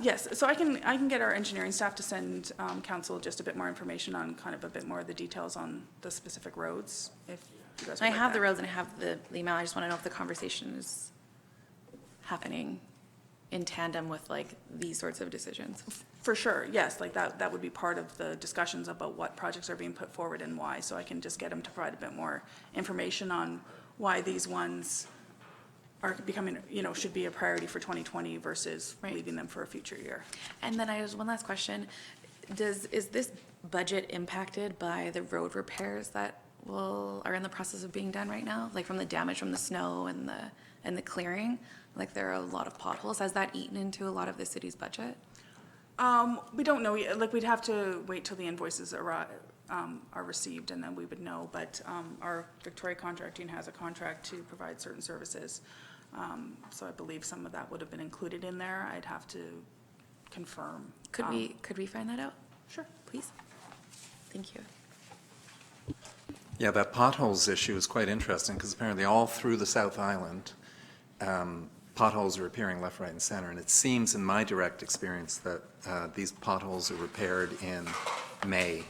Yes, so I can get our engineering staff to send council just a bit more information on kind of a bit more of the details on the specific roads, if you guys would I like have the that. roads and I have the amount. I just want to know if the conversation is happening in tandem with like these sorts of decisions. For sure, yes, like that would be part of the discussions about what projects are being put forward and why, so I can just get them to provide a bit more information on why these ones are becoming, you know, should be a priority for 2020 versus Right. leaving them for a future year. And then I just, one last question. Is this budget impacted by the road repairs that are in the process of being done right now? Like from the damage from the snow and the clearing? Like there are a lot of potholes. Has that eaten into a lot of the city's budget? We don't know yet, like, we'd have to wait till the invoices are received, and then we would know, but our Victoria Contracting has a contract to provide certain services, so I believe some of that would have been included in there. I'd have to confirm. Could we find that out? Sure. Please? Thank you. Yeah, that potholes issue is quite interesting, because apparently all through the South Island, potholes are appearing left, right, and center, and it seems in my direct experience that these potholes are repaired in May,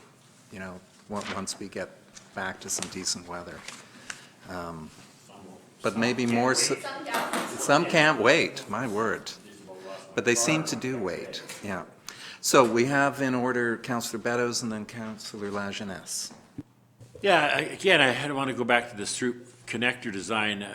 you know, once we get back to some decent weather. But maybe more, some can't wait, my word. But they seem to do wait, yeah. So we have in order Councillor Beddows and then Councillor Lajeunesse. Yeah, again, I don't want to go back to the Sooke connector design.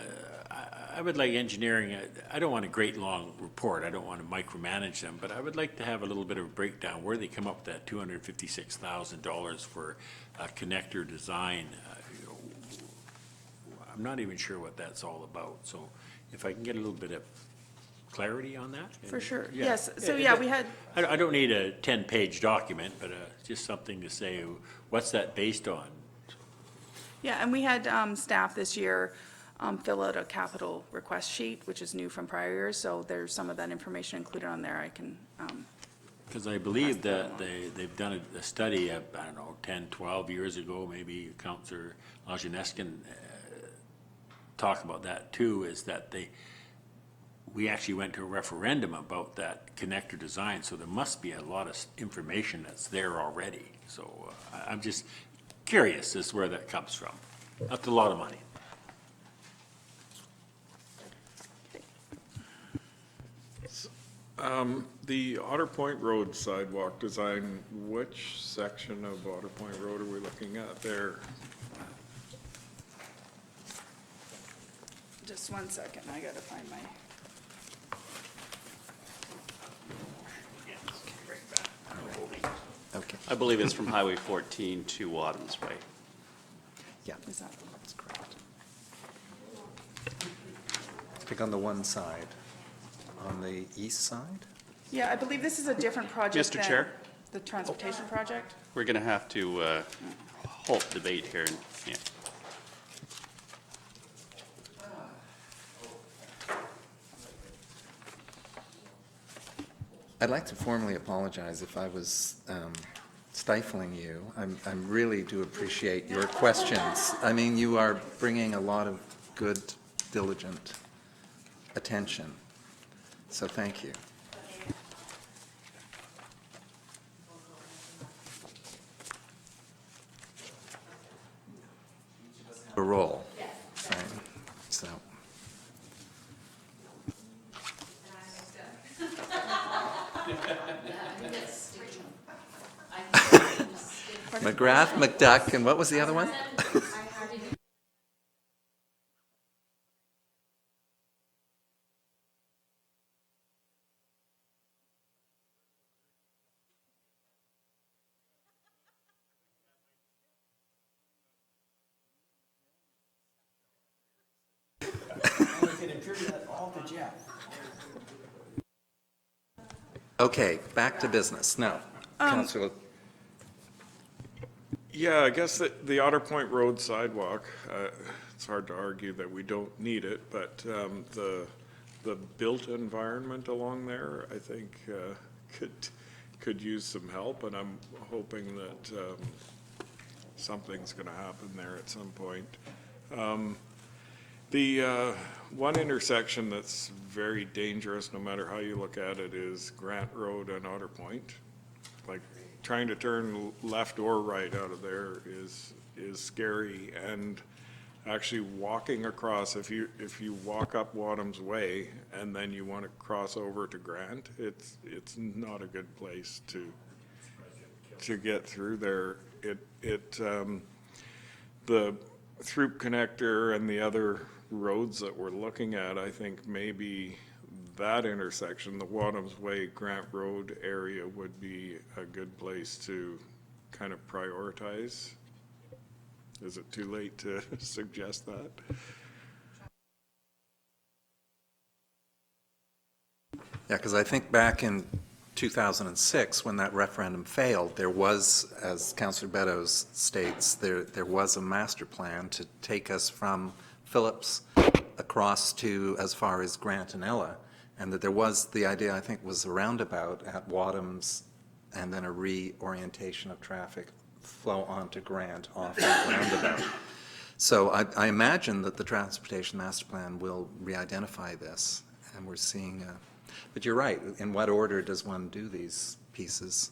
I would like engineering, I don't want a great long report, I don't want to micromanage them, but I would like to have a little bit of a breakdown where they come up with that $256,000 for a connector design. I'm not even sure what that's all about, so if I can get a little bit of clarity on that. For sure, Yeah. yes, so yeah, we had, I don't need a 10-page document, but just something to say, what's that based on? yeah, and we had staff this year fill out a capital request sheet, which is new from prior years, so there's some of that information included on there. I can, Because I believe that they've done a study, I don't know, 10, 12 years ago, maybe Councillor Lajeunesse can talk about that too, is that we actually went to a referendum about that connector design, so there must be a lot of information that's there already. So I'm just curious as to where that comes from. That's a lot of money. The Otter Point Road sidewalk design, which section of Otter Point Road are we looking at there? just 1 second, I gotta find my. Okay, I believe it's from Highway 14 to Wadham's Way. yeah, Is that, that's correct. Pick on the one side, on the east side? yeah, I believe this is a different project Mr. than Chair? the transportation project. we're going to have to halt debate here. Yeah. I'd like to formally apologize if I was stifling you. I really do appreciate your questions. I mean, you are bringing a lot of good, diligent attention. So thank you. A role. Right. So. McGrath, McDuck, and what was the other one? Okay, back to business. No, Councillor. Yeah, I guess the Otter Point Road sidewalk, it's hard to argue that we don't need it, but the built environment along there, I think, could use some help, and I'm hoping that something's going to happen there at some point. The one intersection that's very dangerous, no matter how you look at it, is Grant Road and Otter Point. Like, trying to turn left or right out of there is scary, and actually walking across, if you walk up Wadham's Way and then you want to cross over to Grant, it's not a good place to get through there. The Throop Connector and the other roads that we're looking at, I think maybe that intersection, the Wadham's Way, Grant Road area would be a good place to kind of prioritize. Is it too late to suggest that? Yeah, because I think back in 2006, when that referendum failed, there was, as Councillor Beddows states, there was a master plan to take us from Phillips across to as far as Grant and Ella, and that there was, the idea I think was a roundabout at Wadham's and then a reorientation of traffic flow onto Grant off that roundabout. So I imagine that the Transportation Master Plan will re-identify this, and we're seeing, but you're right, in what order does one do these pieces?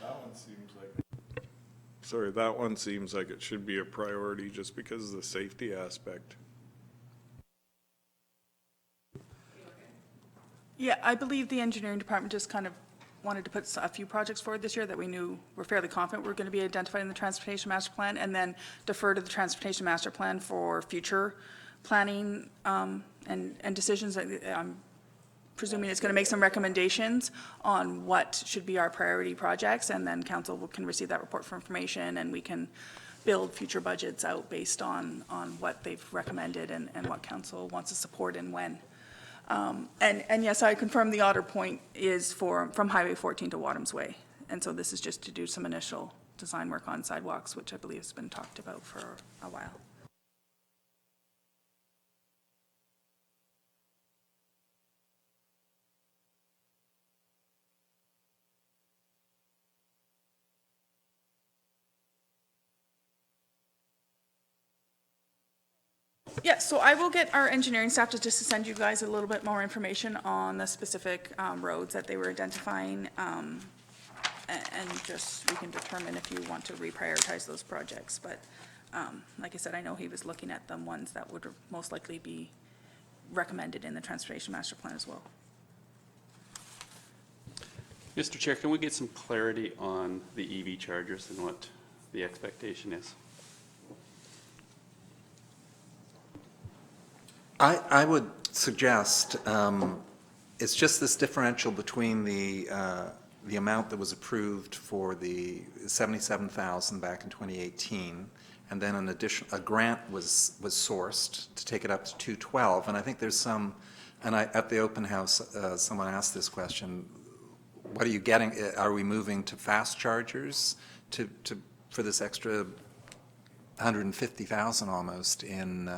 That one seems like, sorry, that one seems like it should be a priority just because of the safety aspect. Yeah, I believe the engineering department just kind of wanted to put a few projects forward this year that we knew were fairly confident were going to be identified in the Transportation Master Plan, and then defer to the Transportation Master Plan for future planning and decisions. I'm presuming it's going to make some recommendations on what should be our priority projects, and then council can receive that report for information, and we can build future budgets out based on what they've recommended and what council wants to support and when. And yes, I confirm the Otter Point is from Highway 14 to Wadham's Way. And so this is just to do some initial design work on sidewalks, which I believe has been talked about for a while. Yeah, so I will get our engineering staff to just to send you guys a little bit more information on the specific roads that they were identifying, and just we can determine if you want to reprioritize those projects. But like I said, I know he was looking at the ones that would most likely be recommended in the Transportation Master Plan as well. Mr. Chair, can we get some clarity on the EV chargers and what the expectation is? I would suggest it's just this differential between the amount that was approved for the 77,000 back in 2018, and then an additional grant was sourced to take it up to 212. And I think there's some, and at the open house, someone asked this question: what are you getting? Are we moving to fast chargers for this extra 150,000 almost in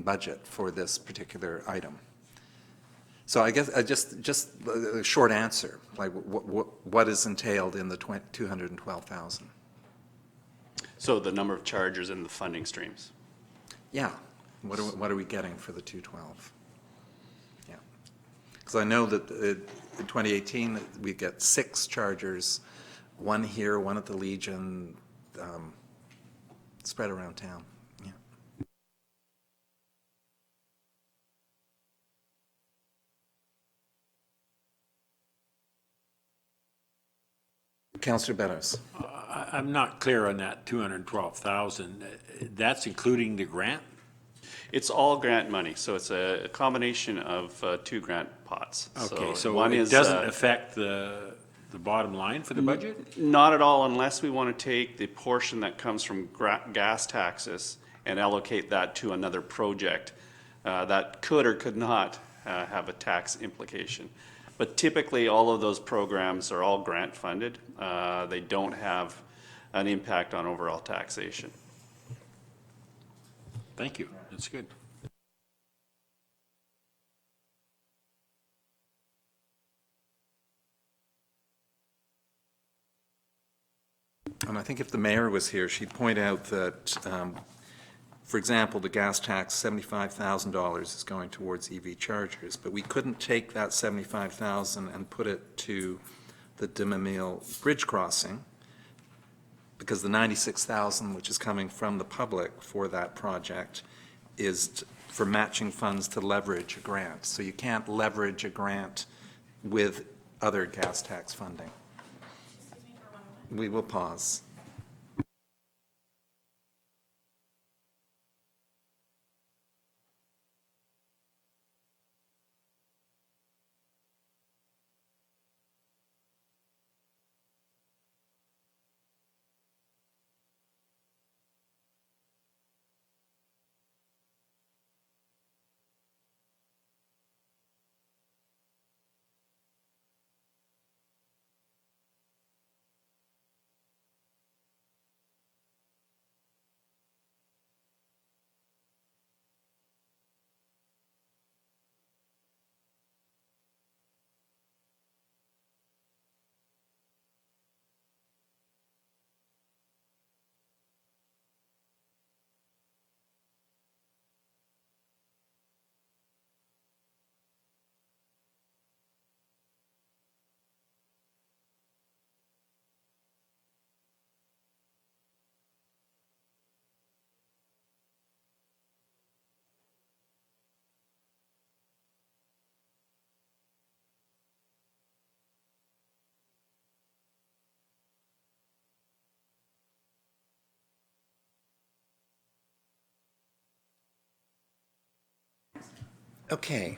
budget for this particular item. So I guess just a short answer, like what is entailed in the 212,000? So the number of chargers and the funding streams. Yeah, what are we getting for the 212? Yeah, because I know that in 2018 we get 6 chargers, one here, one at the Legion, spread around town. Yeah. Councillor Beddows. I'm not clear on that 212,000. That's including the grant? It's all grant money, so it's a combination of 2 grant pots. Okay, so one it is, doesn't affect the bottom line for the budget? Not at all, unless we want to take the portion that comes from gas taxes and allocate that to another project that could or could not have a tax implication. But typically, all of those programs are all grant funded. They don't have an impact on overall taxation. Thank you, that's good. And I think if the mayor was here, she'd point out that, for example, the gas tax, $75,000 is going towards EV chargers, but we couldn't take that $75,000 and put it to the Dimamil Bridge crossing, because the $96,000, which is coming from the public for that project, is for matching funds to leverage a grant. So you can't leverage a grant with other gas tax funding. We will pause. Okay.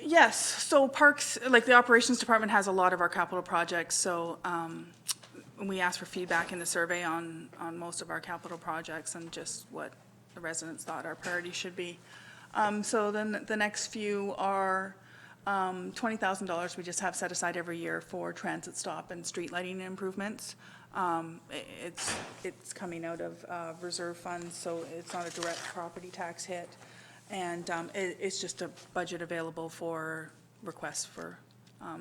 Yes, so parks, like the operations department has a lot of our capital projects, so we asked for feedback in the survey on most of our capital projects and just what the residents thought our priorities should be. So then the next few are $20,000 we just have set aside every year for transit stop and street lighting improvements. It's coming out of reserve funds, so it's not a direct property tax hit. And it's just a budget available for requests for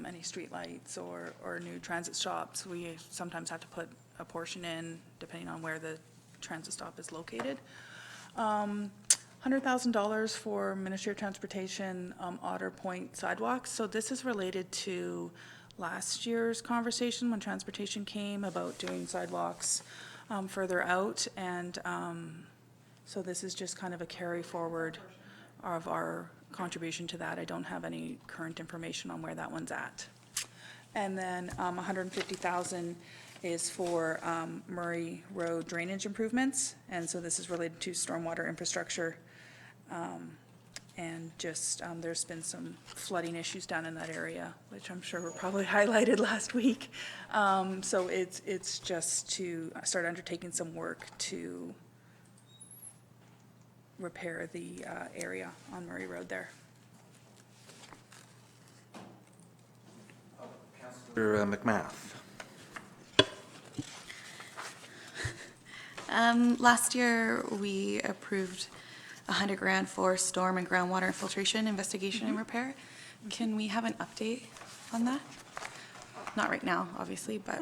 any streetlights or new transit stops. We sometimes have to put a portion in depending on where the transit stop is located. $100,000 for Ministry of Transportation Otter Point sidewalks. So this is related to last year's conversation when transportation came about doing sidewalks further out. And so this is just kind of a carry forward of our contribution to that. I don't have any current information on where that one's at. And then $150,000 is for Murray Road drainage improvements. And so this is related to stormwater infrastructure And just, there's been some flooding issues down in that area, which I'm sure were probably highlighted last week. So it's just to start undertaking some work to repair the area on Murray Road there. Councillor McMath. Last year, we approved $100,000 for storm and groundwater infiltration investigation and repair. Can we have an update on that? Not right now, obviously, but.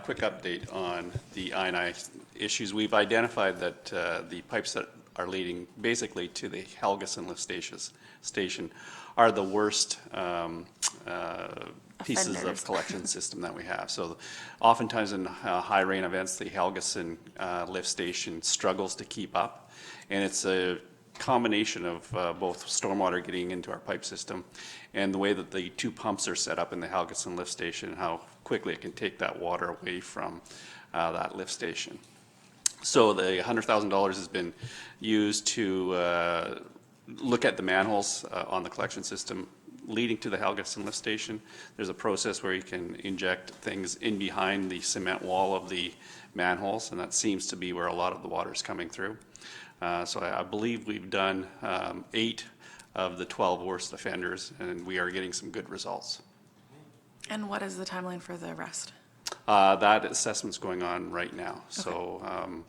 Quick update on the I&I issues. We've identified that the pipes that are leading basically to the Helgeson lift station are the worst pieces of Offenders. collection system that we have. So oftentimes in high rain events, the Helgeson lift station struggles to keep up. And it's a combination of both stormwater getting into our pipe system and the way that the two pumps are set up in the Helgeson lift station, how quickly it can take that water away from that lift station. So the $100,000 has been used to look at the manholes on the collection system leading to the Helgeson lift station. There's a process where you can inject things in behind the cement wall of the manholes, and that seems to be where a lot of the water is coming through. So I believe we've done 8 of the 12 worst offenders, and we are getting some good results. And what is the timeline for the rest? That assessment's going on right now. So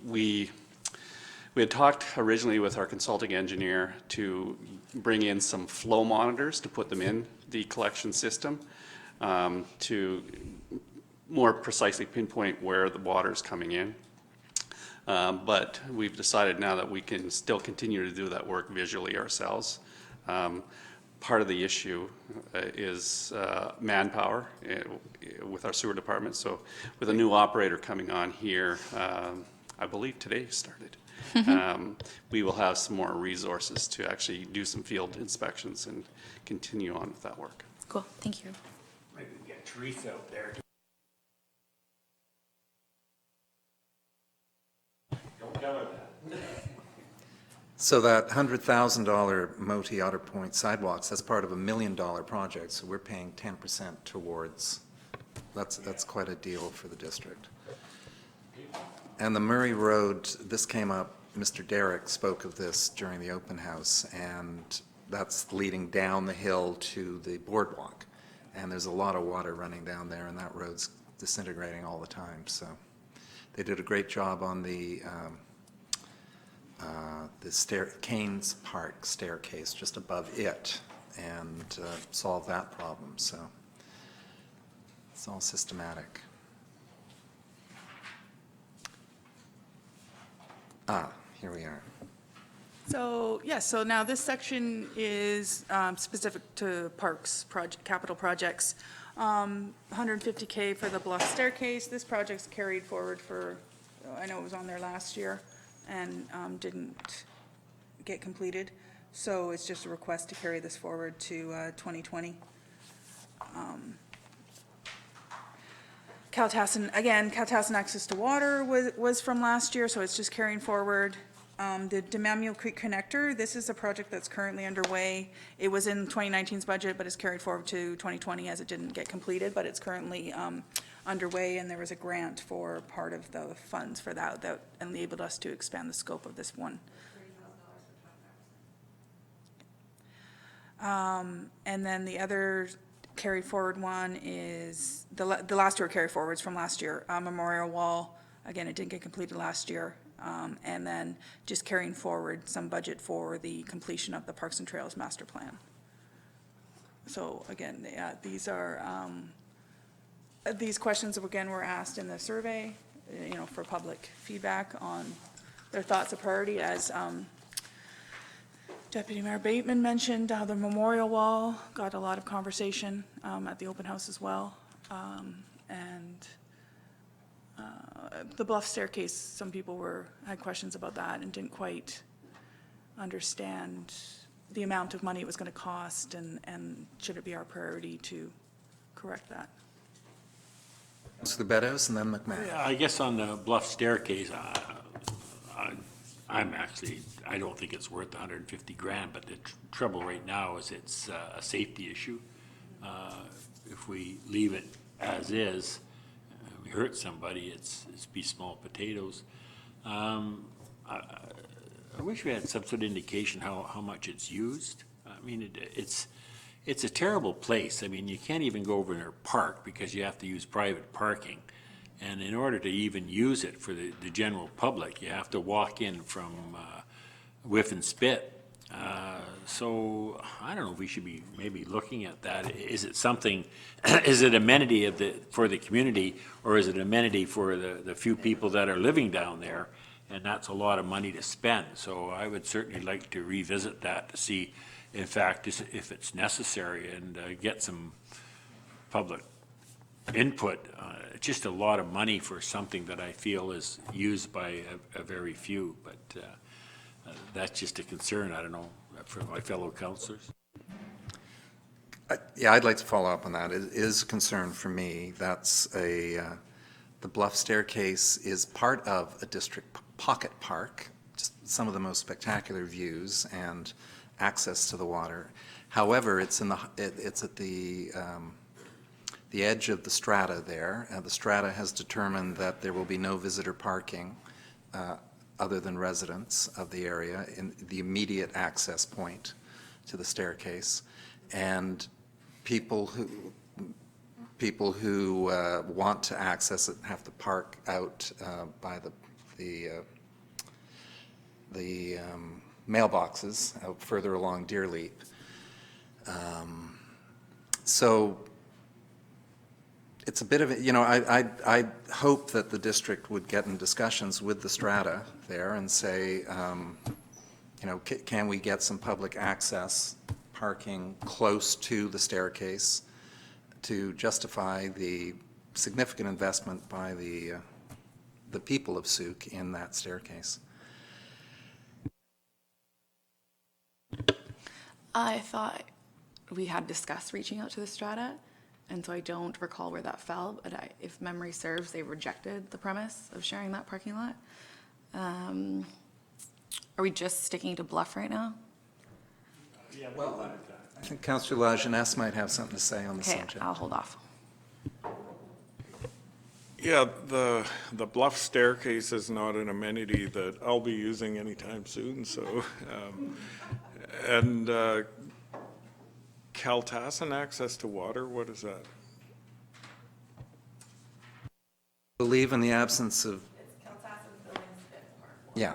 we had talked originally with our consulting engineer to bring in some flow monitors to put them in the collection system to more precisely pinpoint where the water is coming in. But we've decided now that we can still continue to do that work visually ourselves. Part of the issue is manpower with our sewer department. So with a new operator coming on here, I believe today started, we will have some more resources to actually do some field inspections and continue on with that work. Cool, thank you. Maybe we get Teresa out there. Don't tell her that. So that $100,000 Moti Otter Point sidewalks, that's part of $1 million project, so we're paying 10% towards, that's quite a deal for the district. And the Murray Road, this came up, Mr. Derrick spoke of this during the open house, and that's leading down the hill to the boardwalk. And there's a lot of water running down there, and that road's disintegrating all the time, so they did a great job on the Canes Park staircase just above it and solve that problem. So it's all systematic. Here we are. So, yes, so now this section is specific to parks, capital projects. $150K for the bluff staircase. This project's carried forward for, I know it was on there last year and didn't get completed. So it's just a request to carry this forward to 2020. Caltassin access to water was from last year, so it's just carrying forward. The Demamio Creek Connector, this is a project that's currently underway. It was in 2019's budget, but it's carried forward to 2020 as it didn't get completed, but it's currently underway, and there was a grant for part of the funds for that enabled us to expand the scope of this one. And then the other carry forward one is, the last two are carry forwards from last year. Memorial Wall, again, it didn't get completed last year. And then just carrying forward some budget for the completion of the Parks and Trails Master Plan. So again, these are, these questions, again, were asked in the survey, for public feedback on their thoughts of priority. As Deputy Mayor Bateman mentioned, the Memorial Wall got a lot of conversation at the open house as well. And the bluff staircase, some people had questions about that and didn't quite understand the amount of money it was going to cost and should it be our priority to correct that. Councillor Beddows and then McMahon. Yeah, I guess on the bluff staircase, I don't think it's worth 150 grand, but the trouble right now is it's a safety issue. If we leave it as is, we hurt somebody, it's be small potatoes. I wish we had some sort of indication how much it's used. I mean, it's a terrible place. I mean, you can't even go over there park because you have to use private parking. And in order to even use it for the general public, you have to walk in from Whiff and Spit. So I don't know if we should be maybe looking at that. Is it something, is it amenity for the community, or is it amenity for the few people that are living down there? And that's a lot of money to spend. So I would certainly like to revisit that to see, in fact, if it's necessary, and get some public input. Just a lot of money for something that I feel is used by a very few, but that's just a concern, I don't know, for my fellow councillors. Yeah, I'd like to follow up on that. It is a concern for me. That's the bluff staircase is part of a district pocket park, just some of the most spectacular views and access to the water. However, it's at the edge of the strata there. The strata has determined that there will be no visitor parking other than residents of the area in the immediate access point to the staircase. And people who want to access it have to park out by the mailboxes out further along Deerleap. So it's a bit of a, I hope that the district would get in discussions with the strata there and say, can we get some public access parking close to the staircase to justify the significant investment by the people of Sooke in that staircase. I thought we had discussed reaching out to the strata, and so I don't recall where that fell, but if memory serves, they rejected the premise of sharing that parking lot. Are we just sticking to bluff right now? Well, I think Councillor Lajeunesse might have something to say on the Okay, subject. I'll hold off. Yeah, the bluff staircase is not an amenity that I'll be using anytime soon, so, and Kaltassin access to water, what is that? I believe in the absence of... It's Kaltassin building spit park. Yeah.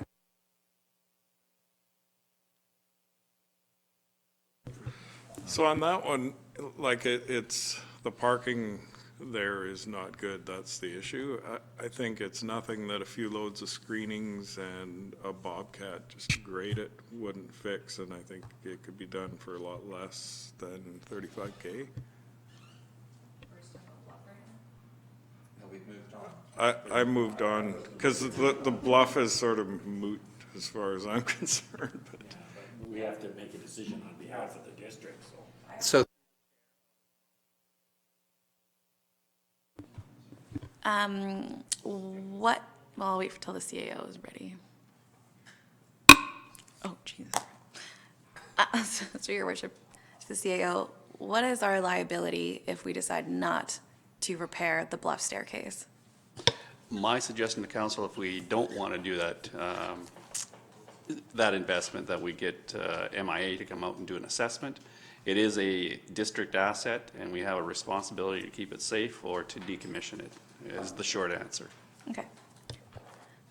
So on that one, like it's, the parking there is not good, that's the issue. I think it's nothing that a few loads of screenings and a bobcat just to grade it wouldn't fix, and I think it could be done for a lot less than 35K. We've moved on. I moved on, because the bluff is sort of moot as far as I'm concerned, but. We have to make a decision on behalf of the district, so. So Well, I'll wait till the CAO is ready. Oh, Jesus. So, Your Worship, to the CAO, what is our liability if we decide not to repair the bluff staircase? My suggestion to council, if we don't want to do that, that investment, that we get MIA to come out and do an assessment. It is a district asset, and we have a responsibility to keep it safe or to decommission it, is the short answer. Okay.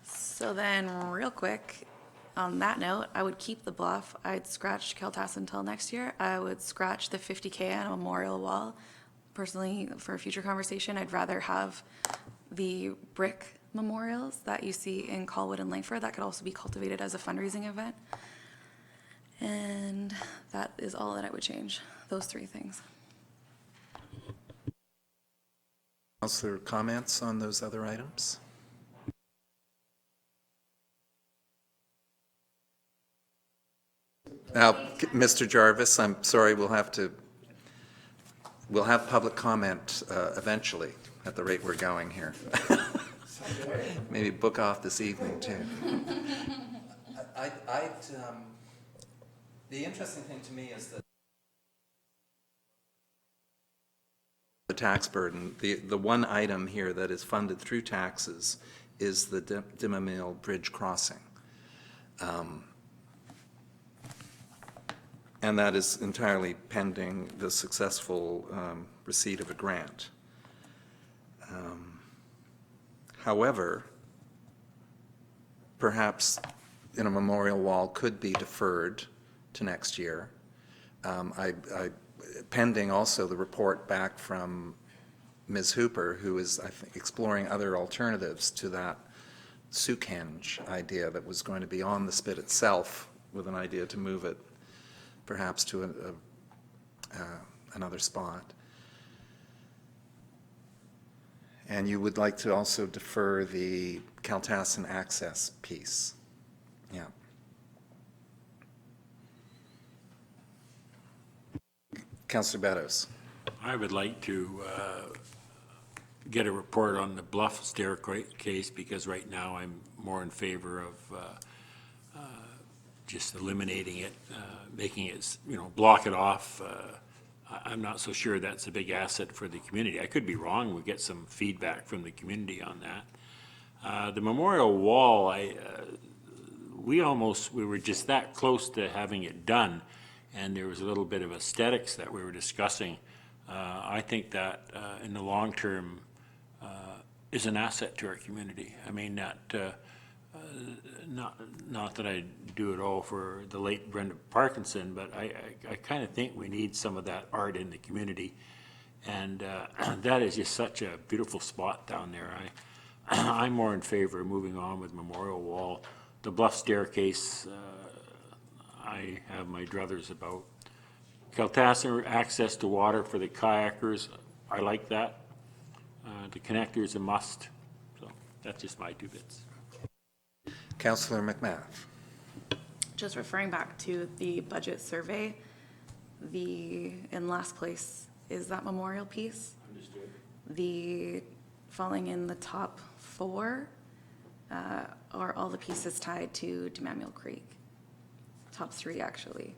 So then, real quick, on that note, I would keep the bluff. I'd scratch Kaltassin until next year. I would scratch the 50K on a memorial wall. Personally, for a future conversation, I'd rather have the brick memorials that you see in Colwood and Langford. That could also be cultivated as a fundraising event. And that is all that I would change, those three things. Councillor, comments on those other items? Now, Mr. Jarvis, I'm sorry, we'll have public comment eventually. at the rate we're going here. Maybe book off this evening, too. The interesting thing to me is that the tax burden, the one item here that is funded through taxes is the Dimamill Bridge crossing. And that is entirely pending the successful receipt of a grant. However, perhaps a memorial wall could be deferred to next year. Pending also the report back from Ms. Hooper, who is, I think, exploring other alternatives to that Sooke idea that was going to be on the spit itself, with an idea to move it perhaps to another spot. And you would like to also defer the Kaltassin access piece. Yeah. Councillor Beddows. I would like to get a report on the bluff staircase, because right now I'm more in favor of just eliminating it, making it, block it off. I'm not so sure that's a big asset for the community. I could be wrong. We get some feedback from the community on that. The memorial wall, we were just that close to having it done, and there was a little bit of aesthetics that we were discussing. I think that in the long term is an asset to our community. I mean, not that I do it all for the late Brenda Parkinson, but I kind of think we need some of that art in the community. And that is just such a beautiful spot down there. I'm more in favor of moving on with Memorial Wall. The bluff staircase, I have my druthers about. Kaltassin access to water for the kayakers, I like that. The connector is a must. So that's just my 2 bits. Councillor McMath. Just referring back to the budget survey, in last place is that memorial piece. Understood. Falling in the top 4 are all the pieces tied to Dimamill Creek. Top 3, actually.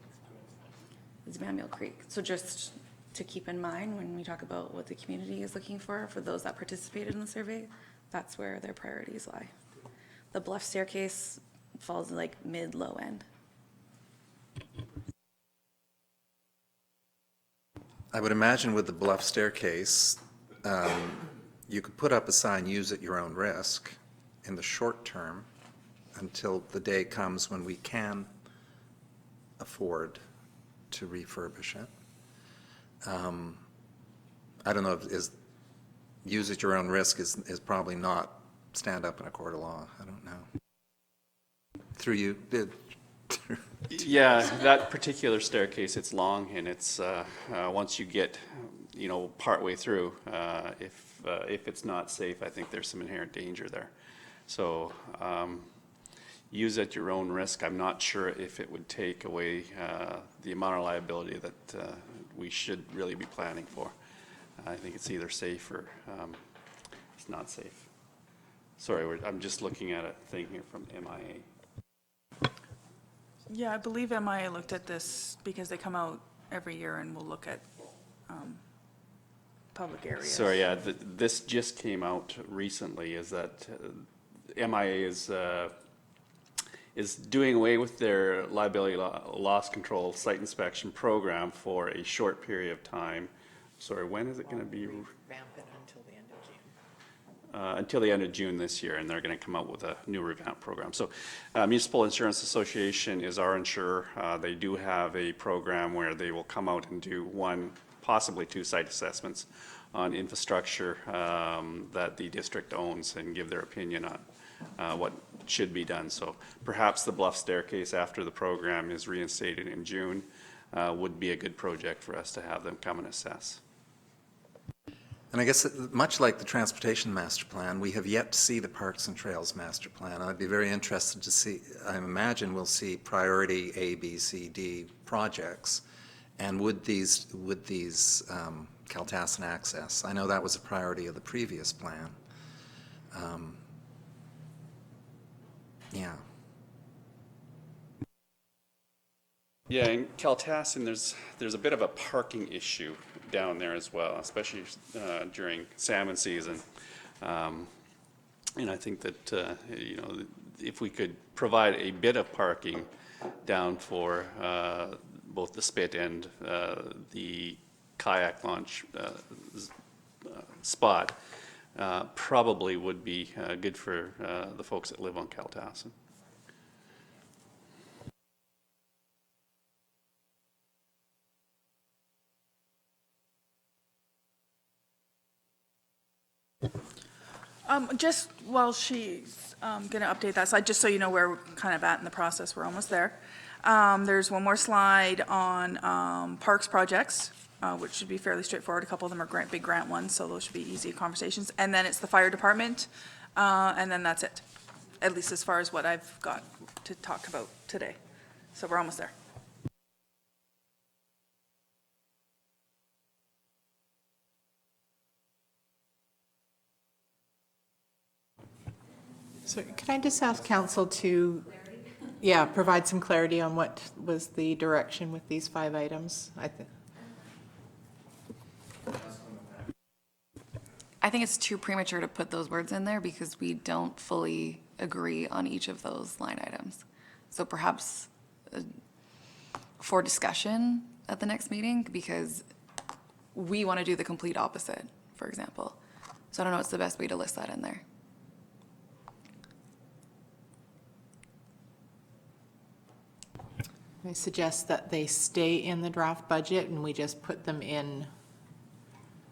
It's Dimamill Creek. So just to keep in mind when we talk about what the community is looking for those that participated in the survey, that's where their priorities lie. The bluff staircase falls like mid-low end. I would imagine with the bluff staircase, you could put up a sign, use at your own risk, in the short term, until the day comes when we can afford to refurbish it. I don't know, use at your own risk is probably not stand up in a court of law. I don't know. Through you, Yeah, that particular staircase, it's long, and it's, once you get, partway through, if it's not safe, I think there's some inherent danger there. So, use at your own risk. I'm not sure if it would take away the amount of liability that we should really be planning for. I think it's either safe or it's not safe. Sorry, I'm just looking at a thing here from MIA. Yeah, I believe MIA looked at this because they come out every year and will look at public areas. Sorry, yeah, this just came out recently, is that MIA is doing away with their liability loss control site inspection program for a short period of time. Sorry, when is it going to be? Ramp it until the end of June. Until the end of June this year, and they're going to come out with a new revamp program. So Municipal Insurance Association is our insurer. They do have a program where they will come out and do 1, possibly 2 site assessments on infrastructure that the district owns and give their opinion on what should be done. So perhaps the bluff staircase, after the program is reinstated in June, would be a good project for us to have them come and assess. and I guess much like the Transportation Master Plan, we have yet to see the Parks and Trails Master Plan. I'd be very interested to see, I imagine we'll see priority A, B, C, D projects. And would these Kaltassin access. I know that was a priority of the previous plan. Yeah. Yeah, in Kaltassin, there's a bit of a parking issue down there as well, especially during salmon season. And I think that, you know, if we could provide a bit of parking down for both the spit and the kayak launch spot, probably would be good for the folks that live on Kaltassin. Just while she's going to update that slide, just so you know where we're kind of at in the process, we're almost there. There's one more slide on parks projects, which should be fairly straightforward. A couple of them are big grant ones, so those should be easy conversations. And then it's the fire department, and then that's it, at least as far as what I've got to talk about today. So we're almost there. So can I just ask council to, provide some clarity on what was the direction with these 5 items? I think it's too premature to put those words in there because we don't fully agree on each of those line items. So perhaps for discussion at the next meeting, because we want to do the complete opposite, for example. So I don't know what's the best way to list that in there. I suggest that they stay in the draft budget and we just put them in.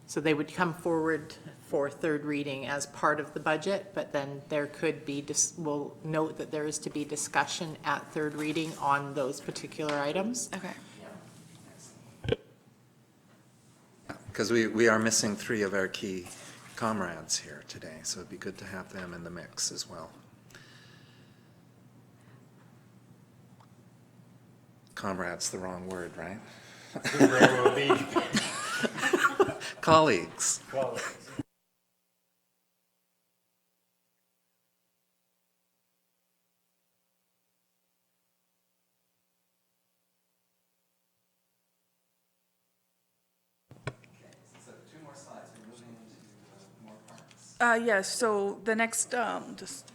So they would come forward for 3rd reading as part of the budget, but then there could be, we'll note that there is to be discussion at 3rd reading on those particular items. Okay. Because we are missing 3 of our key comrades here today, so it'd be good to have them in the mix as well. Comrade's the wrong word, right? Colleagues. Yes, so the next, just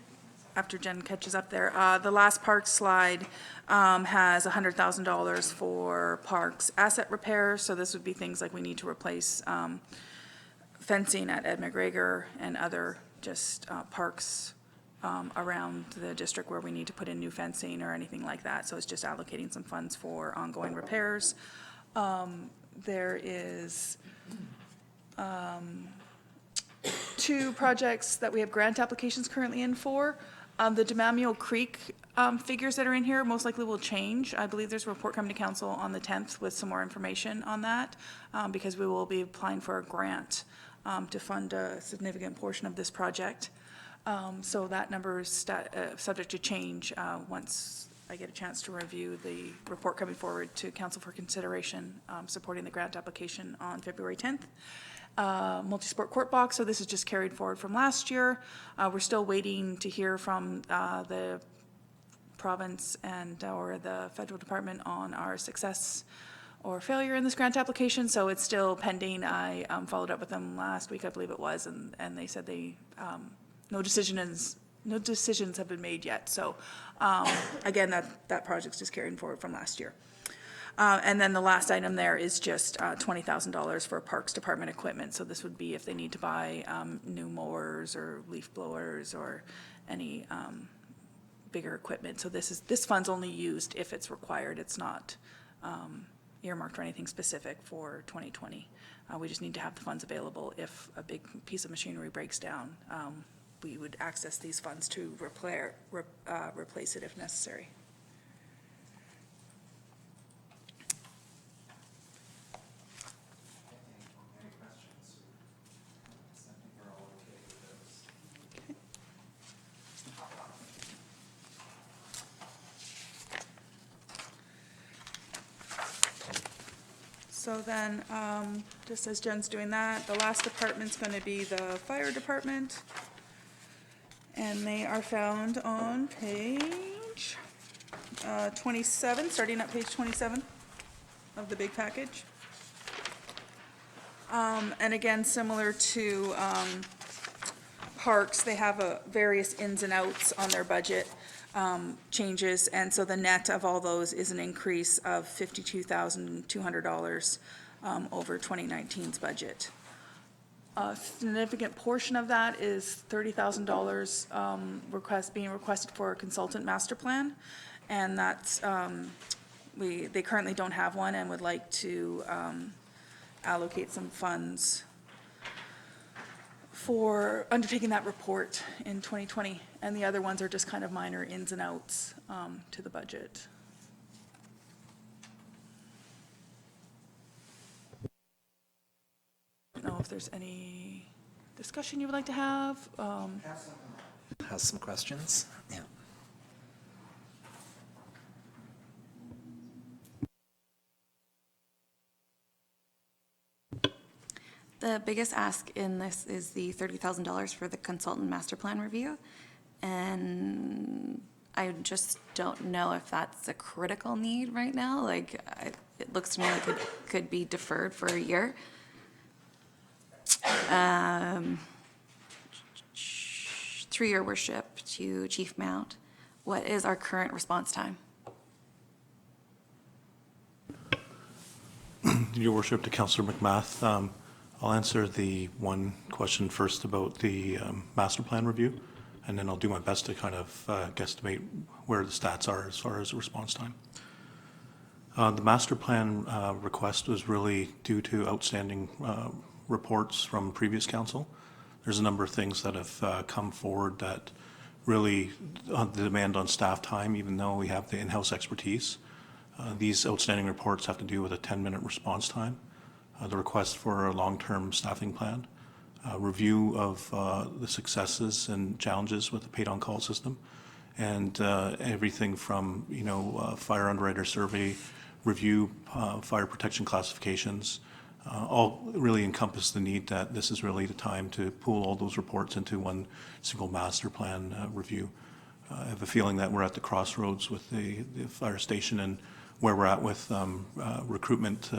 after Jen catches up there, the last park slide has $100,000 for parks asset repairs. So this would be things like we need to replace fencing at Ed McGregor and other just parks around the district where we need to put in new fencing or anything like that. So it's just allocating some funds for ongoing repairs. There is 2 projects that we have grant applications currently in for. The Demamio Creek figures that are in here most likely will change. I believe there's a report coming to council on the 10th with some more information on that because we will be applying for a grant to fund a significant portion of this project. So that number is subject to change once I get a chance to review the report coming forward to council for consideration supporting the grant application on February 10th. Multi-sport court box, so this is just carried forward from last year. We're still waiting to hear from the province and or the federal department on our success or failure in this grant application, so it's still pending. I followed up with them last week, I believe it was, and they said they no decisions have been made yet. So again, that project's just carrying forward from last year. And then the last item there is just $20,000 for Parks Department equipment. So this would be if they need to buy new mowers or leaf blowers or any bigger equipment. So this fund's only used if it's required. It's not earmarked for anything specific for 2020. We just need to have the funds available if a big piece of machinery breaks down. We would access these funds to replace it if necessary. So then, just as Jen's doing that, the last department's gonna be the fire department. And they are found on page 27, starting at page 27 of the big package. And again, similar to parks, they have various ins and outs on their budget changes. And so the net of all those is an increase of $52,200 over 2019's budget. A significant portion of that is $30,000 being requested for a consultant master plan. And that's, they currently don't have one and would like to allocate some funds for undertaking that report in 2020. And the other ones are just kind of minor ins and outs to the budget. I don't know if there's any discussion you would like to have. Has some questions? Yeah. The biggest ask in this is the $30,000 for the consultant master plan review. And I just don't know if that's a critical need right now. Like, it looks to me like it could be deferred for a year. Through your worship to Chief Mount, what is our current response time? Your worship, to Councillor McMath, I'll answer the one question first about the master plan review, and then I'll do my best to kind of guesstimate where the stats are as far as the response time. The master plan request was really due to outstanding reports from previous council. There's a number of things that have come forward that really the demand on staff time, even though we have the in-house expertise. These outstanding reports have to do with a 10-minute response time, the request for a long-term staffing plan, review of the successes and challenges with the paid-on-call system, and everything from, fire underwriter survey, review, fire protection classifications, all really encompass the need that this is really the time to pool all those reports into one single master plan review. I have a feeling that we're at the crossroads with the fire station, and where we're at with recruitment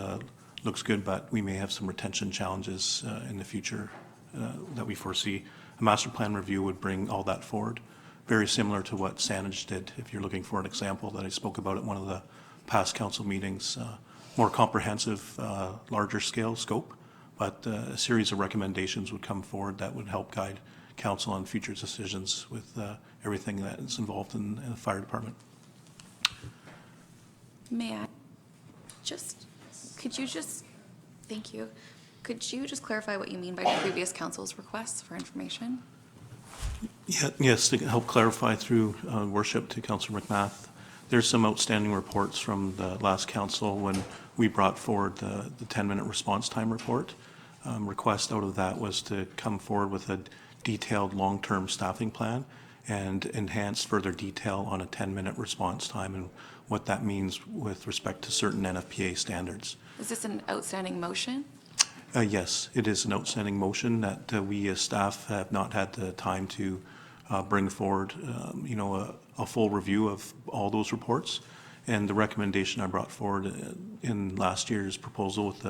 looks good, but we may have some retention challenges in the future that we foresee. A master plan review would bring all that forward, very similar to what Saanich did, if you're looking for an example that I spoke about at one of the past council meetings. More comprehensive, larger scale scope, but a series of recommendations would come forward that would help guide council on future decisions with everything that is involved in the fire department. May I thank you. Could you just clarify what you mean by previous council's requests for information? Yeah, yes, to help clarify through worship to Councillor McMath, there's some outstanding reports from the last council when we brought forward the 10-minute response time report. Request out of that was to come forward with a detailed long-term staffing plan and enhance further detail on a 10-minute response time and what that means with respect to certain NFPA standards. Is this an outstanding motion? Yes, it is an outstanding motion that we as staff have not had the time to bring forward, a full review of all those reports. And the recommendation I brought forward in last year's proposal with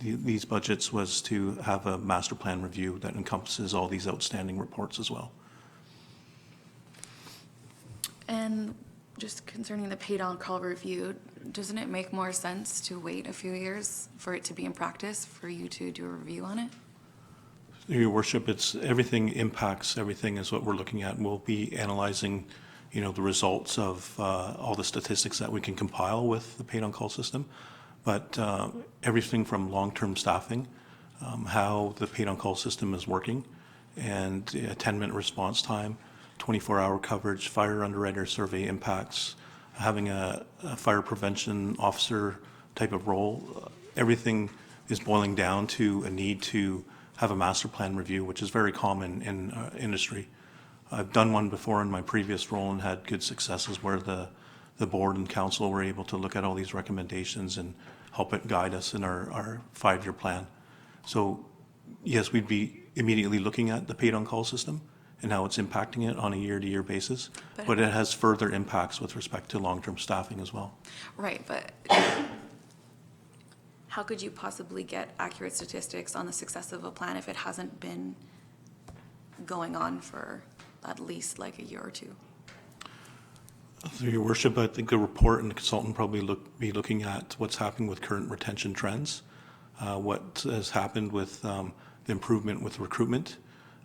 these budgets was to have a master plan review that encompasses all these outstanding reports as well. And just concerning the paid-on-call review, doesn't it make more sense to wait a few years for it to be in practice, for you to do a review on it? Your worship, it's everything impacts everything is what we're looking at. We'll be analyzing, the results of all the statistics that we can compile with the paid-on-call system, but everything from long-term staffing, how the paid-on-call system is working, and a 10-minute response time, 24-hour coverage, fire underwriter survey impacts, having a fire prevention officer type of role. Everything is boiling down to a need to have a master plan review, which is very common in industry. I've done one before in my previous role and had good successes where the board and council were able to look at all these recommendations and help it guide us in our 5-year plan. So yes, we'd be immediately looking at the paid on-call system and how it's impacting it on a year-to-year basis, but it has further impacts with respect to long-term staffing as well. Right, but how could you possibly get accurate statistics on the success of a plan if it hasn't been going on for at least like a year or two? Through your worship, I think the report and the consultant probably be looking at what's happening with current retention trends, what has happened with the improvement with recruitment,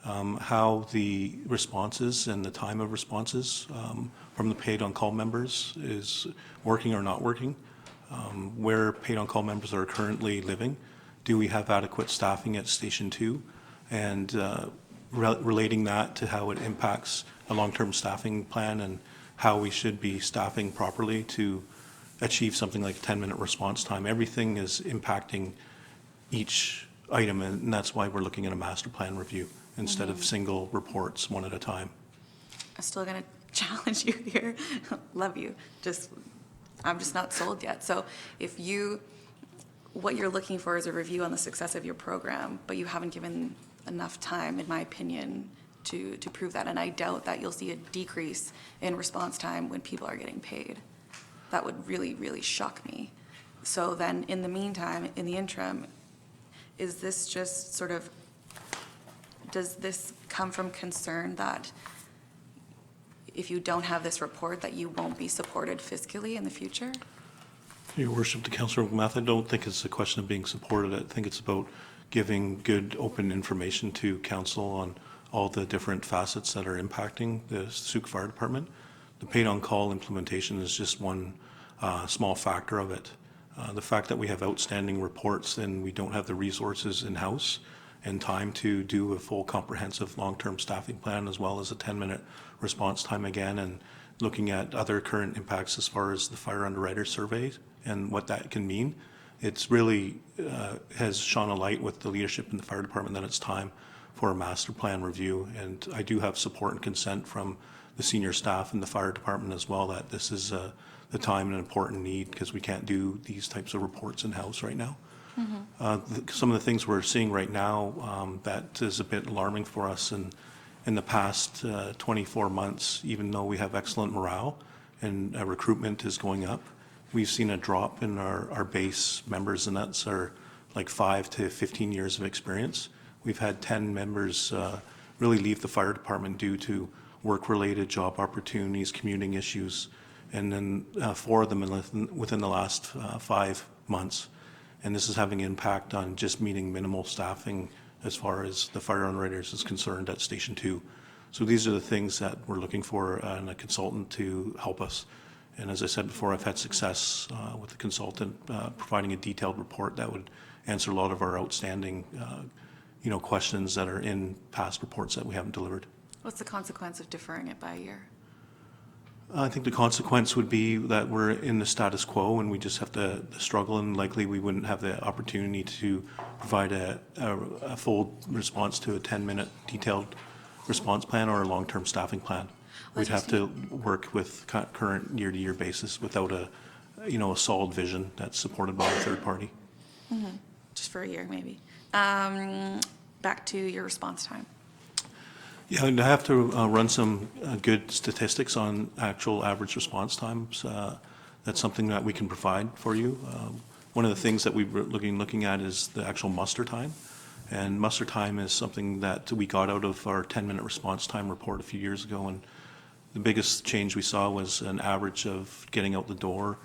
how the responses and the time of responses from the paid on-call members is working or not working, where paid on-call members are currently living. Do we have adequate staffing at Station 2? And relating that to how it impacts a long-term staffing plan and how we should be staffing properly to achieve something like a 10-minute response time. Everything is impacting each item, and that's why we're looking at a master plan review instead of single reports one at a time. I'm still gonna challenge you here. Love you. I'm just not sold yet. So if what you're looking for is a review on the success of your program, but you haven't given enough time, in my opinion, to prove that. And I doubt that you'll see a decrease in response time when people are getting paid. That would really, really shock me. So then in the meantime, in the interim, is this just sort of, does this come from concern that if you don't have this report, that you won't be supported fiscally in the future? Your worship, to Councillor McMath, I don't think it's a question of being supported. I think it's about giving good, open information to council on all the different facets that are impacting the Sooke Fire Department. The paid on-call implementation is just one small factor of it. The fact that we have outstanding reports and we don't have the resources in-house and time to do a full comprehensive long-term staffing plan as well as a 10-minute response time again, and looking at other current impacts as far as the fire underwriter surveys and what that can mean. It's really has shone a light with the leadership in the fire department that it's time for a master plan review. And I do have support and consent from the senior staff in the fire department as well that this is the time and an important need, because we can't do these types of reports in-house right now. Some of the things we're seeing right now that is a bit alarming for us, and in the past 24 months, even though we have excellent morale and recruitment is going up, we've seen a drop in our base members, and that's our like 5 to 15 years of experience. We've had 10 members really leave the fire department due to work-related job opportunities, commuting issues, and then 4 of them within the last 5 months. And this is having an impact on just meeting minimal staffing as far as the fire underwriters is concerned at Station 2. So these are the things that we're looking for in a consultant to help us. And as I said before, I've had success with the consultant providing a detailed report that would answer a lot of our outstanding questions that are in past reports that we haven't delivered. What's the consequence of deferring it by a year? I think the consequence would be that we're in the status quo and we just have to struggle, and likely we wouldn't have the opportunity to provide a full response to a 10-minute detailed response plan or a long-term staffing plan. We'd have to work with current year-to-year basis without a solid vision that's supported by a third party. Mm-hmm. Just for a year, maybe. Back to your response time. Yeah, and I have to run some good statistics on actual average response times. That's something that we can provide for you. One of the things that we were looking at is the actual muster time. And muster time is something that we got out of our 10-minute response time report a few years ago. And the biggest change we saw was an average of getting out the door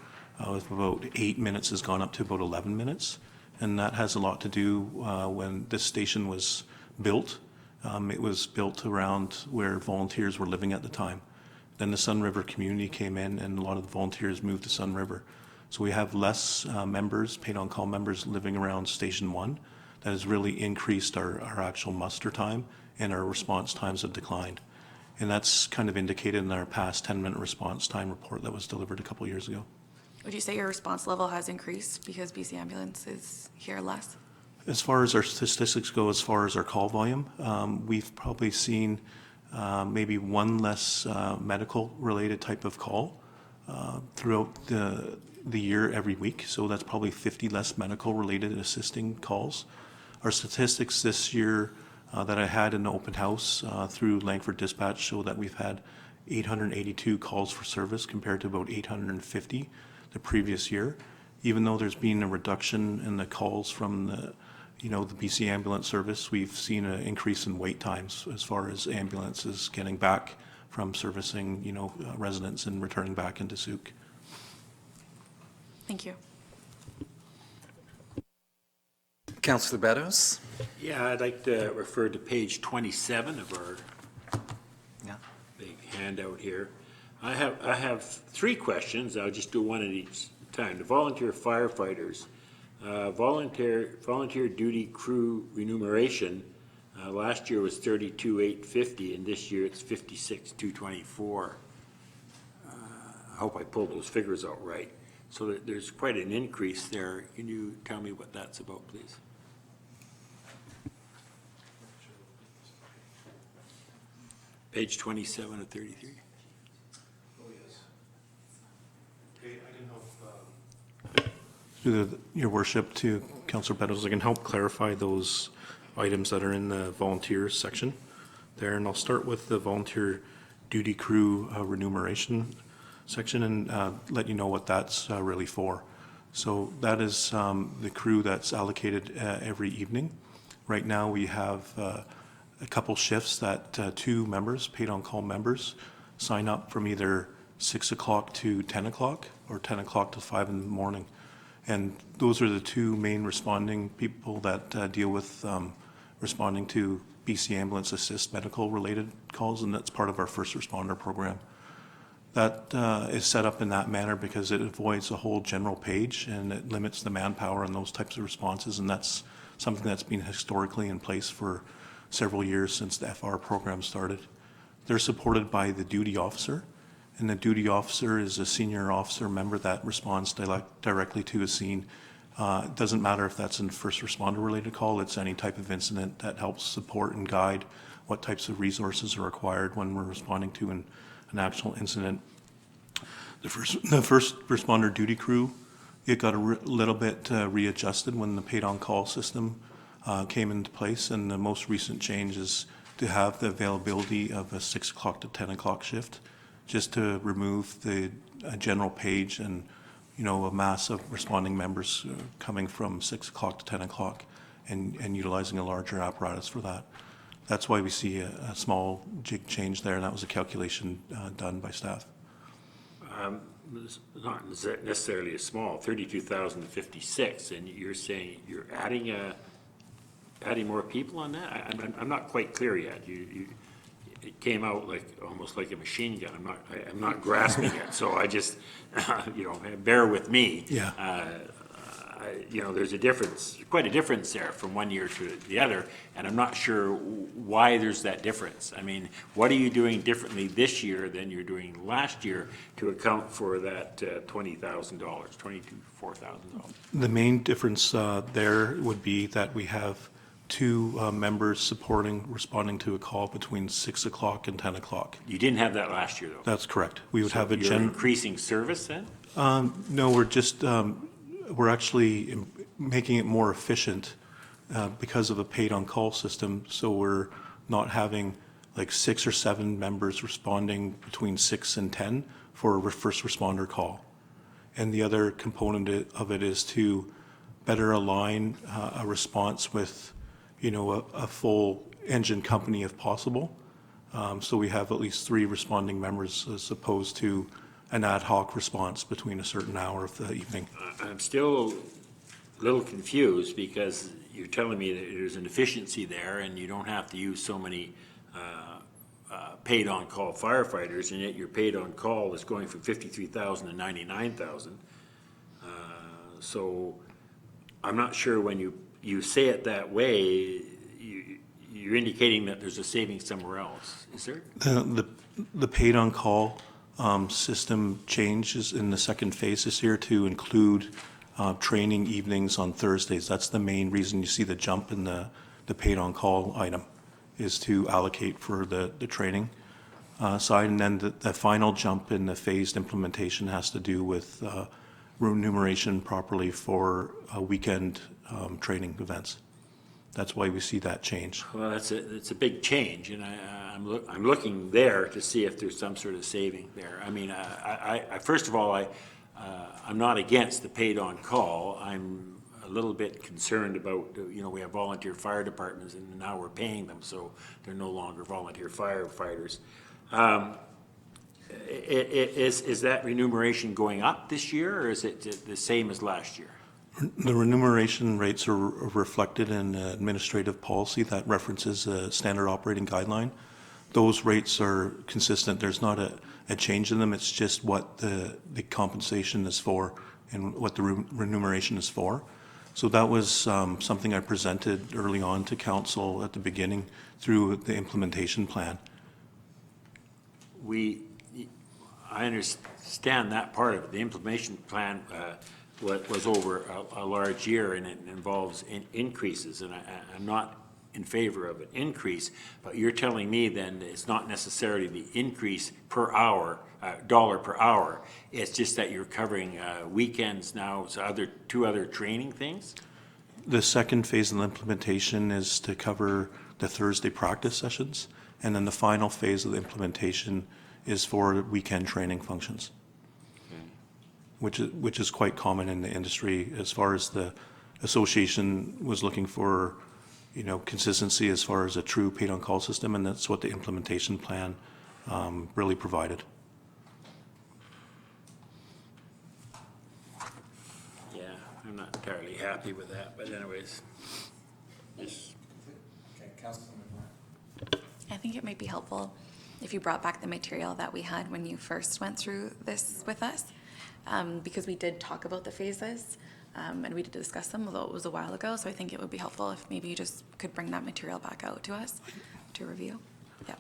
with about 8 minutes has gone up to about 11 minutes. And that has a lot to do when this station was built. It was built around where volunteers were living at the time. Then the Sun River community came in and a lot of the volunteers moved to Sun River. So we have less members, paid on-call members, living around Station 1. That has really increased our actual muster time, and our response times have declined. And that's kind of indicated in our past 10-minute response time report that was delivered a couple of years ago. Would you say your response level has increased because BC Ambulance is here less? As far as our statistics go, as far as our call volume, we've probably seen maybe one less medical-related type of call throughout the year every week, so that's probably 50 less medical-related assisting calls. Our statistics this year that I had in the open house through Langford Dispatch show that we've had 882 calls for service compared to about 850 the previous year. Even though there's been a reduction in the calls from the BC ambulance service, we've seen an increase in wait times as far as ambulances getting back from servicing, residents and returning back into Sooke. Thank you. Councillor Beddows? Yeah, I'd like to refer to page 27 of our Yeah. big handout here. I have three questions. I'll just do one at each time. The volunteer firefighters, volunteer duty crew remuneration, last year was 32,850, and this year it's 56,224. I hope I pulled those figures out right. So there's quite an increase there. Can you tell me what that's about, please? Page 27 of 33. Oh, yes. Okay, I can help. Through your worship to Councillor Beddows, I can help clarify those items that are in the volunteers section there, and I'll start with the volunteer duty crew remuneration section and let you know what that's really for. So that is the crew that's allocated every evening. Right now we have a couple shifts that two members, paid on call members, sign up from either 6 o'clock to 10 o'clock or 10 o'clock to 5 in the morning. And those are the two main responding people that deal with responding to BC Ambulance Assist medical related calls, and that's part of our first responder program. That is set up in that manner because it avoids a whole general page and it limits the manpower on those types of responses, and that's something that's been historically in place for several years since the FR program started. They're supported by the duty officer, and the duty officer is a senior officer member that responds directly to a scene. It doesn't matter if that's a first responder related call, it's any type of incident that helps support and guide what types of resources are required when we're responding to an actual incident. The first responder duty crew, it got a little bit readjusted when the paid on call system came into place, and the most recent change is to have the availability of a 6 o'clock to 10 o'clock shift, just to remove the general page and a mass of responding members coming from 6 o'clock to 10 o'clock and utilizing a larger apparatus for that. That's why we see a small jig change there, and that was a calculation done by staff. It's not necessarily a small, 32,056, and you're saying you're adding more people on that? I'm not quite clear yet. It came out almost like a machine gun. I'm not grasping it. So I just, bear with me. Yeah. There's a difference, quite a difference there from one year to the other, and I'm not sure why there's that difference. I mean, what are you doing differently this year than you're doing last year to account for that $20,000, $24,000? The main difference there would be that we have two members responding to a call between 6 o'clock and 10 o'clock. You didn't have that last year, though? That's correct. We would So have a you're increasing service then? No, we're just, we're actually making it more efficient because of a paid on call system. So we're not having 6 or 7 members responding between 6 and 10 for a first responder call. And the other component of it is to better align a response with a full engine company if possible. So we have at least 3 responding members as opposed to an ad hoc response between a certain hour of the evening. I'm still a little confused because you're telling me that there's an efficiency there and you don't have to use so many paid on call firefighters, and yet your paid on call is going from 53,000 to 99,000. So I'm not sure when you say it that way, you're indicating that there's a savings somewhere else. Is there? The paid on call system changes in the second phase this year to include training evenings on Thursdays. That's the main reason you see the jump in the paid on call item, is to allocate for the training side. And then the final jump in the phased implementation has to do with remuneration properly for weekend training events. That's why we see that change. Well, it's a big change, and I'm looking there to see if there's some sort of saving there. I mean, I first of all, I'm not against the paid on call. I'm a little bit concerned about, we have volunteer fire departments, and now we're paying them, so they're no longer volunteer firefighters. Is that remuneration going up this year, or is it the same as last year? The remuneration rates are reflected in administrative policy that references a standard operating guideline. Those rates are consistent. There's not a change in them. It's just what the compensation is for and what the remuneration is for. So that was something I presented early on to council at the beginning through the implementation plan. I understand that part of it. The implementation plan was over a large year, and it involves increases, and I'm not in favor of an increase, but you're telling me then that it's not necessarily the increase per hour, dollar per hour. It's just that you're covering weekends now, so two other training things? The second phase of the implementation is to cover the Thursday practice sessions, and then the final phase of the implementation is for weekend training functions, which is quite common in the industry. As far as the association was looking for, consistency as far as a true paid-on-call system, and that's what the implementation plan really provided. Yeah, I'm not entirely happy with that, but anyways. Okay, Councillor. I think it might be helpful if you brought back the material that we had when you first went through this with us, because we did talk about the phases, and we did discuss them, although it was a while ago. So I think it would be helpful if maybe you just could bring that material back out to us to review. Yeah.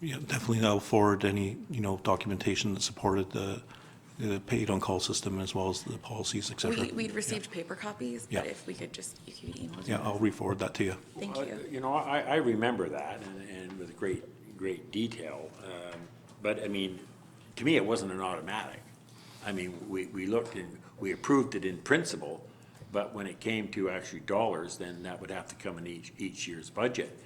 Yeah, definitely. I'll forward any documentation that supported the paid-on-call system as well as the policies, et cetera. We'd received paper copies, Yeah. but if we could just, you could email. Yeah, I'll re-forward that to you. Thank you. I remember that, and with great detail. But I mean, to me, it wasn't an automatic. I mean, we looked and we approved it in principle, but when it came to actually dollars, then that would have to come in each year's budget.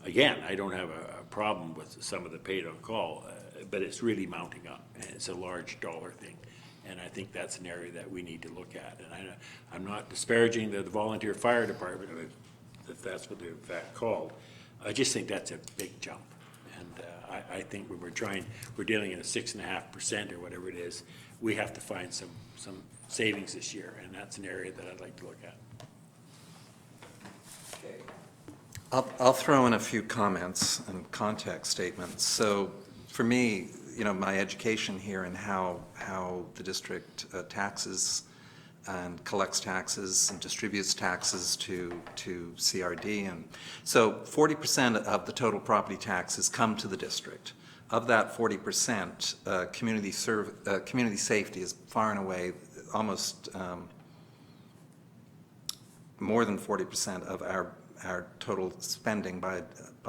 Again, I don't have a problem with some of the paid on call, but it's really mounting up, and it's a large dollar thing. And I think that's an area that we need to look at. And I'm not disparaging the volunteer fire department, if that's what they're in fact called. I just think that's a big jump. And I think when we're dealing in a 6.5% or whatever it is, we have to find some savings this year, and that's an area that I'd like to look at. I'll throw in a few comments and context statements. So for me, my education here and how the district taxes and collects taxes and distributes taxes to CRD. And so 40% of the total property taxes come to the district. Of that 40%, community safety is far and away almost more than 40% of our total spending by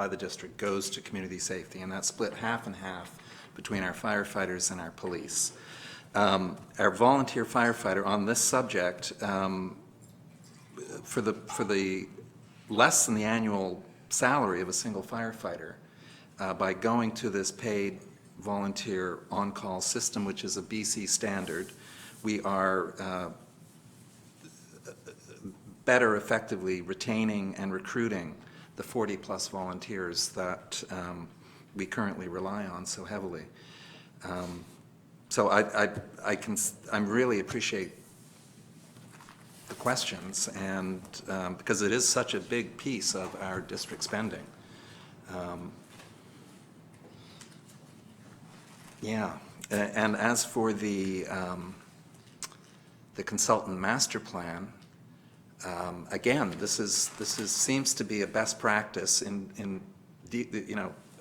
the district goes to community safety, and that's split half and half between our firefighters and our police. Our volunteer firefighter on this subject, for the less than the annual salary of a single firefighter, by going to this paid volunteer on-call system, which is a BC standard, we are better effectively retaining and recruiting the 40-plus volunteers that we currently rely on so heavily. So I really appreciate the questions, and because it is such a big piece of our district spending. Yeah, and as for the consultant master plan, again, this seems to be a best practice in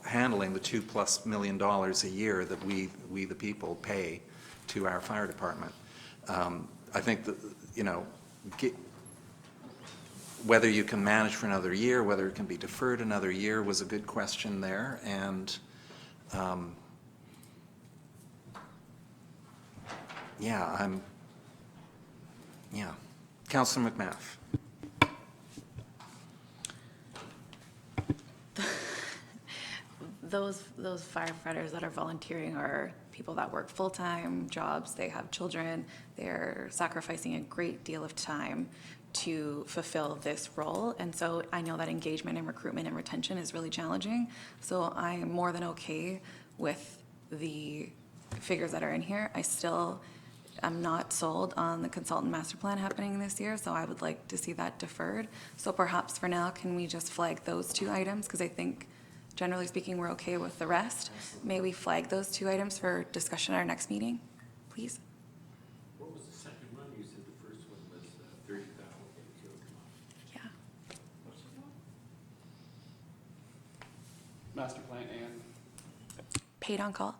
handling the $2+ million a year that we the people pay to our fire department. I think that whether you can manage for another year, whether it can be deferred another year, was a good question there, and yeah. Councillor McMath. Those firefighters that are volunteering are people that work full-time jobs, they have children, they're sacrificing a great deal of time to fulfill this role. And so I know that engagement and recruitment and retention is really challenging. So I'm more than okay with the figures that are in here. I'm not sold on the consultant master plan happening this year, so I would like to see that deferred. So perhaps for now, can we just flag those two items? Because I think, generally speaking, we're okay with the rest. May we flag those two items for discussion at our next meeting, please? What was the second one? You said the first one was 30,000. Yeah. Master plan and Paid on call.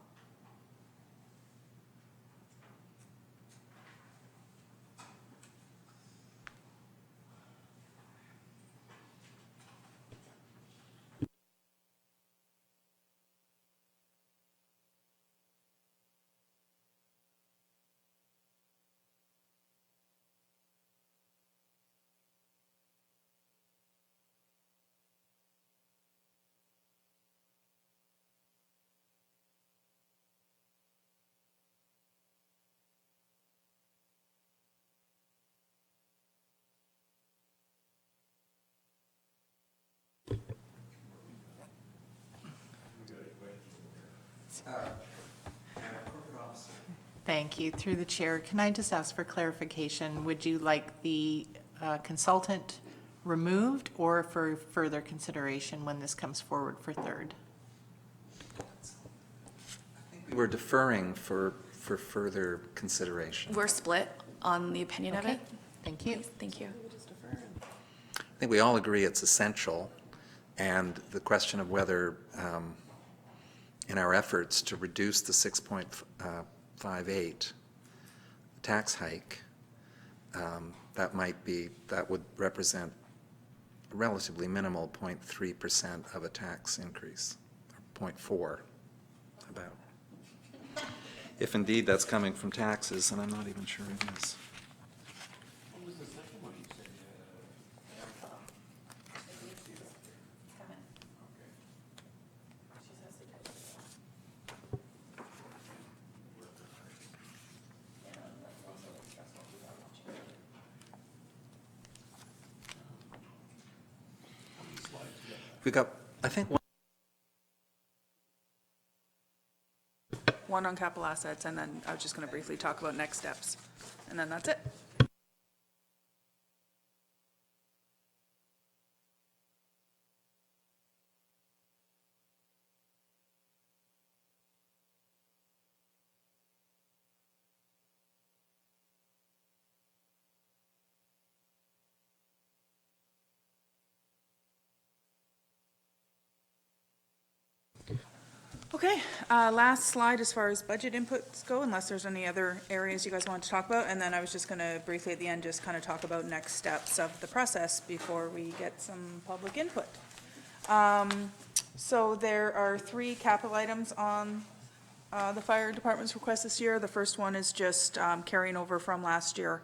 Thank you. Through the chair, can I just ask for clarification? Would you like the consultant removed or for further consideration when this comes forward for third? We're deferring for further consideration. We're split on the opinion of Okay. it. Thank you. Please, thank you. I think we all agree it's essential, and the question of whether, in our efforts to reduce the 6.58 tax hike, that would represent a relatively minimal 0.3% of a tax increase, or 0.4 about. If indeed that's coming from taxes, and I'm not even sure it is. What was the second one you said? We got, I think, One on capital assets, and then I was just going to briefly talk about next steps, and then that's it. Okay, last slide as far as budget inputs go, unless there's any other areas you guys want to talk about. And then I was just going to briefly at the end just kind of talk about next steps of the process before we get some public input. So there are 3 capital items on the fire department's request this year. The first one is just carrying over from last year.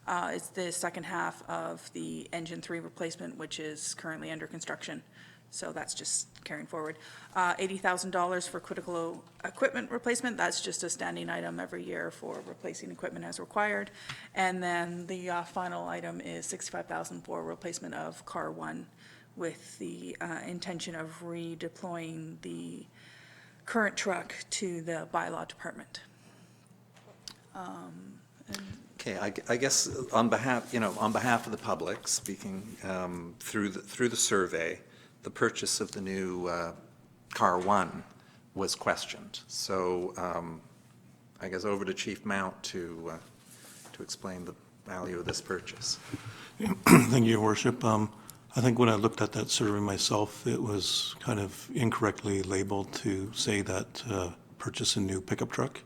It's the second half of the engine 3 replacement, which is currently under construction. So that's just carrying forward. $80,000 for critical equipment replacement. That's just a standing item every year for replacing equipment as required. And then the final item is $65,000 for replacement of car 1 with the intention of redeploying the current truck to the Bylaw department. okay, I guess on behalf of the public, speaking through the survey, the purchase of the new Car 1 was questioned. So I guess over to Chief Mount to explain the value of this purchase. Thank you, Your Worship. I think when I looked at that survey myself, it was kind of incorrectly labeled to say that purchase a new pickup truck,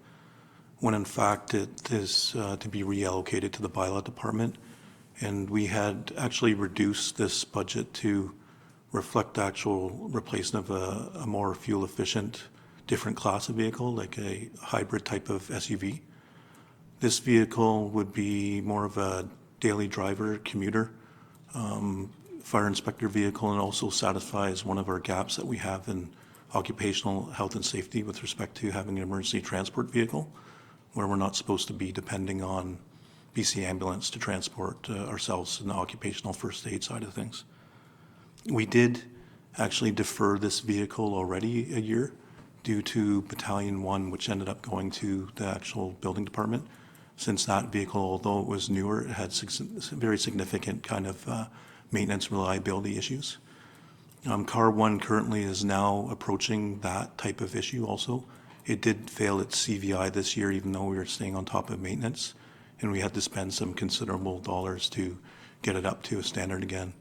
when in fact it is to be reallocated to the Bylaw department. And we had actually reduced this budget to reflect the actual replacement of a more fuel-efficient, different class of vehicle, like a hybrid type of SUV. This vehicle would be more of a daily driver, commuter, fire inspector vehicle, and also satisfies one of our gaps that we have in occupational health and safety with respect to having an emergency transport vehicle, where we're not supposed to be depending on BC Ambulance to transport ourselves in the occupational first aid side of things. We did actually defer this vehicle already a year due to Battalion 1, which ended up going to the actual building department. Since that vehicle, although it was newer, it had very significant kind of maintenance reliability issues. Car 1 currently is now approaching that type of issue also. It did fail its CVI this year, even though we were staying on top of maintenance, and we had to spend some considerable dollars to get it up to a standard again.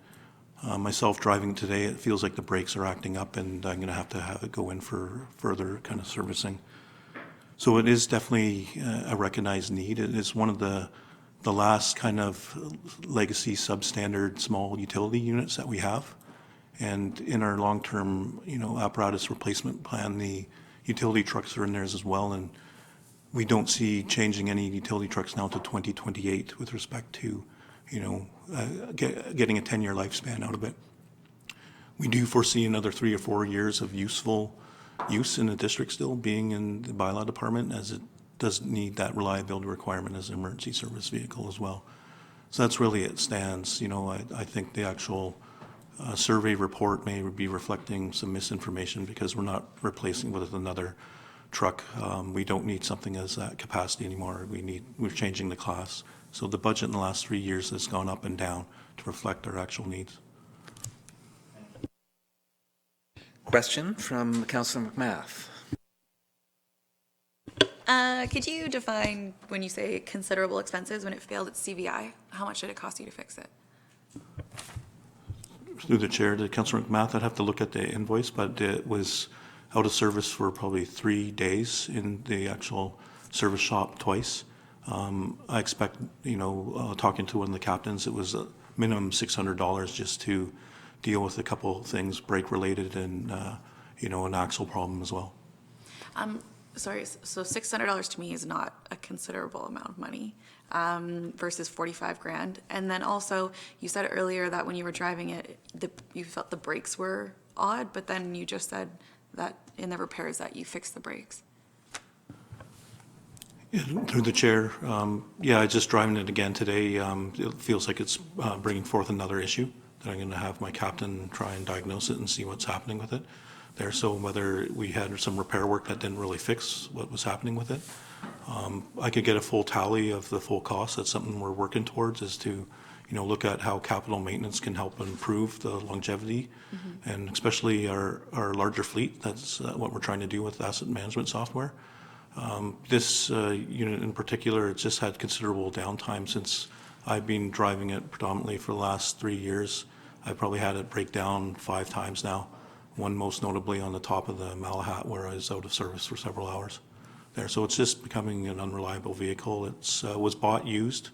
Myself driving today, it feels like the brakes are acting up, and I'm going to have it go in for further kind of servicing. So it is definitely a recognized need. It is one of the last kind of legacy substandard small utility units that we have. And in our long-term, apparatus replacement plan, the utility trucks are in there as well. And we don't see changing any utility trucks now to 2028 with respect to, getting a 10-year lifespan out of it. We do foresee another 3 or 4 years of useful use in the district still being in the Bylaw department, as it does need that reliability requirement as an emergency service vehicle as well. So that's really it stands. I think the actual survey report may be reflecting some misinformation because we're not replacing with another truck. We don't need something as that capacity anymore. We're changing the class. So the budget in the last 3 years has gone up and down to reflect our actual needs. Question from Councillor McMath. Could you define, when you say considerable expenses, when it failed its CVI, how much did it cost you to fix it? Through the chair to Councillor McMath, I'd have to look at the invoice, but it was out of service for probably 3 days in the actual service shop twice. I expect, talking to one of the captains, it was a minimum $600 just to deal with a couple things, brake related and, an axle problem as well. Sorry, so $600 to me is not a considerable amount of money versus 45 grand. And then also, you said earlier that when you were driving it, you felt the brakes were odd, but then you just said that in the repairs that you fixed the brakes. Yeah, through the chair, I just driving it again today. It feels like it's bringing forth another issue that I'm going to have my captain try and diagnose it and see what's happening with it there. So whether we had some repair work that didn't really fix what was happening with it. I could get a full tally of the full cost. That's something we're working towards, is to, look at how capital maintenance can help improve the longevity, and especially our larger fleet. That's what we're trying to do with asset management software. This unit in particular, it's just had considerable downtime since I've been driving it predominantly for the last 3 years. I've probably had it break down 5 times now, one most notably on the top of the Malahat where I was out of service for several hours there. So it's just becoming an unreliable vehicle. It was bought used.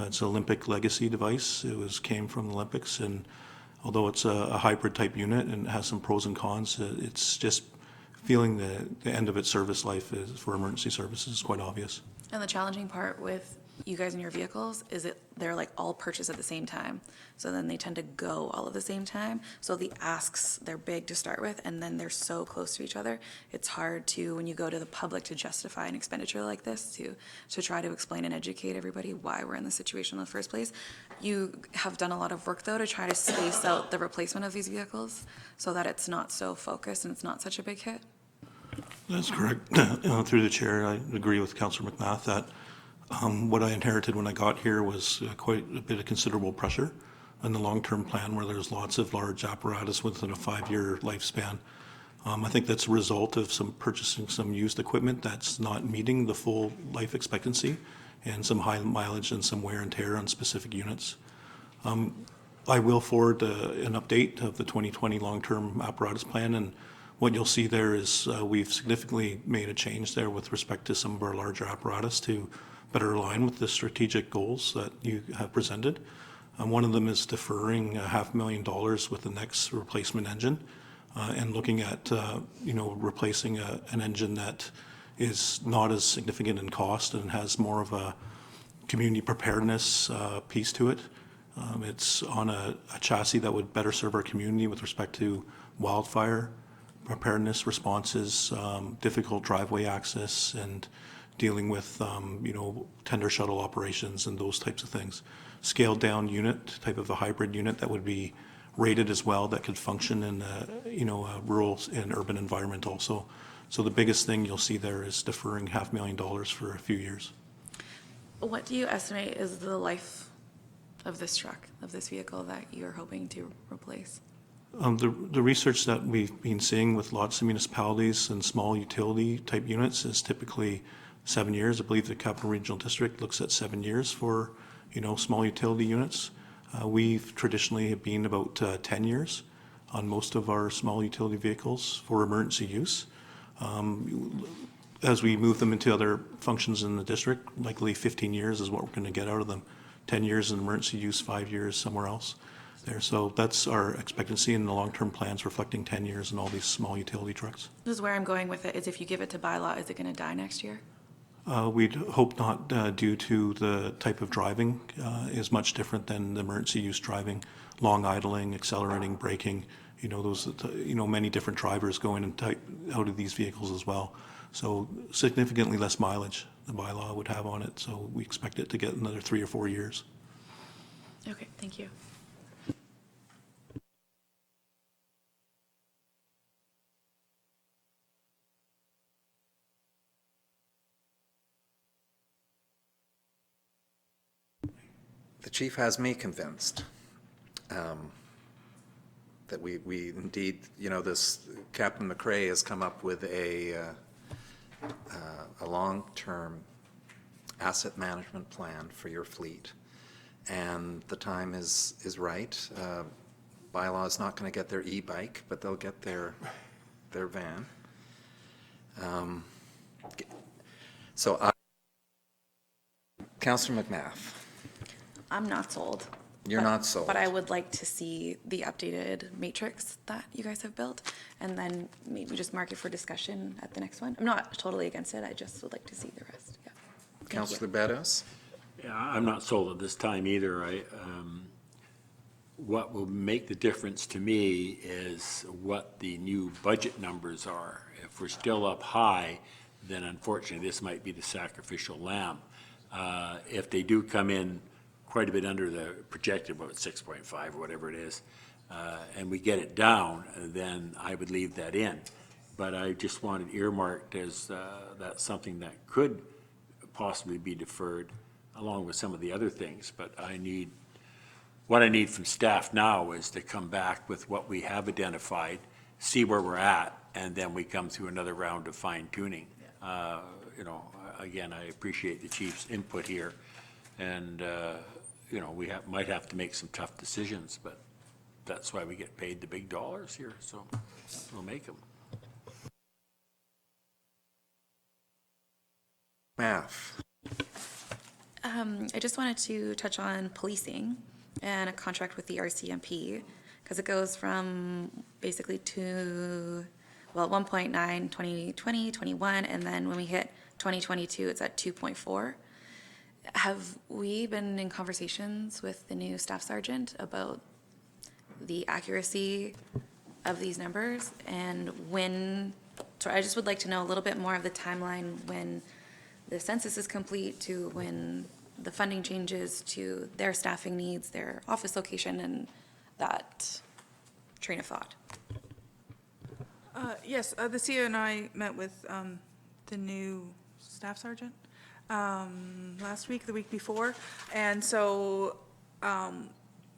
It's an Olympic legacy device. It came from the Olympics, and although it's a hybrid type unit and it has some pros and cons, it's just feeling the end of its service life for emergency services is quite obvious. And the challenging part with you guys and your vehicles is they're like all purchased at the same time. So then they tend to go all at the same time. So the asks, they're big to start with, and then they're so close to each other. It's hard to, when you go to the public, to justify an expenditure like this, to try to explain and educate everybody why we're in this situation in the first place. You have done a lot of work, though, to try to space out the replacement of these vehicles so that it's not so focused and it's not such a big hit. That's correct. Through the chair, I agree with Councillor McMath that what I inherited when I got here was quite a bit of considerable pressure in the long-term plan, where there's lots of large apparatus within a 5-year lifespan. I think that's a result of purchasing some used equipment that's not meeting the full life expectancy, and some high mileage and some wear and tear on specific units. I will forward an update of the 2020 long-term apparatus plan, and what you'll see there is we've significantly made a change there with respect to some of our larger apparatus to better align with the strategic goals that you have presented. One of them is deferring $500,000 with the next replacement engine, and looking at replacing an engine that is not as significant in cost and has more of a community preparedness piece to it. It's on a chassis that would better serve our community with respect to wildfire preparedness responses, difficult driveway access, and dealing with, tender shuttle operations and those types of things. Scaled down unit, type of a hybrid unit that would be rated as well, that could function in a rural and urban environment also. So the biggest thing you'll see there is deferring $500,000 for a few years. What do you estimate is the life of this truck, of this vehicle that you're hoping to replace? The research that we've been seeing with lots of municipalities and small utility type units is typically 7 years. I believe the Capital Regional District looks at 7 years for, small utility units. We've traditionally been about 10 years on most of our small utility vehicles for emergency use. As we move them into other functions in the district, likely 15 years is what we're going to get out of them. 10 years in emergency use, 5 years somewhere else there. So that's our expectancy, and the long-term plans reflecting 10 years in all these small utility trucks. This is where I'm going with it, is if you give it to Bylaw, is it going to die next year? We'd hope not, due to the type of driving is much different than the emergency use driving, long idling, accelerating, braking, many different drivers go in and out of these vehicles as well. So significantly less mileage the Bylaw would have on it, so we expect it to get another 3 or 4 years. Okay, thank you. The chief has me convinced that we indeed, this Captain McRae has come up with a long-term asset management plan for your fleet, and the time is right. Bylaw is not going to get their e-bike, but they'll get their van. Councillor McMath. I'm not sold. You're not sold. But I would like to see the updated matrix that you guys have built, and then maybe just mark it for discussion at the next one. I'm not totally against it, I just would like to see the rest, yeah. Thank you. Councillor Beddows? Yeah, I'm not sold at this time either. What will make the difference to me is what the new budget numbers are. If we're still up high, then unfortunately this might be the sacrificial lamb. If they do come in quite a bit under the projected, about 6.5 or whatever it is, and we get it down, then I would leave that in. But I just want it earmarked as that's something that could possibly be deferred, along with some of the other things. But what I need from staff now is to come back with what we have identified, see where we're at, and then we come through another round of fine tuning. Again, I appreciate the chief's input here, and we might have to make some tough decisions, but that's why we get paid the big dollars here, so we'll make them. Math. I just wanted to touch on policing and a contract with the RCMP, because it goes from basically to, 1.9, 2020, 21, and then when we hit 2022, it's at 2.4. Have we been in conversations with the new staff sergeant about the accuracy of these numbers, and so I just would like to know a little bit more of the timeline when the census is complete to when the funding changes to their staffing needs, their office location, and that train of thought. Yes, the CEO and I met with the new staff sergeant last week, the week before, and so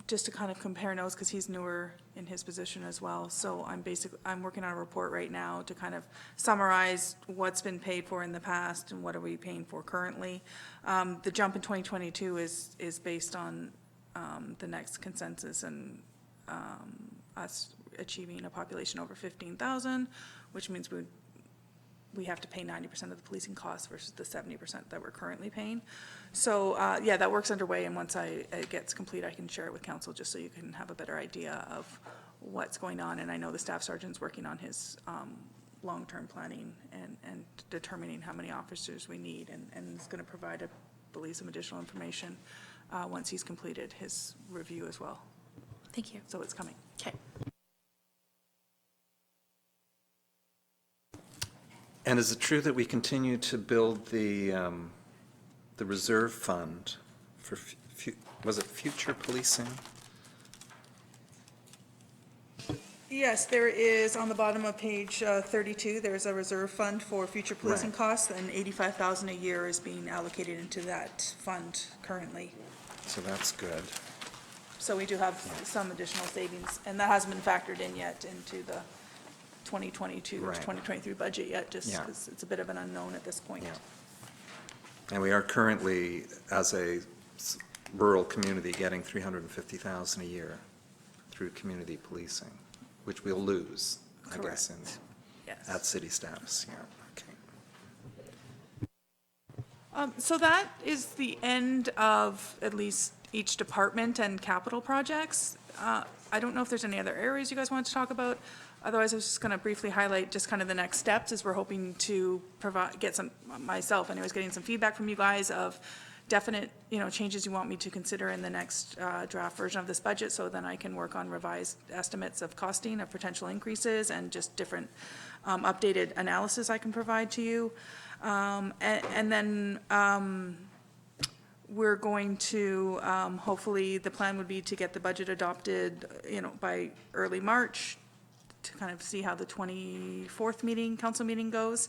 just to kind of compare notes, because he's newer in his position as well. So I'm working on a report right now to kind of summarize what's been paid for in the past and what are we paying for currently. The jump in 2022 is based on the next consensus and us achieving a population over 15,000, which means we have to pay 90% of the policing costs versus the 70% that we're currently paying. So yeah, that work's underway, and once it gets complete, I can share it with council just so you can have a better idea of what's going on. And I know the staff sergeant's working on his long-term planning and determining how many officers we need, and is going to provide, I believe, some additional information once he's completed his review as well. Thank you. So it's coming. Okay. And is it true that we continue to build the reserve fund for, was it future policing? Yes, there is, on the bottom of page 32, there's a reserve fund for future policing Right. costs, and $85,000 a year is being allocated into that fund currently. So that's good. So we do have some additional savings, and that hasn't been factored in yet into the 2022 or Right. 2023 budget yet, just Yeah. because it's a bit of an unknown at this point. Yeah. And we are currently, as a rural community, getting $350,000 a year through community policing, which we'll lose, I guess, at Yes. city status, yeah, okay. So that is the end of at least each department and capital projects. I don't know if there's any other areas you guys want to talk about. Otherwise, I was just going to briefly highlight just kind of the next steps, as we're hoping to provide, get some, myself anyways, getting some feedback from you guys of definite, changes you want me to consider in the next draft version of this budget, so then I can work on revised estimates of costing of potential increases and just different updated analysis I can provide to you. And then we're going to, hopefully, the plan would be to get the budget adopted, by early March, to kind of see how the 24th council meeting goes.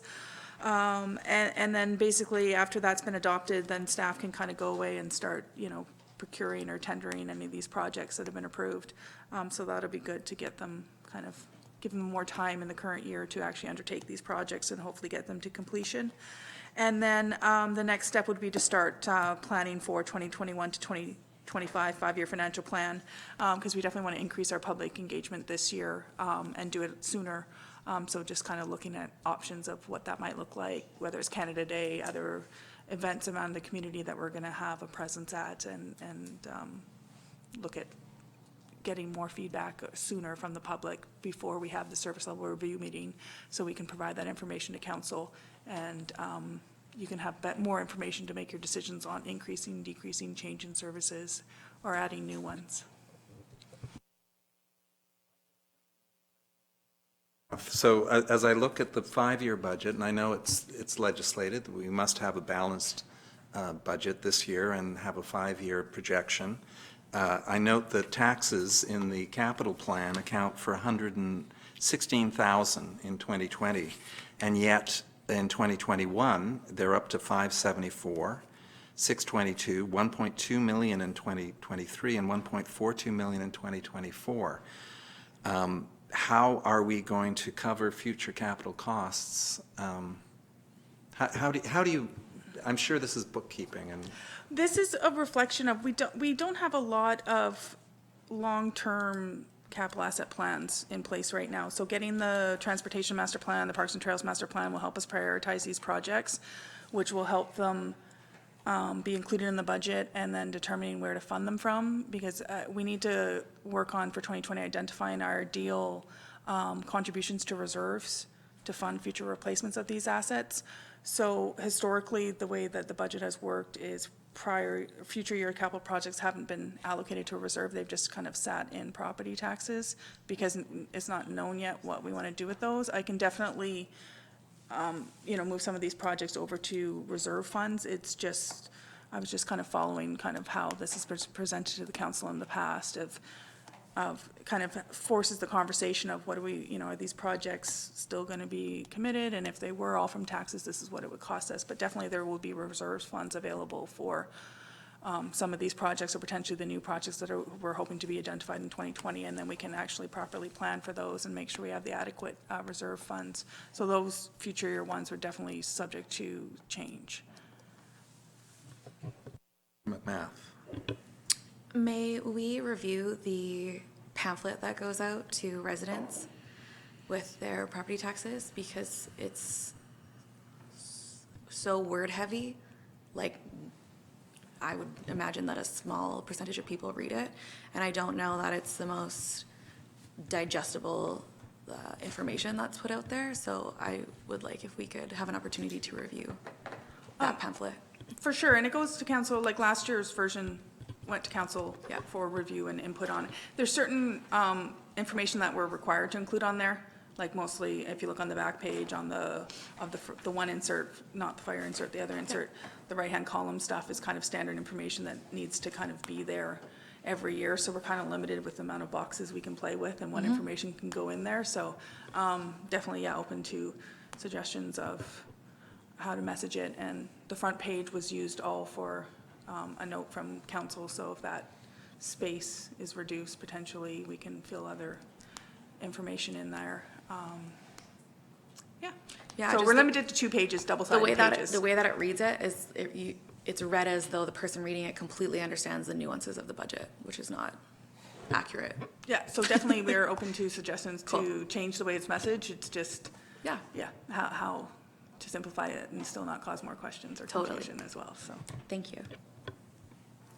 And then basically, after that's been adopted, then staff can kind of go away and start, procuring or tendering any of these projects that have been approved. So that'll be good to get them, kind of give them more time in the current year to actually undertake these projects and hopefully get them to completion. And then the next step would be to start planning for 2021 to 2025 five-year financial plan, because we definitely want to increase our public engagement this year and do it sooner. So just kind of looking at options of what that might look like, whether it's Canada Day, other events around the community that we're going to have a presence at, and look at getting more feedback sooner from the public before we have the service level review meeting, so we can provide that information to council, and you can have more information to make your decisions on increasing, decreasing, changing services, or adding new ones. So as I look at the five-year budget, and I know it's legislated, that we must have a balanced budget this year and have a five-year projection. I note that taxes in the capital plan account for $116,000 in 2020, and yet in 2021, they're up to $574, $622, $1.2 million in 2023, and $1.42 million in 2024. How are we going to cover future capital costs? How do you, I'm sure this is bookkeeping and. This is a reflection of, we don't have a lot of long-term capital asset plans in place right now. So getting the transportation master plan, the Parks and Trails master plan will help us prioritize these projects, which will help them be included in the budget, and then determining where to fund them from, because we need to work on, for 2020, identifying our ideal contributions to reserves to fund future replacements of these assets. So historically, the way that the budget has worked is future year capital projects haven't been allocated to a reserve. They've just kind of sat in property taxes because it's not known yet what we want to do with those. I can definitely, move some of these projects over to reserve funds. It's just, I was just kind of following kind of how this has been presented to the council in the past of kind of forces the conversation of what do we, are these projects still going to be committed? And if they were all from taxes, this is what it would cost us. But definitely there will be reserves funds available for some of these projects, or potentially the new projects that we're hoping to be identified in 2020. And then we can actually properly plan for those and make sure we have the adequate reserve funds. So those future year ones are definitely subject to change. McMath. May we review the pamphlet that goes out to residents with their property taxes, because it's so word heavy? Like, I would imagine that a small percentage of people read it, and I don't know that it's the most digestible the information that's put out there. So I would like if we could have an opportunity to review that pamphlet. For sure, and it goes to council, like last year's version went to council for review and input on. There's certain information that we're required to include on there, like mostly if you look on the back page on the one insert, not the fire insert, the other insert, the right-hand column stuff is kind of standard information that needs to kind of be there every year, so we're kind of limited with the amount of boxes we can play with and what information can go in there, so definitely, open to suggestions of how to message it, and the front page was used all for a note from council, so if that space is reduced, potentially, we can fill other information in there. Yeah, So just we're the- limited to 2 pages, double-sided pages. The way that it reads it is, it's read as though the person reading it completely understands the nuances of the budget, which is not accurate. Yeah, so definitely we're open to suggestions to Cool. change the way it's messaged. It's just, Yeah, how to simplify it and still not cause more questions or Totally. confusion as well, so. thank you.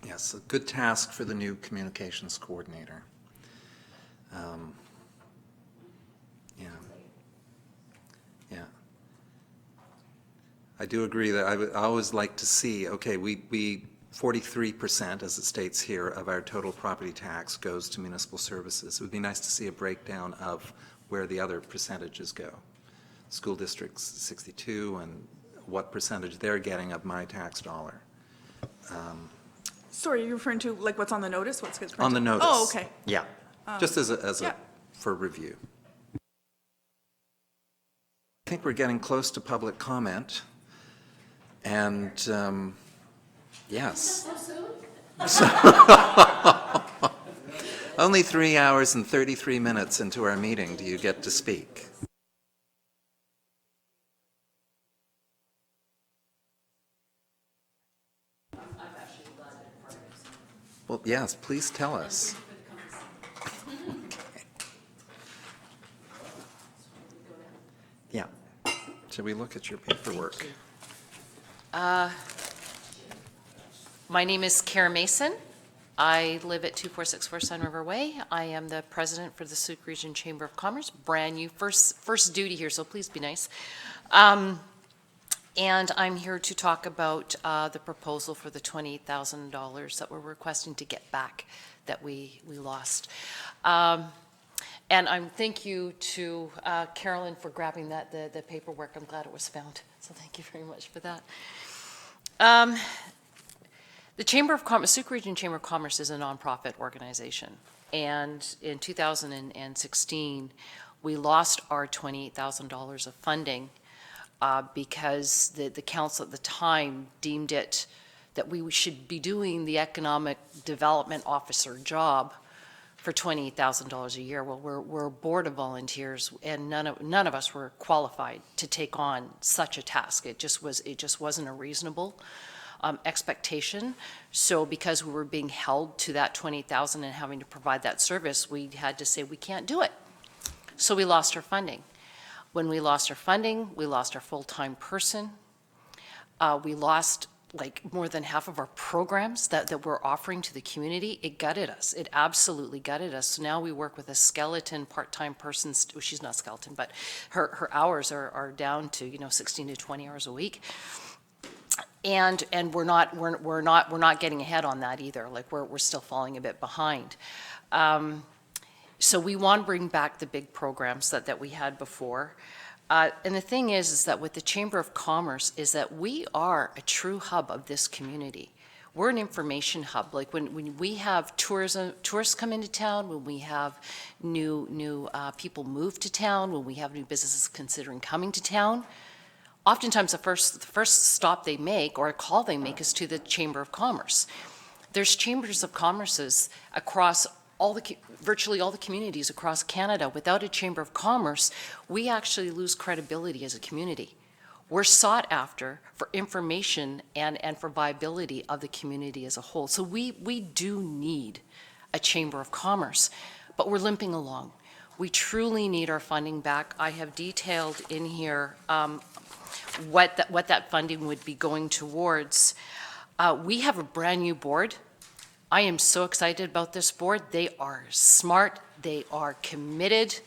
Yes, a good task for the new communications coordinator. Yeah. Yeah. I do agree that I would always like to see, okay, we 43%, as it states here, of our total property tax goes to municipal services. It would be nice to see a breakdown of where the other percentages go. School districts 62, and what percentage they're getting of my tax dollar. Sorry, you're referring to like what's on the notice? What's gets On the printed? notice. Oh, okay. Yeah, just as yeah. for review. I think we're getting close to public comment, and, yes. Only 3 hours and 33 minutes into our meeting do you get to speak. Well, yes, please tell us. Yeah. Shall we look at your paperwork? My name is Kara Mason. I live at 2464 Sun River Way. I am the president for the Sooke Region Chamber of Commerce. Brand new, first duty here, so please be nice. And I'm here to talk about the proposal for the $28,000 that we're requesting to get back that we lost. And thank you to Carolyn for grabbing the paperwork. I'm glad it was found, so thank you very much for that. The Chamber of Commerce, Sooke Region Chamber of Commerce is a nonprofit organization. And in 2016, we lost our $28,000 of funding because the council at the time deemed it that we should be doing the economic development officer job for $28,000 a year. Well, we're a board of volunteers, and none of us were qualified to take on such a task. It just wasn't a reasonable expectation. So because we were being held to that $20,000 and having to provide that service, we had to say we can't do it. So we lost our funding. When we lost our funding, we lost our full-time person. We lost like more than half of our programs that we're offering to the community. It gutted us. It absolutely gutted us. So now we work with a skeleton part-time person. Well, she's not skeleton, but her hours are down to 16 to 20 hours a week. And we're not getting ahead on that either. Like we're still falling a bit behind. So we want to bring back the big programs that we had before. And the thing is that with the Chamber of Commerce is that we are a true hub of this community. We're an information hub. Like when we have tourists come into town, when we have new people move to town, when we have new businesses considering coming to town, oftentimes the first stop they make or a call they make is to the Chamber of Commerce. There's chambers of commerces across virtually all the communities across Canada. Without a Chamber of Commerce, we actually lose credibility as a community. We're sought after for information and for viability of the community as a whole. So we do need a Chamber of Commerce, but we're limping along. We truly need our funding back. I have detailed in here what that funding would be going towards. We have a brand new board. I am so excited about this board. They are smart. They are committed.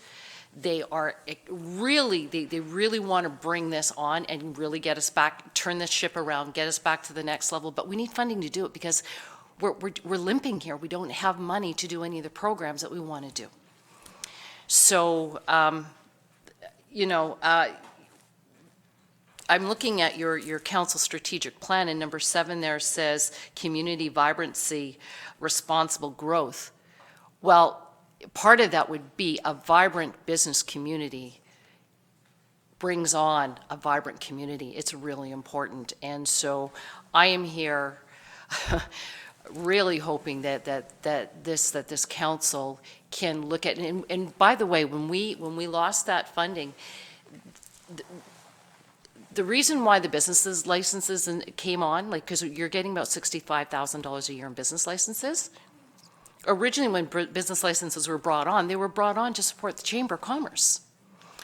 They are really, they really want to bring this on and really get us back, turn this ship around, get us back to the next level. But we need funding to do it because we're limping here. We don't have money to do any of the programs that we want to do. So, you know, I'm looking at your council strategic plan, and number 7 there says community vibrancy, responsible growth. Well, part of that would be a vibrant business community brings on a vibrant community. It's really important. And so I am here really hoping that this council can look at, and by the way, when we lost that funding, the reason why the businesses licenses came on, like, because you're getting about $65,000 a year in business licenses. Originally, when business licenses were brought on, they were brought on to support the Chamber of Commerce.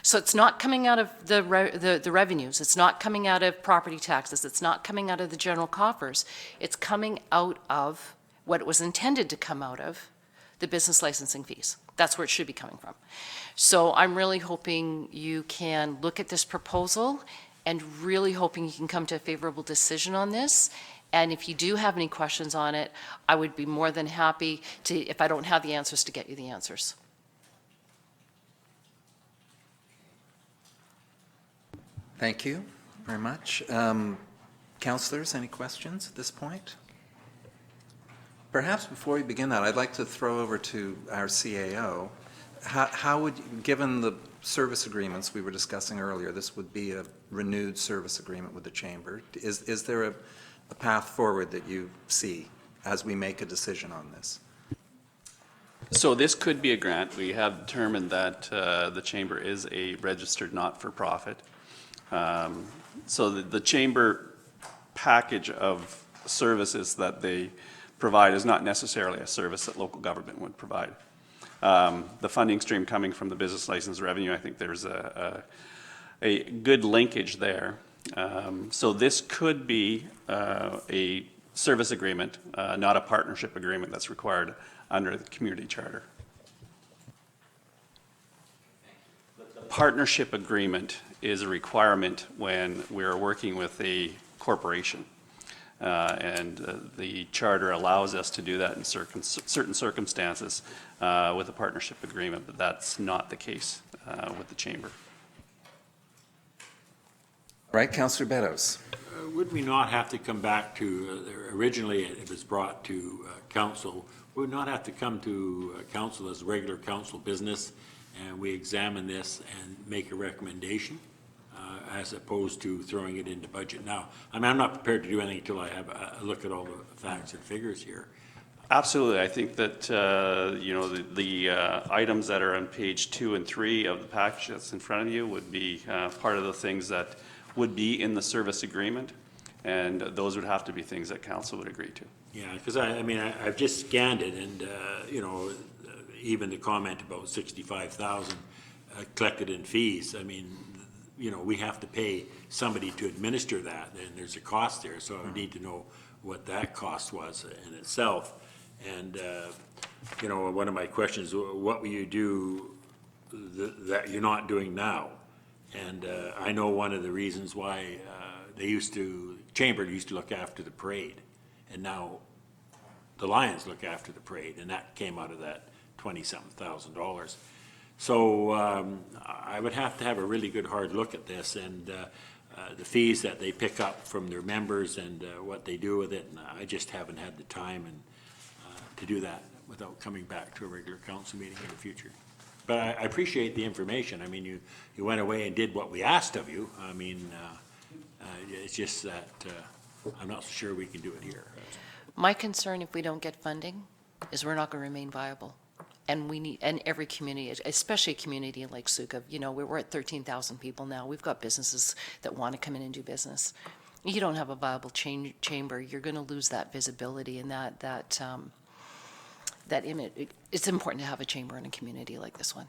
So it's not coming out of the revenues. It's not coming out of property taxes. It's not coming out of the general coffers. It's coming out of what it was intended to come out of, the business licensing fees. That's where it should be coming from. So I'm really hoping you can look at this proposal and really hoping you can come to a favorable decision on this. And if you do have any questions on it, I would be more than happy to, if I don't have the answers, to get you the answers. Thank you very much. Councillors, any questions at this point? Perhaps before we begin that, I'd like to throw over to our CAO. How would, given the service agreements we were discussing earlier, this would be a renewed service agreement with the Chamber. Is there a path forward that you see as we make a decision on this? So this could be a grant. We have determined that the Chamber is a registered not-for-profit. So the Chamber package of services that they provide is not necessarily a service that local government would provide. The funding stream coming from the business license revenue, I think there's a good linkage there. So this could be a service agreement, not a partnership agreement that's required under the community charter. The partnership agreement is a requirement when we're working with a corporation. And the charter allows us to do that in certain circumstances with a partnership agreement, but that's not the case with the Chamber. Right, Councillor Beddows. Would we not have to come back to, originally it was brought to council, would we not have to come to council as regular council business, and we examine this and make a recommendation as opposed to throwing it into budget now? I mean, I'm not prepared to do anything until I have a look at all the facts and figures here. Absolutely. I think that, you know, the items that are on page 2 and 3 of the package that's in front of you would be part of the things that would be in the service agreement, and those would have to be things that council would agree to. Yeah, because I mean, I've just scanned it, and, you know, even the comment about 65,000 collected in fees, I mean, you know, we have to pay somebody to administer that, and there's a cost there, so I need to know what that cost was in itself. And, you know, one of my questions, what will you do that you're not doing now? And I know one of the reasons why Chamber used to look after the parade, and now the Lions look after the parade, and that came out of that $20-something thousand. So I would have to have a really good hard look at this, and the fees that they pick up from their members and what they do with it, and I just haven't had the time to do that without coming back to a regular council meeting in the future. But I appreciate the information. I mean, you went away and did what we asked of you. I mean, it's just that I'm not sure we can do it here. My concern, if we don't get funding, is we're not going to remain viable. And we need, and every community, especially a community like Sooke, you know, we're at 13,000 people now. We've got businesses that want to come in and do business. You don't have a viable chamber, you're going to lose that visibility and that image. It's important to have a chamber in a community like this one.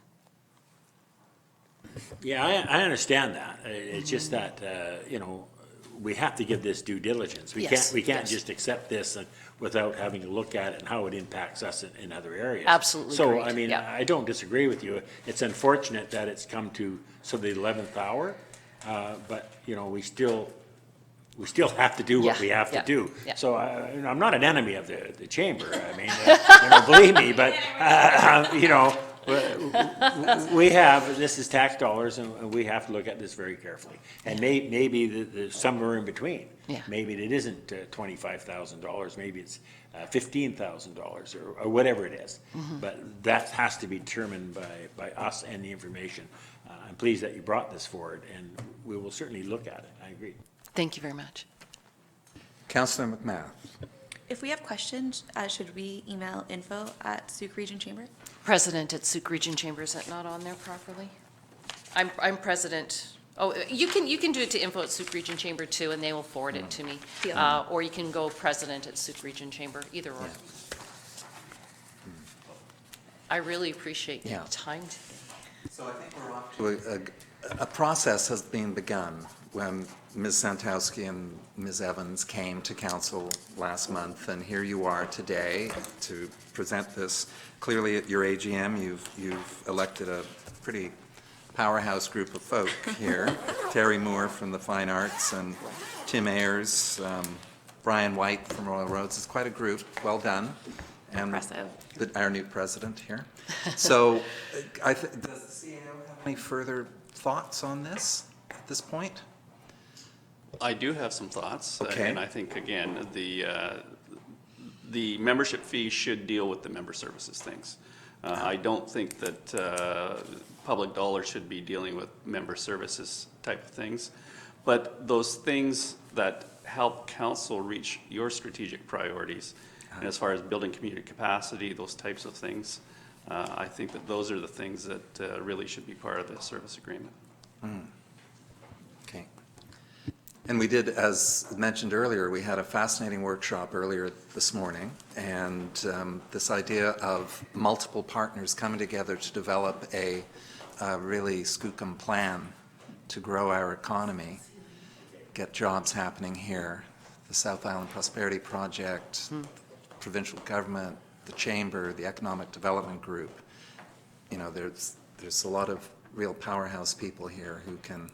Yeah, I understand that. It's just that, you know, we have to give this due diligence. Yes, We can't yes. just accept this without having to look at it and how it impacts us in other areas. Absolutely So, agreed, I mean, yeah. I don't disagree with you. It's unfortunate that it's come to, the 11th hour, but, we still have to do what Yeah, we have to yeah, do. yeah. So I'm not an enemy of the chamber. I mean, believe me, but, we have, this is tax dollars, and we have to look at this very carefully. And maybe somewhere in between. Yeah. Maybe it isn't $25,000, maybe it's $15,000 or whatever it is. Mm-hmm. But that has to be determined by us and the information. I'm pleased that you brought this forward, and we will certainly look at it. I agree. Thank you very much. Councillor McMath. If we have questions, should we email info@Sooke Region Chamber? President at Sooke Region Chamber, is that not on there properly? I'm president. Oh, you can do it to info@Sooke Region Chamber too, and they will forward it to me. Deal. Or you can go president at Sooke Region Chamber, either or. I really appreciate your Yeah. time today. So I think we're off to a process has been begun when Ms. Santowski and Ms. Evans came to council last month, and here you are today to present this. Clearly, at your AGM, you've elected a pretty powerhouse group of folk here. Terry Moore from the Fine Arts and Tim Ayers, Brian White from Royal Roads. It's quite a group. Well done. And Impressive. our new president here. So, does the CAO have any further thoughts on this at this point? I do have some thoughts. Okay. And I think, again, the membership fee should deal with the member services things. I don't think that public dollars should be dealing with member services type of things. But those things that help council reach your strategic priorities, and as far as building community capacity, those types of things, I think that those are the things that really should be part of the service agreement. Okay. And we did, as mentioned earlier, we had a fascinating workshop earlier this morning, and this idea of multiple partners coming together to develop a really skookum plan to grow our economy, get jobs happening here, the South Island Prosperity Project, provincial government, the chamber, the economic development group. There's a lot of real powerhouse people here who can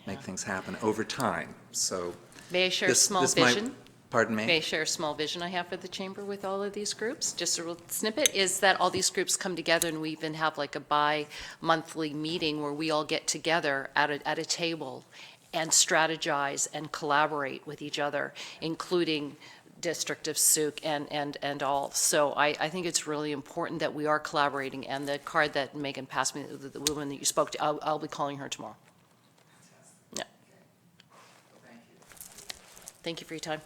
make things happen over time. So May I share a small this might- vision? Pardon me? May I share a small vision I have for the chamber with all of these groups? Just a little snippet is that all these groups come together, and we even have like a bi-monthly meeting where we all get together at a table and strategize and collaborate with each other, including District of Sooke and all. So I think it's really important that we are collaborating, and the card that Megan passed me, the woman that you spoke to, I'll be calling her tomorrow. Yeah. Thank you for your time.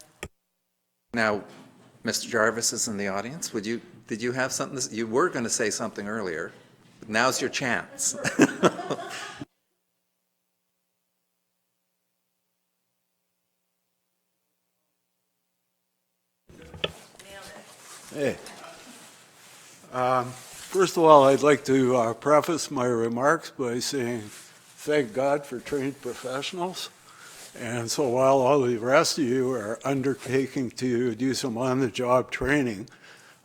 Now, Mr. Jarvis is in the audience. Did you have something, you were going to say something earlier, but now's your chance. Hey. First of all, I'd like to preface my remarks by saying thank God for trained professionals. And so while all the rest of you are undertaking to do some on-the-job training,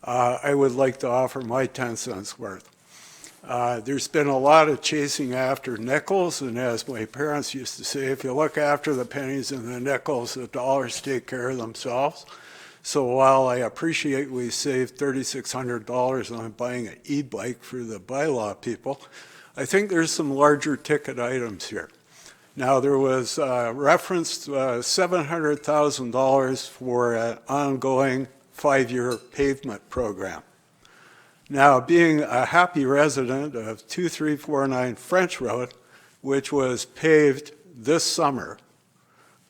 I would like to offer my 10 cents worth. There's been a lot of chasing after nickels, and as my parents used to say, if you look after the pennies and the nickels, the dollars take care of themselves. So while I appreciate we saved $3,600 on buying an e-bike for the Bylaw people, I think there's some larger ticket items here. Now, there was referenced $700,000 for an ongoing 5-year pavement program. Now, being a happy resident of 2349 French Road, which was paved this summer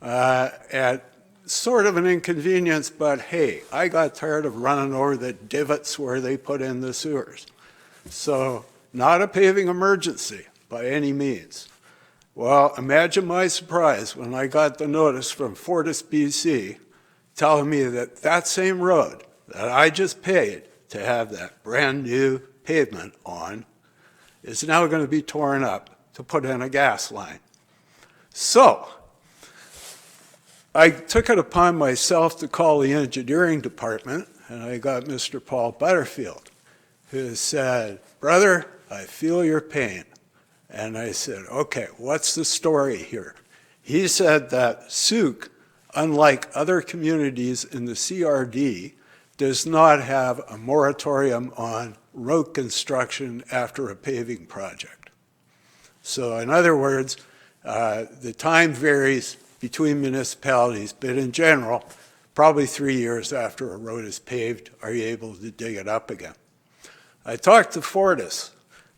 at sort of an inconvenience, but hey, I got tired of running over the divots where they put in the sewers. So, not a paving emergency by any means. Well, imagine my surprise when I got the notice from Fortis BC telling me that that same road that I just paid to have that brand new pavement on is now going to be torn up to put in a gas line. So, I took it upon myself to call the engineering department, and I got Mr. Paul Butterfield, who said, "Brother, I feel your pain." And I said, "Okay, what's the story here?" He said that Sooke, unlike other communities in the CRD, does not have a moratorium on road construction after a paving project. So in other words, the time varies between municipalities, but in general, probably 3 years after a road is paved, are you able to dig it up again? I talked to Fortis,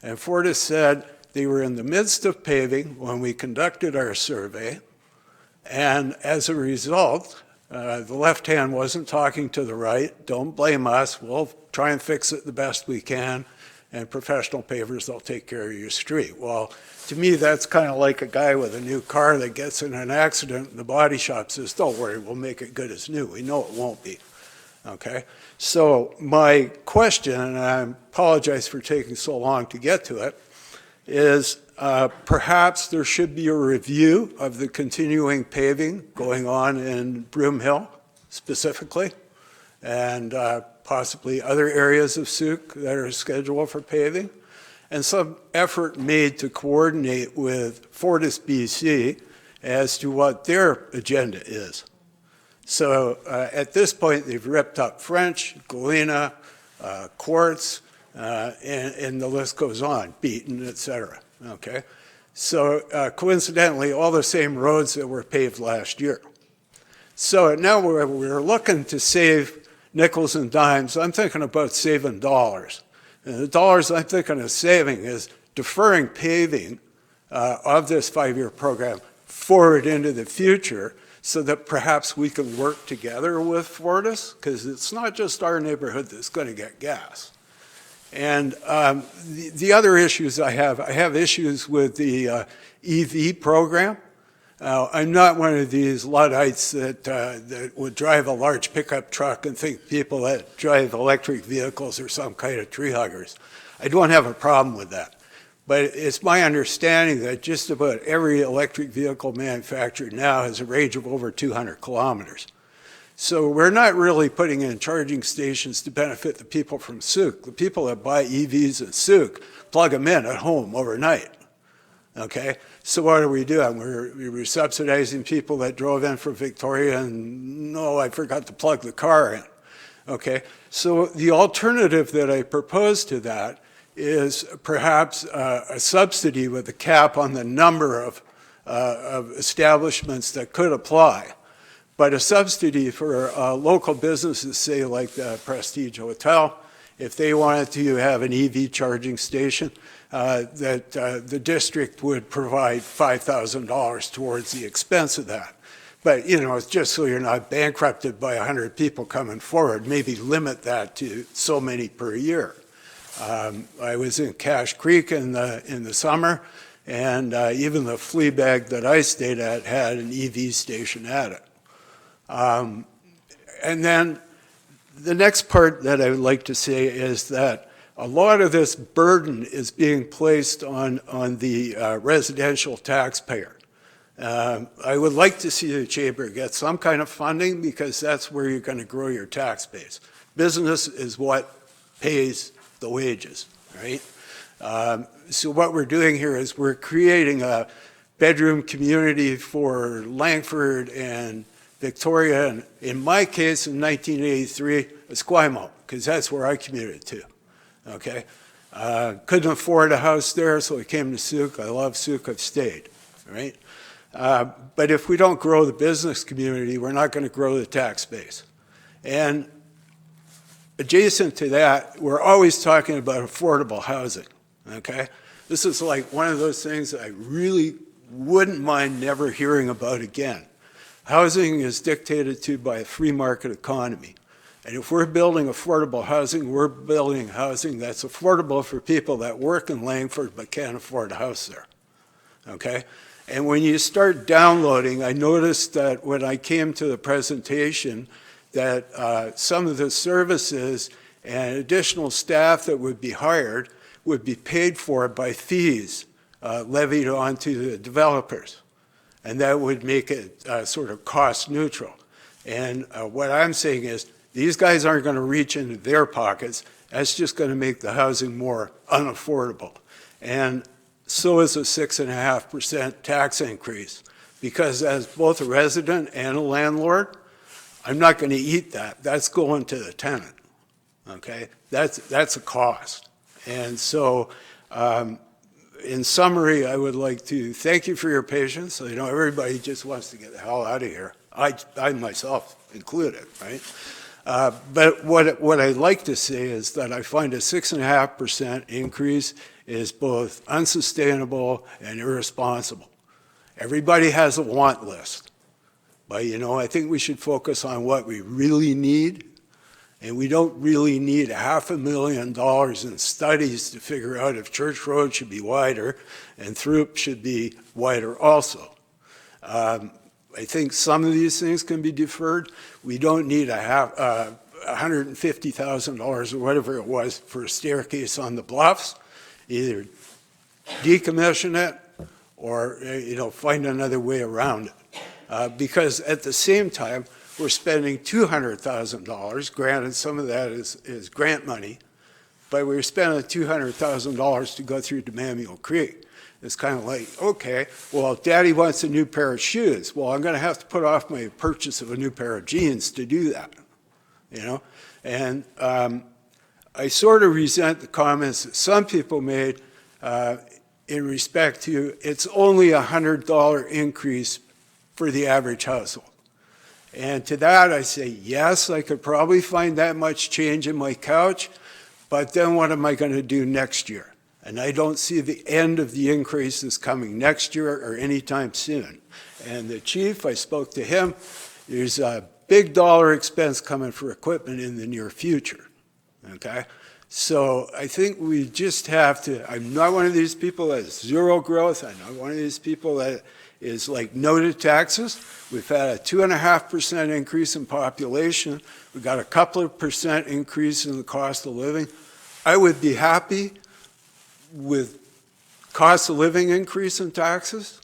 and Fortis said they were in the midst of paving when we conducted our survey, and as a result, the left hand wasn't talking to the right. Don't blame us. We'll try and fix it the best we can, and professional pavers will take care of your street. Well, to me, that's kind of like a guy with a new car that gets in an accident and the body shop says, "Don't worry, we'll make it good as new." We know it won't be, okay? So my question, and I apologize for taking so long to get to it, is perhaps there should be a review of the continuing paving going on in Broomhill specifically, and possibly other areas of Sooke that are scheduled for paving, and some effort made to coordinate with Fortis BC as to what their agenda is. So at this point, they've ripped up French, Galena, Quartz, and the list goes on, Beaton, et cetera, okay? So coincidentally, all the same roads that were paved last year. So now we're looking to save nickels and dimes. I'm thinking about saving dollars. And the dollars I'm thinking of saving is deferring paving of this 5-year program forward into the future so that perhaps we can work together with Fortis, because it's not just our neighborhood that's going to get gas. And the other issues I have issues with the EV program. I'm not one of these Luddites that would drive a large pickup truck and think people that drive electric vehicles are some kind of tree huggers. I don't have a problem with that. But it's my understanding that just about every electric vehicle manufacturer now has a range of over 200 kilometers. So we're not really putting in charging stations to benefit the people from Sooke. The people that buy EVs in Sooke plug them in at home overnight, okay? So what are we doing? We're subsidizing people that drove in from Victoria and, no, I forgot to plug the car in, okay? So the alternative that I propose to that is perhaps a subsidy with a cap on the number of establishments that could apply. But a subsidy for local businesses, say like the Prestige Hotel, if they wanted to have an EV charging station, that the district would provide $5,000 towards the expense of that. But, you know, it's just so you're not bankrupted by 100 people coming forward, maybe limit that to so many per year. I was in Cache Creek in the summer, and even the flea bag that I stayed at had an EV station at it. And then the next part that I would like to say is that a lot of this burden is being placed on the residential taxpayer. I would like to see the chamber get some kind of funding, because that's where you're going to grow your tax base. Business is what pays the wages, right? So what we're doing here is we're creating a bedroom community for Langford and Victoria, and in my case, in 1983, Esquimalt, because that's where I commuted to, okay? Couldn't afford a house there, so I came to Sooke. I love Sooke, I've stayed, right? But if we don't grow the business community, we're not going to grow the tax base. And adjacent to that, we're always talking about affordable housing, okay? This is like one of those things that I really wouldn't mind never hearing about again. Housing is dictated to by a free market economy. And if we're building affordable housing, we're building housing that's affordable for people that work in Langford but can't afford a house there, okay? And when you start downloading, I noticed that when I came to the presentation that some of the services and additional staff that would be hired would be paid for by fees levied onto the developers. and that would make it sort of cost neutral. And what I'm saying is, these guys aren't going to reach into their pockets. That's just going to make the housing more unaffordable. And so is a 6.5% tax increase, because as both a resident and a landlord, I'm not going to eat that. That's going to the tenant, okay? That's a cost. And so, in summary, I would like to thank you for your patience. I know everybody just wants to get the hell out of here. I myself included, right? But what I'd like to say is that I find a 6.5% increase is both unsustainable and irresponsible. Everybody has a want list, but I think we should focus on what we really need, and we don't really need $500,000 in studies to figure out if Church Road should be wider and Throop should be wider also. I think some of these things can be deferred. We don't need $150,000 or whatever it was for a staircase on the bluffs. Either decommission it or find another way around it. Because at the same time, we're spending $200,000. Granted, some of that is grant money, but we're spending $200,000 to go through Demamio Creek. It's kind of like, okay, well, Daddy wants a new pair of shoes. Well, I'm going to have to put off my purchase of a new pair of jeans to do that, And I sort of resent the comments that some people made in respect to it's only a $100 increase for the average household. And to that I say, yes, I could probably find that much change in my couch, but then what am I going to do next year? And I don't see the end of the increases coming next year or anytime soon. And the chief, I spoke to him, there's a big dollar expense coming for equipment in the near future, okay? So I think we just have to, I'm not one of these people that has zero growth. I'm not one of these people that is like no to taxes. We've had a 2.5% increase in population. We've got a couple of percent increase in the cost of living. I would be happy with cost of living increase in taxes,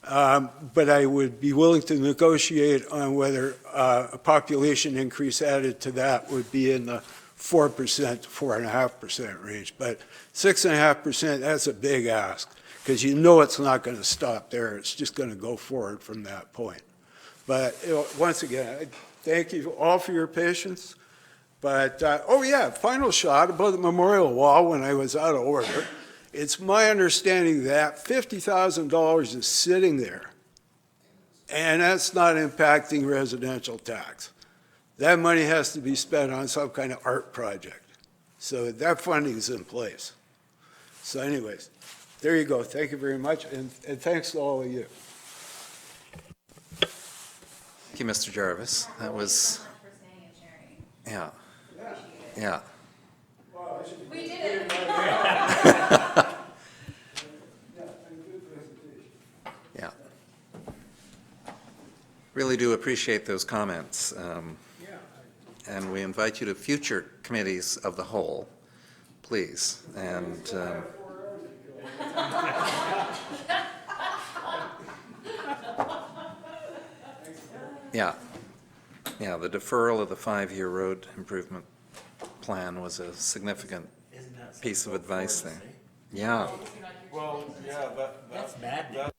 but I would be willing to negotiate on whether a population increase added to that would be in the 4% to 4.5% range. But 6.5%, that's a big ask, because it's not going to stop there. It's just going to go forward from that point. But once again, I thank you all for your patience. But, final shot about the memorial wall when I was out of order. It's my understanding that $50,000 is sitting there, and that's not impacting residential tax. That money has to be spent on some kind of art project. So that funding is in place. So anyways, there you go. Thank you very much, and thanks to all of you. Thank you, Mr. Jarvis. That was, yeah. Yeah. We did it. Yeah. Really do appreciate those comments. And we invite you to future committees of the whole, please. And yeah, the deferral of the 5-year road improvement plan was a significant piece of advice there. Yeah. Well, yeah, That's maddening.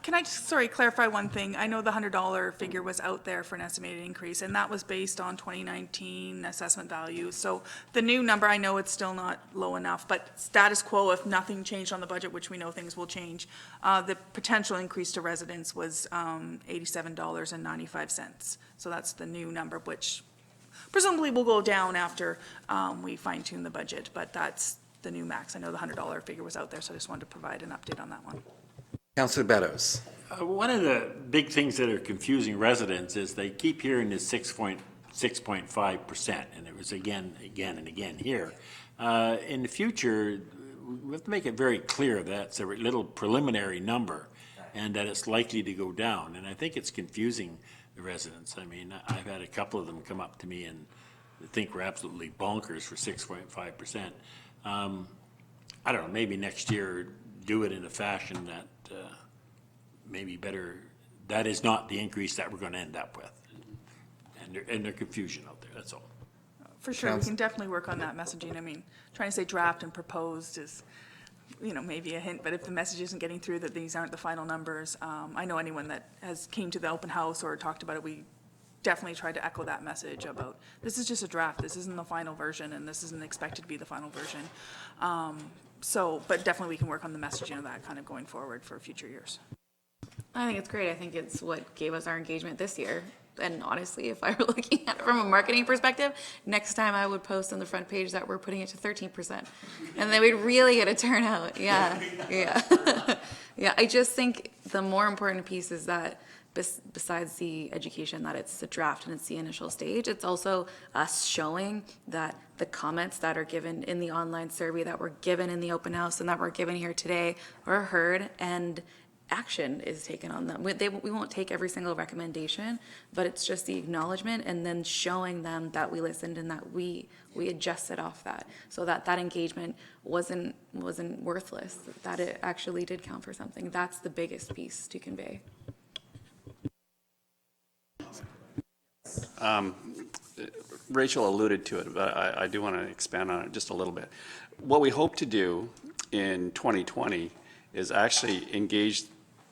Can I just, clarify one thing? I know the $100 figure was out there for an estimated increase, and that was based on 2019 assessment value. So the new number, I know it's still not low enough, but status quo, if nothing changed on the budget, which we know things will change, the potential increase to residents was $87.95. So that's the new number, which presumably will go down after we fine tune the budget, but that's the new max. I know the $100 figure was out there, so I just wanted to provide an update on that one. Councillor Beddows. One of the big things that are confusing residents is they keep hearing this 6.5%, and it was again and again here. In the future, we have to make it very clear that it's a little preliminary number and that it's likely to go down. And I think it's confusing the residents. I mean, I've had a couple of them come up to me and think we're absolutely bonkers for 6.5%. I don't know, maybe next year do it in a fashion that maybe better, that is not the increase that we're going to end up with. And there's confusion out there, that's all. For sure, we can definitely work on that messaging. I mean, trying to say draft and proposed is, maybe a hint, but if the message isn't getting through that these aren't the final numbers, I know anyone that has came to the open house or talked about it, we definitely tried to echo that message about, this is just a draft, this isn't the final version, and this isn't expected to be the final version. But definitely we can work on the messaging of that kind of going forward for future years. I think it's great. I think it's what gave us our engagement this year. And honestly, if I were looking at it from a marketing perspective, next time I would post on the front page that we're putting it to 13%. And then we'd really get a turnout. Yeah. Yeah, I just think the more important piece is that besides the education that it's a draft and it's the initial stage, it's also us showing that the comments that are given in the online survey, that were given in the open house, and that were given here today are heard and action is taken on them. We won't take every single recommendation, but it's just the acknowledgement and then showing them that we listened and that we adjusted off that, so that engagement wasn't worthless, that it actually did count for something. That's the biggest piece to convey. Rachel alluded to it, but I do want to expand on it just a little bit. What we hope to do in 2020 is actually engage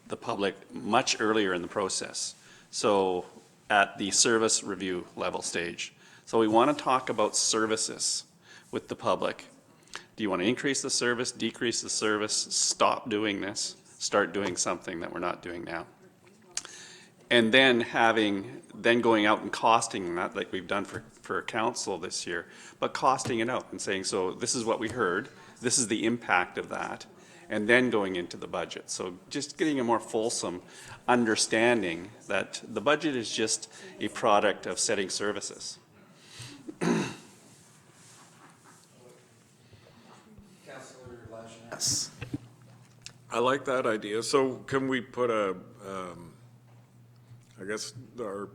the public much earlier in the process. So at the service review level stage. So we want to talk about services with the public. Do you want to increase the service, decrease the service, stop doing this, start doing something that we're not doing now? And then going out and costing that, like we've done for council this year, but costing it out and saying, so this is what we heard, this is the impact of that, and then going into the budget. So just getting a more fulsome understanding that the budget is just a product of setting services. Yes. I like that idea. So can we put I guess our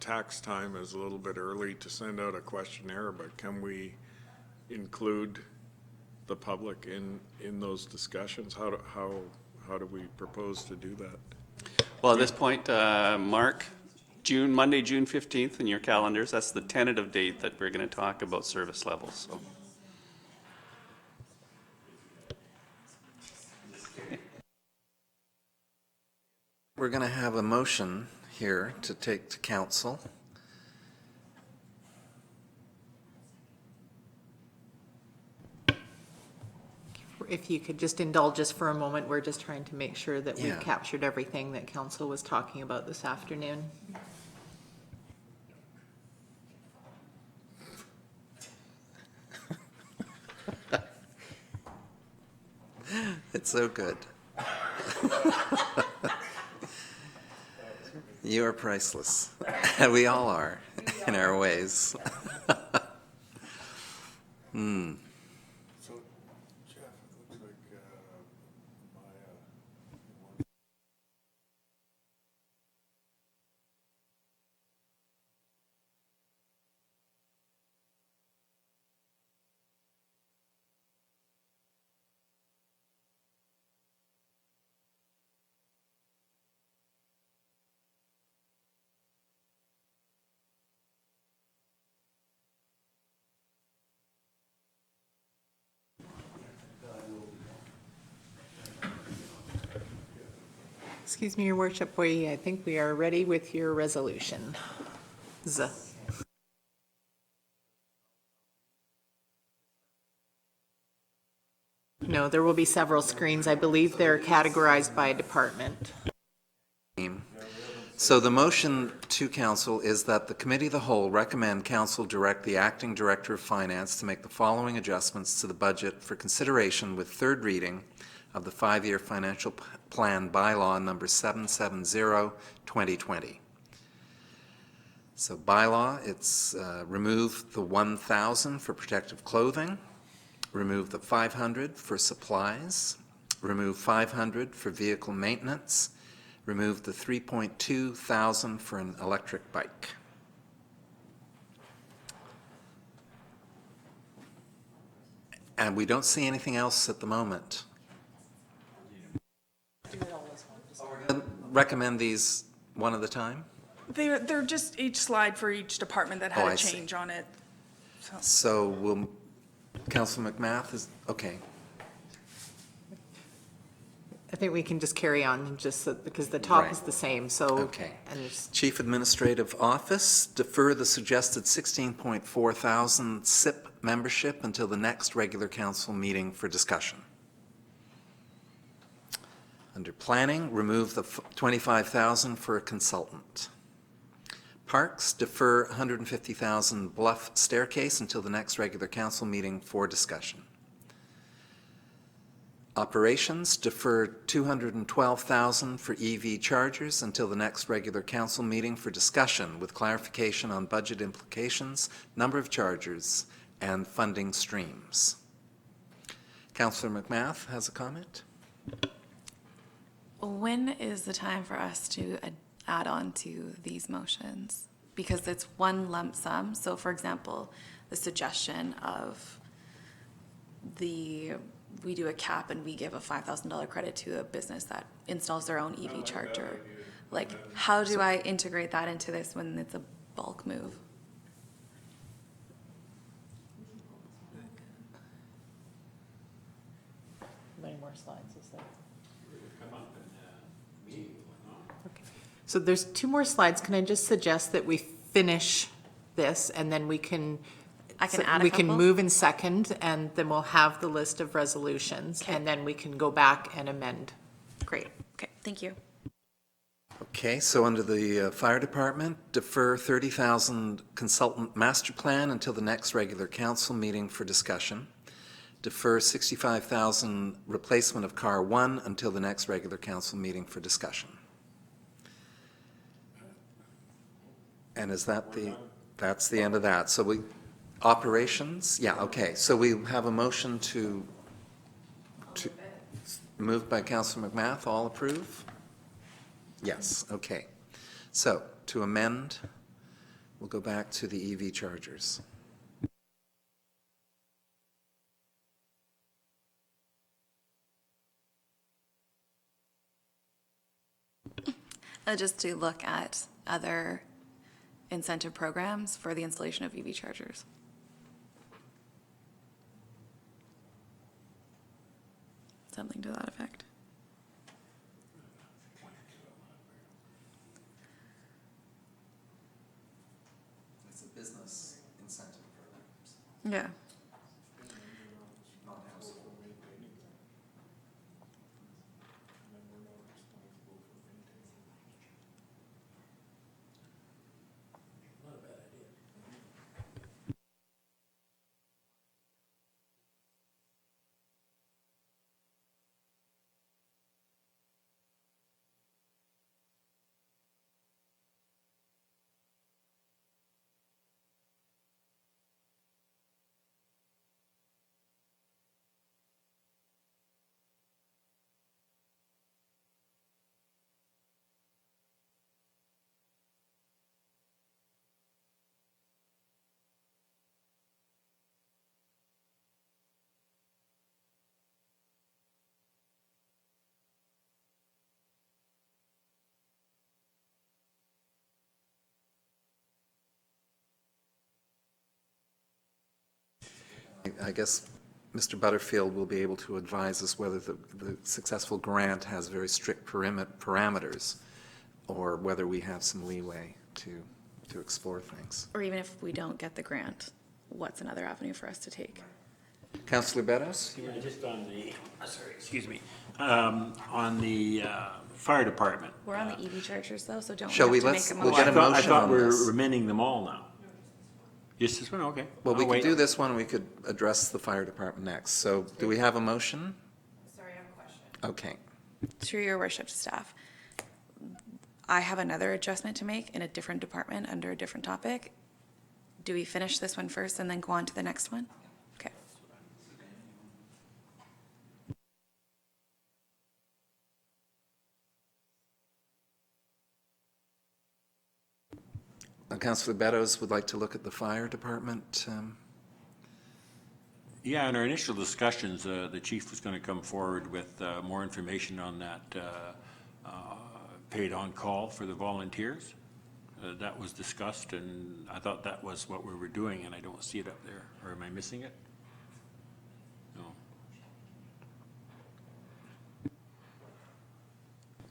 tax time is a little bit early to send out a questionnaire, but can we include the public in those discussions? How do we propose to do that? Well, at this point, mark Monday, June 15th in your calendars. That's the tentative date that we're going to talk about service levels. So. We're going to have a motion here to take to council. If you could just indulge us for a moment, we're just trying to make sure that we've Yeah. captured everything that council was talking about this afternoon. It's so good. You are priceless. We all are in our ways. So, Jeff, it looks like Excuse me, Your Worship, I think we are ready with your resolution. No, there will be several screens. I believe they're categorized by department. So the motion to council is that the committee of the whole recommend council direct the acting director of finance to make the following adjustments to the budget for consideration with third reading of the 5-year financial plan bylaw number 770-2020. So bylaw, it's remove the 1,000 for protective clothing, remove the 500 for supplies, remove 500 for vehicle maintenance, remove the 3.2 thousand for an electric bike. And we don't see anything else at the moment. Recommend these one at a time? They're just each slide for each department that had Oh, a I see. change on it. So will, Councillor McMath is, okay. I think we can just carry on and just, because the top Right. is the same, so. Okay. And there's, Chief Administrative Office, defer the suggested 16.4 thousand SIP membership until the next regular council meeting for discussion. Under Planning, remove the 25,000 for a consultant. Parks, defer 150,000 Bluff staircase until the next regular council meeting for discussion. Operations, defer 212,000 for EV chargers until the next regular council meeting for discussion with clarification on budget implications, number of chargers, and funding streams. Councillor McMath has a comment? When is the time for us to add on to these motions? Because it's one lump sum. So for example, the suggestion of we do a cap and we give a $5,000 credit to a business that installs their own EV charger. Like, how do I integrate that into this when it's a bulk move? how many more slides is there? Okay. So there's 2 more slides. Can I just suggest that we finish this and then we can. I can so add a we can couple? move in second and then we'll have the list of resolutions Okay. and then we can go back and amend. Great. Okay, thank you. Okay, so under the fire department, defer 30,000 consultant master plan until the next regular council meeting for discussion. Defer 65,000 replacement of car 1 until the next regular council meeting for discussion. And is that that's the end of that. So operations, yeah, okay. So we have a motion to moved by Councillor McMath, all approve? Yes, okay. So to amend, we'll go back to the EV chargers. Just to look at other incentive programs for the installation of EV chargers. Something to that effect. It's a business incentive programs, Yeah. not household. I guess Mr. Butterfield will be able to advise us whether the successful grant has very strict parameters or whether we have some leeway to explore things. Or even if we don't get the grant, what's another avenue for us to take? Councillor Beddows? Yeah, just on the, sorry, excuse me, on the fire department. We're on the EV chargers though, so don't Shall we we have to make a we'll motion? get a motion I thought on we're this. amending them all now. Just this one, okay. Well, we I'll could wait. do this one, we could address the fire department next. So do we have a motion? Sorry, I have a question. Okay. Through your worship to staff, I have another adjustment to make in a different department under a different topic. Do we finish this one first and then go on to the next one? Okay. Councillor Beddows would like to look at the fire department. Yeah, in our initial discussions, the chief was going to come forward with more information on that paid on call for the volunteers. That was discussed, and I thought that was what we were doing, and I don't see it up there. Or am I missing it? No.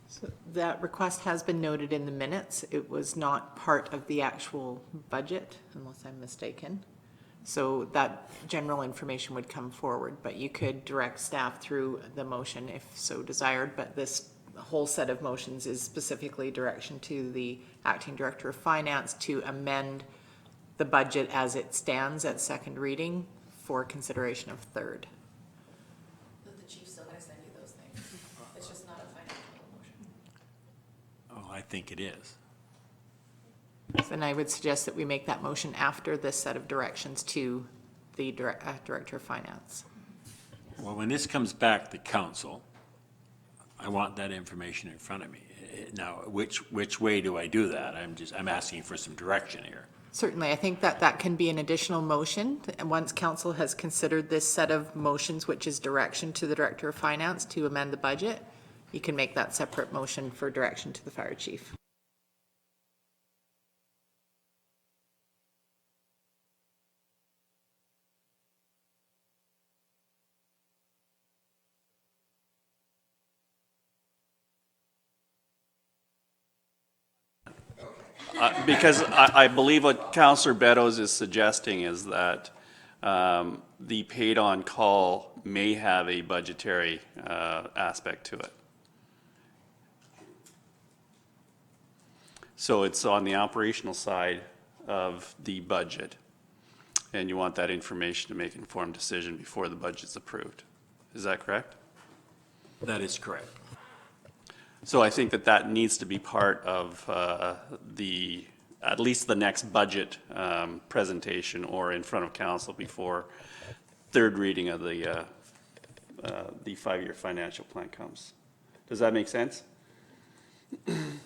So that request has been noted in the minutes. It was not part of the actual budget, unless I'm mistaken. So that general information would come forward, but you could direct staff through the motion if so desired. But this whole set of motions is specifically direction to the acting director of finance to amend the budget as it stands at second reading for consideration of third. The chief's still gonna send you those things. It's just not a financial motion. Oh, I think it is. Then I would suggest that we make that motion after this set of directions to the director of finance. Well, when this comes back to council, I want that information in front of me. Now, which way do I do that? I'm asking for some direction here. Certainly, I think that that can be an additional motion. And once council has considered this set of motions, which is direction to the director of finance to amend the budget, you can make that separate motion for direction to the fire chief. Because I believe what Councillor Beddows is suggesting is that the paid-on-call may have a budgetary aspect to it. So it's on the operational side of the budget, and you want that information to make an informed decision before the budget's approved. Is that correct? That is correct. So I think that that needs to be part of at least the next budget presentation or in front of council before third reading of the 5-year financial plan comes. Does that make sense? And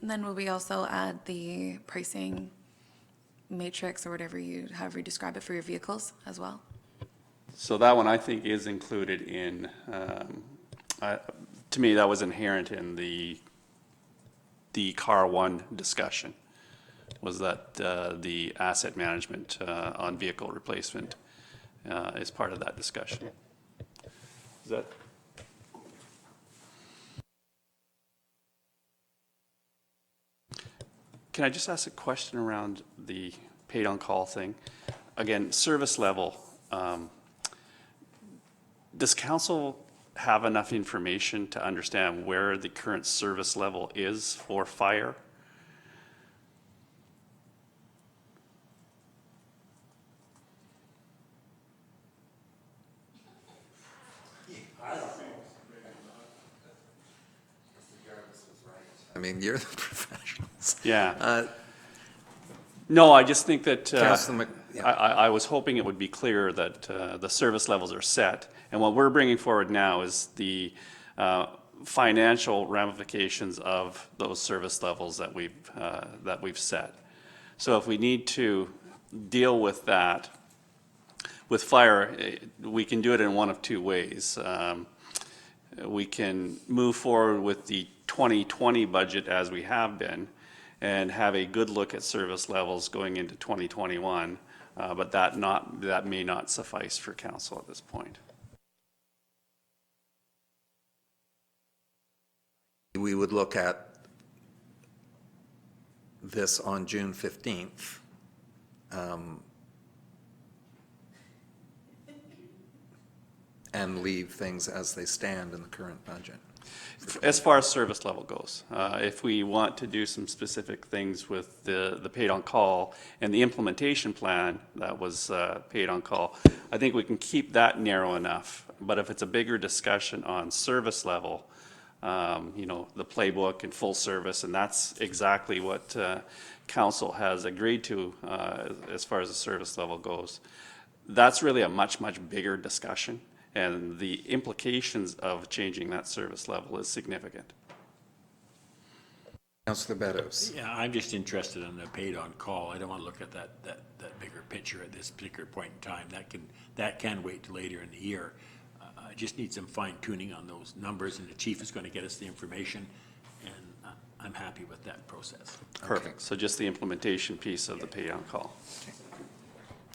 then will we also add the pricing matrix or whatever however you describe it for your vehicles as well? So that one I think is included in, to me, that was inherent in the car one discussion, was that the asset management on vehicle replacement is part of that discussion. Is that? Can I just ask a question around the paid on call thing? Again, service level. Does council have enough information to understand where the current service level is for fire? I mean, you're the professionals. Yeah. No, I just think that Councillor yeah. I was hoping it would be clear that the service levels are set. And what we're bringing forward now is the financial ramifications of those service levels that we've set. So if we need to deal with that, with fire, we can do it in one of two ways. We can move forward with the 2020 budget as we have been and have a good look at service levels going into 2021, but that may not suffice for council at this point. We would look at this on June 15th. And leave things as they stand in the current budget. As far as service level goes, if we want to do some specific things with the paid on call and the implementation plan that was paid on call, I think we can keep that narrow enough. But if it's a bigger discussion on service level, the playbook and full service, and that's exactly what council has agreed to as far as the service level goes. That's really a much, much bigger discussion, and the implications of changing that service level is significant. Councillor Beddows. Yeah, I'm just interested in the paid on call. I don't want to look at that bigger picture at this particular point in time. That can wait till later in the year. I just need some fine tuning on those numbers, and the chief is going to get us the information, and I'm happy with that process. Perfect. So just the implementation piece of the paid on call.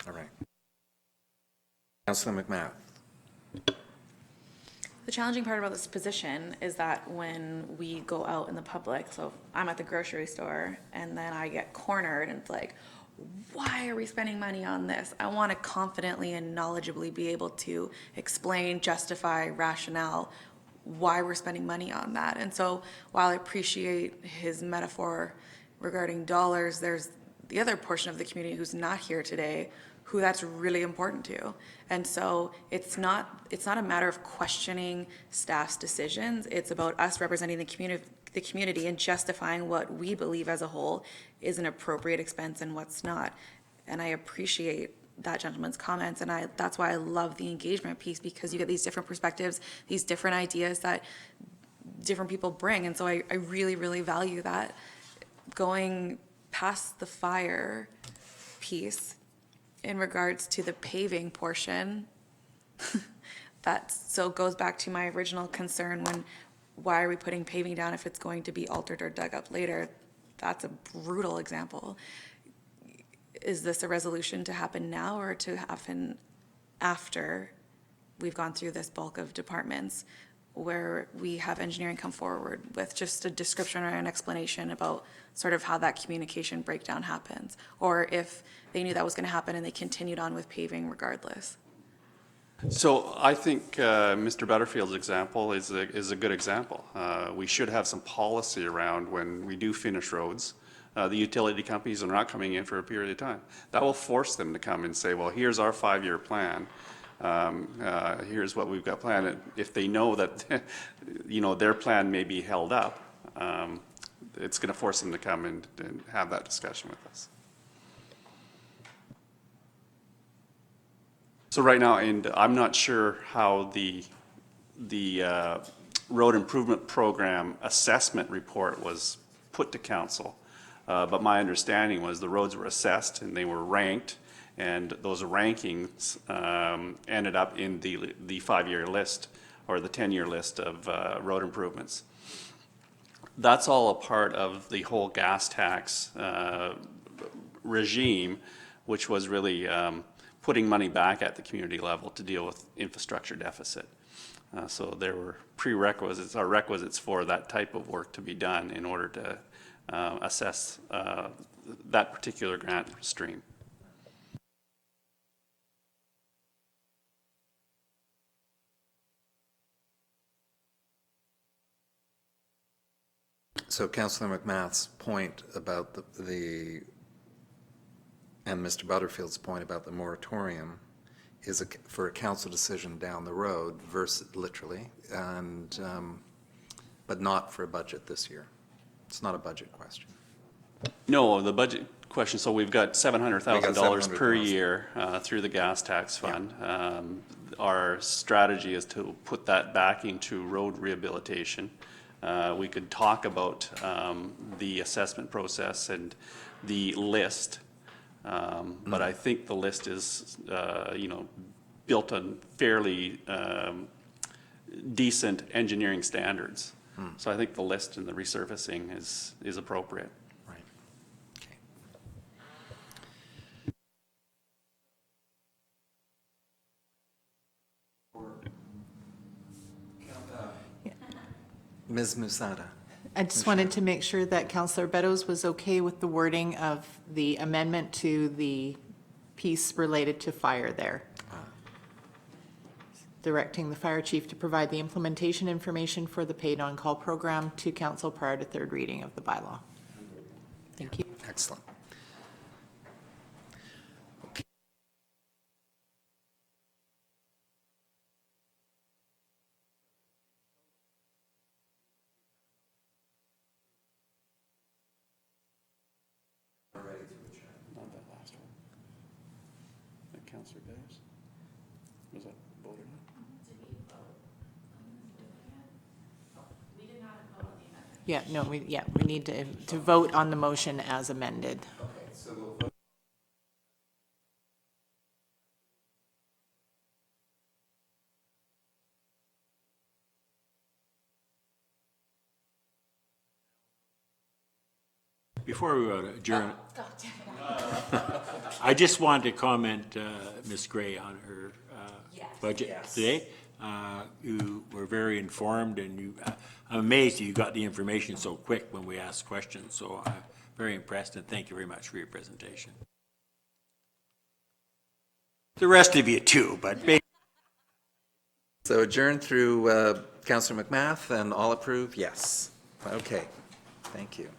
All right. Councillor McMath. The challenging part about this position is that when we go out in the public, so I'm at the grocery store and then I get cornered and it's like, why are we spending money on this? I want to confidently and knowledgeably be able to explain, justify, rationale why we're spending money on that. And so while I appreciate his metaphor regarding dollars, there's the other portion of the community who's not here today who that's really important to. And so it's not a matter of questioning staff's decisions. It's about us representing the community and justifying what we believe as a whole is an appropriate expense and what's not. And I appreciate that gentleman's comments, and that's why I love the engagement piece, because you get these different perspectives, these different ideas that different people bring. And so I really, really value that. Going past the fire piece, in regards to the paving portion, so goes back to my original concern why are we putting paving down if it's going to be altered or dug up later? That's a brutal example. Is this a resolution to happen now or to happen after we've gone through this bulk of departments, where we have engineering come forward with just a description or an explanation about sort of how that communication breakdown happens, or if they knew that was going to happen and they continued on with paving regardless? So I think Mr. Butterfield's example is a good example. We should have some policy around when we do finish roads. The utility companies are not coming in for a period of time. That will force them to come and say, well, here's our 5-year plan. Here's what we've got planned. If they know that, their plan may be held up, it's going to force them to come and have that discussion with us. So right now, and I'm not sure how the road improvement program assessment report was put to council, but my understanding was the roads were assessed and they were ranked, and those rankings ended up in the 5-year list or the 10-year list of road improvements. That's all a part of the whole gas tax regime, which was really putting money back at the community level to deal with infrastructure deficit. So there were prerequisites or requisites for that type of work to be done in order to assess that particular grant stream. So Councillor McMath's point about the and Mr. Butterfield's point about the moratorium is for a council decision down the road, versus literally, and but not for a budget this year. It's not a budget question. No, the budget question. So we've got $700,000 per year through the gas tax fund. Yeah. Our strategy is to put that back into road rehabilitation. We could talk about the assessment process and the list, but I think the list is, built on fairly decent engineering standards. So I think the list and the resurfacing is appropriate. Right. Okay. Ms. Musada. I just wanted to make sure that Councillor Beddows was okay with the wording of the amendment to the piece related to fire there. Directing the fire chief to provide the implementation information for the paid on-call program to council prior to third reading of the bylaw. Thank you. Excellent. Okay. Yeah, no, we need to vote on the motion as amended. Before we adjourn, I just wanted to comment, Ms. Gray, on her budget today. You were very informed, and I'm amazed you got the information so quick when we asked questions, so I'm very impressed, and thank you very much for your presentation. The rest of you too, but So adjourn through Councillor McMath, and all approve? Yes. Okay, thank you.